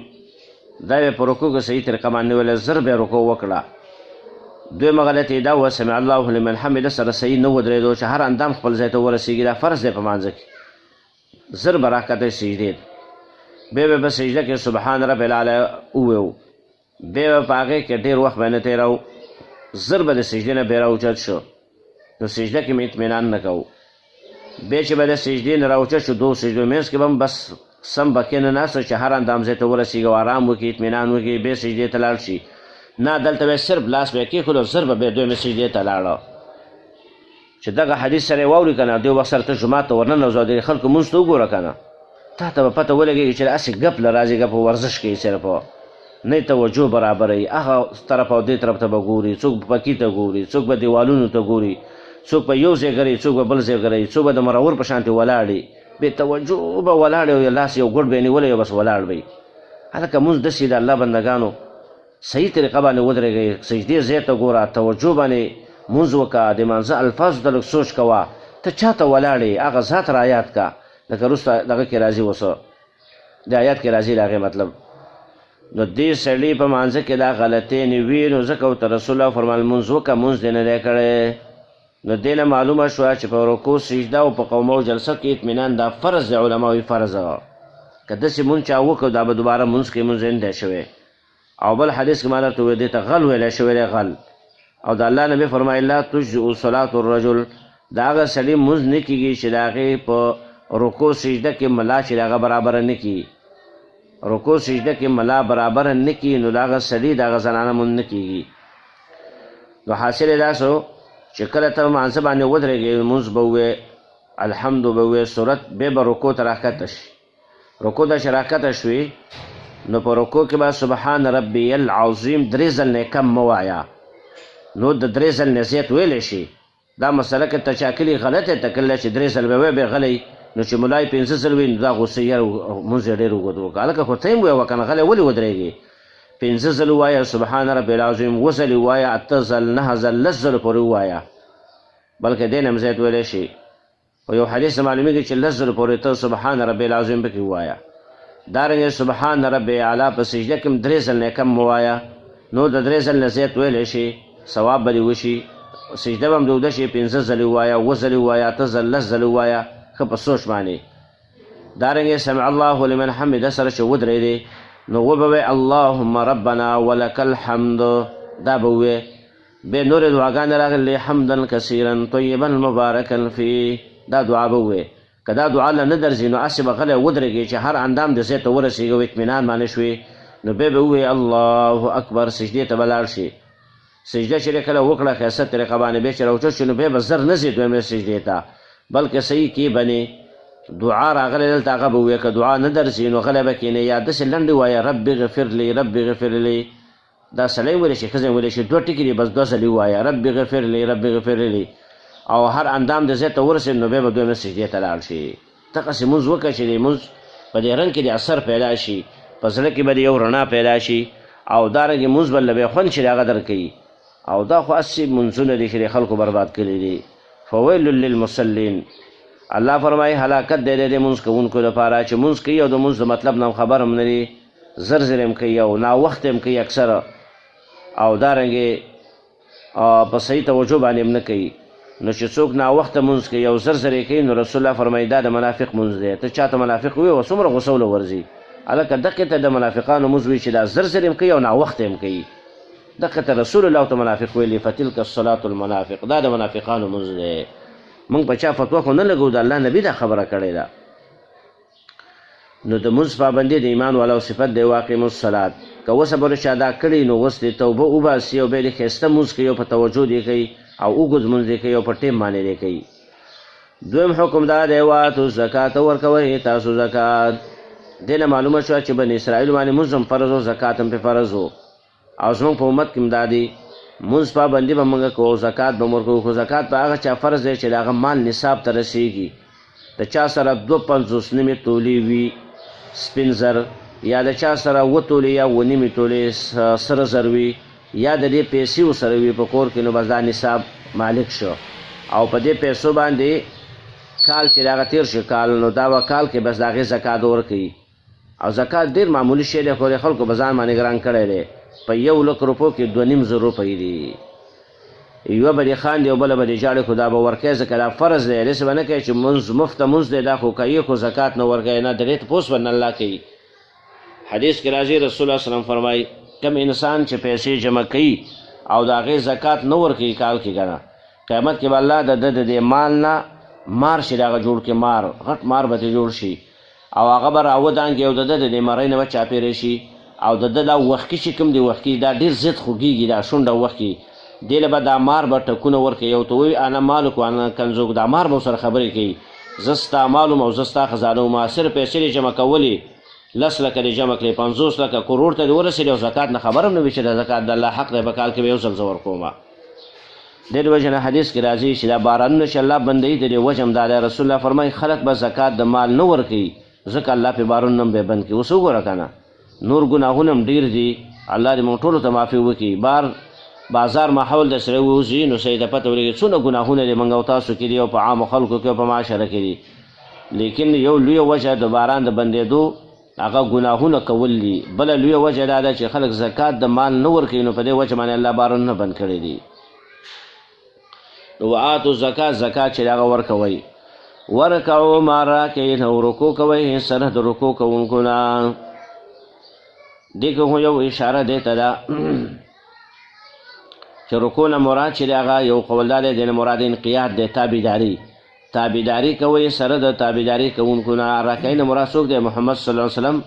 دا به په رکوع کې صحیح طریقه باندې ویله زر به یې رکوع وکړه دویمه غلطي دا وه سمع الله لمن حمده سره صحیح نه ودرېدو چې هر اندام خپل ځای ته ورسېږي دا فرض دی په مانځه کې زر به راکته سجدې بیا به په سجده کې سبحان رب العلی وویو بیا به په هغې کې ډېر وخت به نه تېرو زر به د سجدې نه بیا راوچت شو نو سجده کې مې اطمینان نه کوو بیا چې به د سجدې نه راوچت شو دو سجدو منځ کې به هم بس سم به کېنه ناسته چې هر اندام ځای ته ورسېږي او ارام وکړي اطمینان وکړي بیا سجدې ته لاړ شي نه دلته به صرف لاس به یې کېښود او زر به بیا دویمې سجدې ته لاړه چې دغه حدیث سره یې واوري که نه دې وخت سره ته جومات ته ورننوځه او د خلکو مونځ ته وګوره که نه تا ته به پته ولګېږي چې هسې ګپ له راځي ګپ ورزش کوي صرف نه توجه برابروي هغه طرف او دې طرف ته به ګوري څوک به پکي ته ګوري څوک به دیوالونو ته ګوري څوک به یو ځای ګري څوک به بل ځای ګري څوک به د مرور په شانتې ولاړي بې توجه به ولاړ او لاس یو ګوډ به یې نیولی او بس ولاړ به هلکه مونځ داسې د الله بندګانو صحیح طریقه باندې ودرېږئ سجدې ځای ته ګوره توجه باندې مونځ وکړه د مانځه الفاظو ته لږ سوچ کوه ته چا ته ولاړې هغه ذات را یاد که لکه وروسته دغه کې راځي اوسه د آیات کې راځي د هغې مطلب نو دې سړي په مانځه کې دا غلطیانې وي نو ځکه ورته رسول الله فرمایل لمونځ وکړه لمونځ دې نه دی کړی نو دې نه معلومه شوه چې په رکوع سجده او په قومه او جلسه کې اطمینان دا فرض دی علماوي فرض که داسې مونځ چا وکړو دا به دوباره مونځ کې مونځ نه دی شوی او بل حدیث کې ما درته وویل دې ته غل ویلی شوی دی غل او د الله نبي فرمایي لا تجزئ صلاة الرجل د هغه سړي مونځ نه کېږي چې د هغې په رکوع سجده کې ملا چې د هغه برابره نه کړي رکوع سجده کې ملا برابره نه کړي نو د هغه سړي د هغه زنانه مونځ نه کېږي نو حاصل یې دا شو چې کله ته مانځه باندې ودرېږې لمونځ به ووایې الحمد به ووایې صورت بیا به رکوع ته راښکته شي رکوع ته چې راښکته شوې نو په رکوع کې به سبحان ربي العظیم درې ځل نه کم مه وایه نو د درې ځل نه زیات ویلی شي دا مسله که ته چا کلي غلطه ته کله چې درې ځل به وایې بیا غلی نو چې ملا یې پنځه ځل وي نو دا غوسه یاره مونځ یې ډېر اوږد وکړه هلکه خو ته یې هم ووایه که نه غلی ولې ودرېږې پنځه ځل ووایه سبحان ربي العظیم اووه ځلې ووایه اته ځل نهه ځل لس ځلو پورې ووایه بلکې دې نه هم زیات ویلی شي خو یو حدیث نه معلومېږي چې لس ځلو پورې ته سبحان ربي العظیم پکې ووایه دارنګې سبحان ربي اعلی په سجده کې هم درې ځل نه کم ووایه نو د درې ځل نه زیات ویلی شي ثواب به دې وشي سجده به هم د اوده شي پنځه ځلې ووایه اووه ځلې ووایه اته ځل لس ځلې ووایه ښه په سوچ باندې دارنګې سمع الله لمن حمده سره چې ودرېدې نو وبه وی اللهم ربنا ولک الحمد دا به ووایې بیا نورې دعاګانې راغلې حمدا کثیرا طیبا مبارکا فی دا دعا به ووایې که دا دعا له نه درځي نو هسې به غلی ودرېږې چې هر اندام د ځای ته ورسېږي او اطمینان باندې شوې نو بیا به ووایي الله اکبر، سجدې ته به لاړ شي. سجده چې کله وکړه ښایسته طریقه باندې بیا چې راوچت شي نو بیا به زر نه ځي دویمې سجدې ته، بلکې صحیح کې بنې دعا راغلی دلته هغه به ووایي، که دعا نه درځي نو غلی به کښېنې یا داسې لنډې ووایه رب اغفر لی رب اغفر لی. دا سړی ویلی شي ښځه ویلی شي، 2 ټکي دي بس 2 ځلې ووایه رب اغفر لی رب اغفر لی، او هر اندام د ځای ته ورسېد نو بیا به دویمې سجدې ته لاړ شي. دغسې مونځ وکړه چې د مونځ په دې رنګ کې د اثر پیدا شي، په زړه کې به د یو رڼا پیدا شي، او دارنګې مونځ به له بیا خوند چې د هغه درکوي. او دا خو هسې مونځونه دي چې د خلکو برباد کړي دي. فویل للمصلین، الله فرمایي هلاکت دی د مونځ کوونکو لپاره چې مونځ کوي او د مونځ د مطلب نه خبر هم نه دي، زر زر هم کوي او ناوخت هم کوي اکثره، او دارنګې په صحیح توجه باندې هم نه کوي. نو چې څوک ناوخته مونځ کوي او زر زر یې کوي نو رسول الله فرمایي دا د منافق مونځ دی. ته چاته منافق وایې او څومره غوسه وله ورځي، هلکه دقې ته د منافقانو مونځ وایي چې دا زر زر هم کوي او ناوخته هم کوي. دقې ته رسول الله ته منافق ویلي فتلک الصلاة المنافق، دا د منافقانو مونځ دی. موږ په چا فتوا خو نه لګو، د الله نبي دا خبره کړې ده. نو د مونځ پابندي د ایمان والاو صفت دی. واقیموا الصلاة، که اوسه به چا دا کړي نو اوس دې توبه وباسي او بیا دې ښایسته مونځ کوي او په توجه دې کوي او اوږد مونځ دې کوي او په ټیم باندې دې کوي. دویم حکم دا دی واتو زکات، ورکوئ تاسو زکات. دې نه معلومه شوه چې بني اسرائیلو باندې مونځ هم فرض و زکات هم پې فرض و، او زموږ په امت کې هم دا دی مونځ پابندي به موږ کوو، زکات به م ورکوو. خو زکات په هغه چا فرض دی چې د هغه مال نصاب ته رسیږي. د چا سره 2.50 نیمې تولې وي سپین زر، یا د چا سره 2 تولې یا 2 نیمې تولې سره زر وي، یا د دې پیسې ورسره وي په کور کې، نو بس دا نصاب مالک شو. او په دې پیسو باندې کال چې د هغه تېر شي کال، نو دا به کال کې بس د هغې زکات ورکوي. او زکات ډېر معمولي شی دی، خو د خلکو په ځان باندې ګران کړی دی. په 1,00,000 روپو کې 2.5 روپۍ دي. یوه به دې خاندي او بله به دې ژاړي، خو دا به ورکوي ځکه دا فرض دی. داسې به نه کوي چې مونځ مفته مونځ دی دا خو کوي خو زکات نه ورکوي، نه د دې تپوس به نه الله کوي. حدیث کې راځي رسول الله صلی الله علیه وسلم فرمایي کم انسان چې پیسې جمع کوي او د هغې زکات نه ورکوي کال کې که نه، قیامت کې به الله د دې مال نه مار شي، د هغه جوړ کې مار غټ مار به ترې جوړ شي، او هغه به راودانګي او د دې مرۍ نه به چاپېری شي، او د دا وښکي چې کوم دی وښکي دا ډېر زیات خوږېږي، دا شونډه وښکي، دې له به دا مار به ټکونه ورکوي او ته وایي انا مالک و انا کنزوک. دا مار به ورسره خبرې کوي، زه ستا مال وم او زه ستا خزانه وم، صرف پیسې دې جمع کولې 10 لکه دې جمع کړې 50 لکه کروړ ته دې ورسېدې او زکات نه خبر هم نه وي چې د زکات د الله حق دی، په کال کې به یو ځل زه ورکوم. دې وجه نه حدیث کې راځي چې دا بارانونه چې الله بندوي د دې وجه هم دا دی. رسول الله فرمایي خلک به زکات د مال نه ورکوي ځکه الله پې بارانونه هم به بند کړي. اوس وګوره که نه نور ګناهونه هم ډېر دي، الله دې موږ ټولو ته معافي وکړي. بازار ماحول د سره ووځي نو صحیح ته پته ولګي څونه ګناهونه دي موږ او تاسو کې دي او په عامو خلکو کې او په معاشره کې دي. لیکن یو لویه وجه د باران د بندېدو هغه ګناهونه کول دي. بله لویه وجه دا ده چې خلک زکات د مال نه ورکوي، نو په دې وجه باندې الله بارانونه بند کړي دي. نو وآتو زکات، زکات چې هغه ورکوئ. ورکعوا مع الراکعین، او رکوع کوئ سره د رکوع کوونکو نه. دې کې خو یو اشاره دی ته ده چې رکوع نه مراد چې د هغه یو قول دا دی، دې نه مراد انقیاد دی، تابعداري کوئ سره د تابعداري کوونکو نه. راکعین نه مراد څوک دی؟ محمد صلی الله علیه وسلم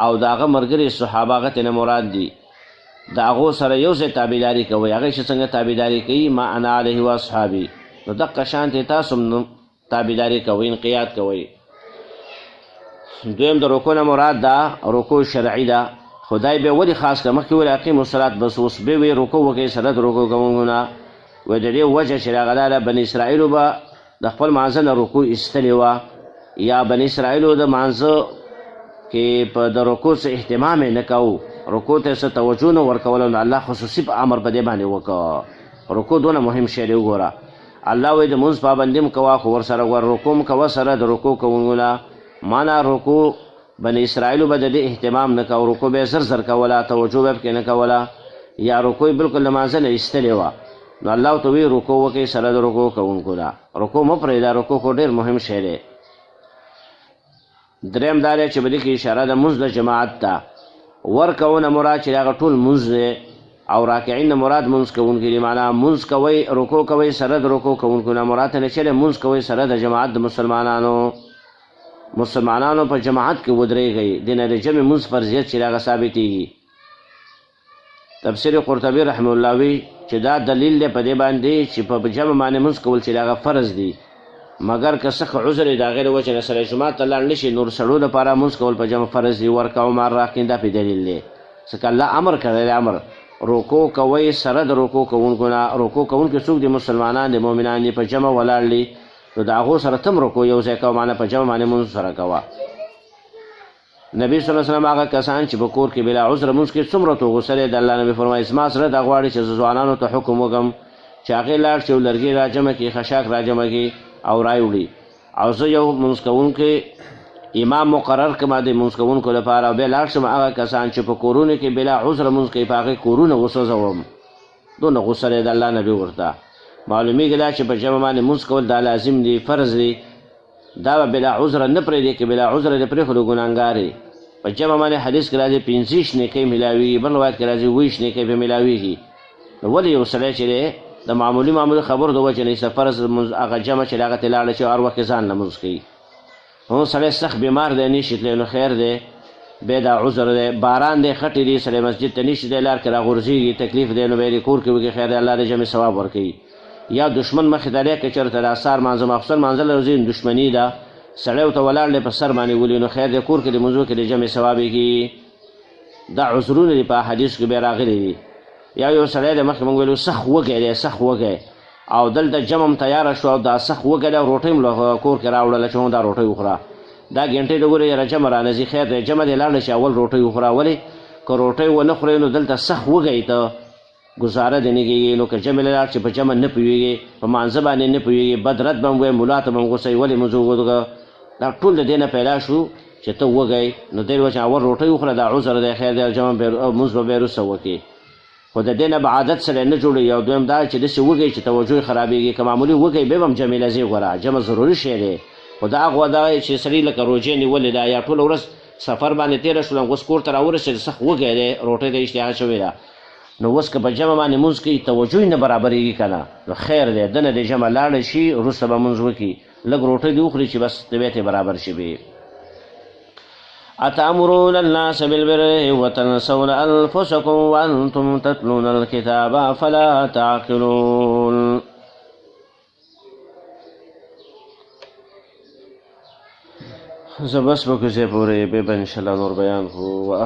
او د هغه ملګري صحابه هغه ترې نه مراد دي. د هغو سره یو ځای تابعداري کوئ. هغې چې څنګه تابعداري کوي ما انا علیه و اصحابي، نو دقه شانتې تاسو هم تابعداري کوئ، انقیاد کوئ. دویم د رکوع نه مراد دا رکوع شرعي ده. خدای به ولې خاص کړه مخکې ولې اقیموا الصلاة، بس اوس به وی رکوع وکړئ سره د رکوع کوونکو نه. وایي د دې وجه چې راغله ده بني اسرائیلو به د خپل مانځه نه رکوع ایستلې وه، یا بني اسرائیلو د مانځه کې په د رکوع څه اهتمام یې نه کوو، رکوع ته څه توجه نه ورکولو، نو الله خصوصي په امر په دې باندې وکړه. رکوع دونه مهم شی دی. وګوره الله وایي د مونځ پابندي م کوه، خو ورسره رکوع م کوه سره د رکوع کوونکو نه. معنا رکوع بني اسرائیلو به د دې اهتمام نه کوه، رکوع به یې زر زر کوله، توجه به پکې نه کوله، یا رکوع بلکل له مانځه نه ایستلې وه. نو الله ورته وایي رکوع وکړئ سره د رکوع کوونکو نه. رکوع مه پرېږده، رکوع خو ډېر مهم شی دی. دریم دا دی چې په دې کې اشاره ده مونځ د جماعت ته. ورکوع نه مراد چې هغه ټول مونځ دی، او راکعین نه مراد مونځ کوونکي دي. معنا مونځ کوئ، رکوع کوئ سره د رکوع کوونکو نه. مراد ته نه چې مونځ کوئ سره د جماعت د مسلمانانو. مسلمانانو په جماعت کې ودرېږئ دې نه د جمع مونځ فرضیت چې هغه ثابتېږي. تفسیر قرطبي رحمه الله وی چې دا دلیل دی په دې باندې چې په جمع باندې مونځ کول چې هغه فرض دی، مګر که سخت عذر د هغې د وجې نه سړی جومات ته لاړ نه شي، نور سړو لپاره مونځ کول په جمع فرض دي. ورکوه مال راکړئ دا پې دلیل دی، ځکه الله امر کړی دی. امر رکوع کوئ سره د رکوع کوونکو نه. رکوع کوونکي څوک دي؟ مسلمانان دي، مؤمنان دي، په جمع ولاړ دي، نو د هغو سره تم رکوع یو ځای کوه، معنی په جمع باندې مونځ سره کوه. نبی صلی الله علیه وسلم هغه کسان چې په کور کې بلا عذر مونځ کوي څومره تو غوسه دی، د الله نبي فرمایي زما زړه دا غواړي چې زه ځوانانو ته حکم وکړم چې هغې لاړ شي او لرګي را جمع کړي، خشاک را جمع کړي او رای وړي، او زه یو مونځ کوونکی امام مقرر کړم د مونځ کوونکو لپاره، او بیا لاړ شم هغه کسان چې په کورونو کې بلا عذر مونځ کوي په هغې کورونه وسوځوم. دونه غوسه دی د الله نبي ورته. معلومیږي دا چې په جمع باندې مونځ کول دا لازم دی، فرض دی، دا به بلا عذر نه پرېږدي، که بلا عذر دې پرېښودو ګناهګار یې. په جمع باندې حدیث کې راځي 15 نیکۍ میلاویږي، بل روایت کې راځي 20 نیکۍ پې میلاویږي. نو ولې یو سړی چې دی د معمولي خبرو د وجې نه ایسته فرض هغه جمع چې هغه ته لاړه چې هر وخت ځان نه مونځ کوي. هو سړی سخت بیمار دی نه شي تللی، نو خیر دی، بیا دا عذر دی، باران دی، خټې دي، سړی مسجد ته نه شي دی لار کې راغورځېږي، تکلیف دی، نو بیا یې کور کې وکړي، خیر دی، الله د جمع ثواب ورکوي. یا دشمن مخې ته دی که چېرته دا سهار مانځه ماخوستن مانځل راځي، دشمني ده، سړی ورته ولاړ دی په سر باندې ولي، نو خیر دی کور کې د مونځو کې د جمع ثواب یې کېږي. دا عذرونه دي په حدیث کې بیا راغلي دي. یا یو سړی دی مخکې مونږ ویلو سخت وږی دی، سخت وږی، او دلته جمع هم تیاره شوه او دا سخت وږی دی او روټۍ هم له کور کې راوړله چې دا روټۍ وخوره، دا ګنټۍ د ګورې یاره جمع رانځي، خیر دی جمع دې لاړه شي اول روټۍ وخوره. ولې که روټۍ ونه خورې نو دلته سخت وږی ته ګزاره دې نه کېږي. نو که جمع لاړ چې په جمع نه پوهېږي، په مانځه باندې نه پوهېږي، بد رد به هم وایي، ملا ته به هم غوسه وي، ولې مونځ وکړه، دا ټول د دې نه پیدا شو چې ته وږی، نو دې وجه اول روټۍ وخوره، دا عذر دی، خیر دی جمع مونځ به بیا وروسته وکړي. خو د دې نه به عادت سره نه جوړوي. او دویم دا چې داسې وږی چې توجه یې خرابېږي، که معمولي وږی بیا به هم جمع لذې غوره، جمع ضروري شی دی. خو دا هغه دا چې سړي لکه روژې نیولې ده یا ټوله ورځ سفر باندې تېره شول، اوس کور ته راورسېد سخت وږی دی، روټۍ ته اشتها شوې ده، نو اوس که په جمع باندې مونځ کوي توجه یې نه برابرېږي که نه، نو خیر دی دنه د جمع لاړه شي، وروسته به مونځ وکړي، لږ روټۍ دې وخوري چې بس طبیعت یې برابر شي. بې اتامرون الناس بالبر وتنسون انفسکم وانتم تتلون الکتاب فلا تعقلون. زه بس به کوزې پورې بیا به انشاءالله نور بیان کړو.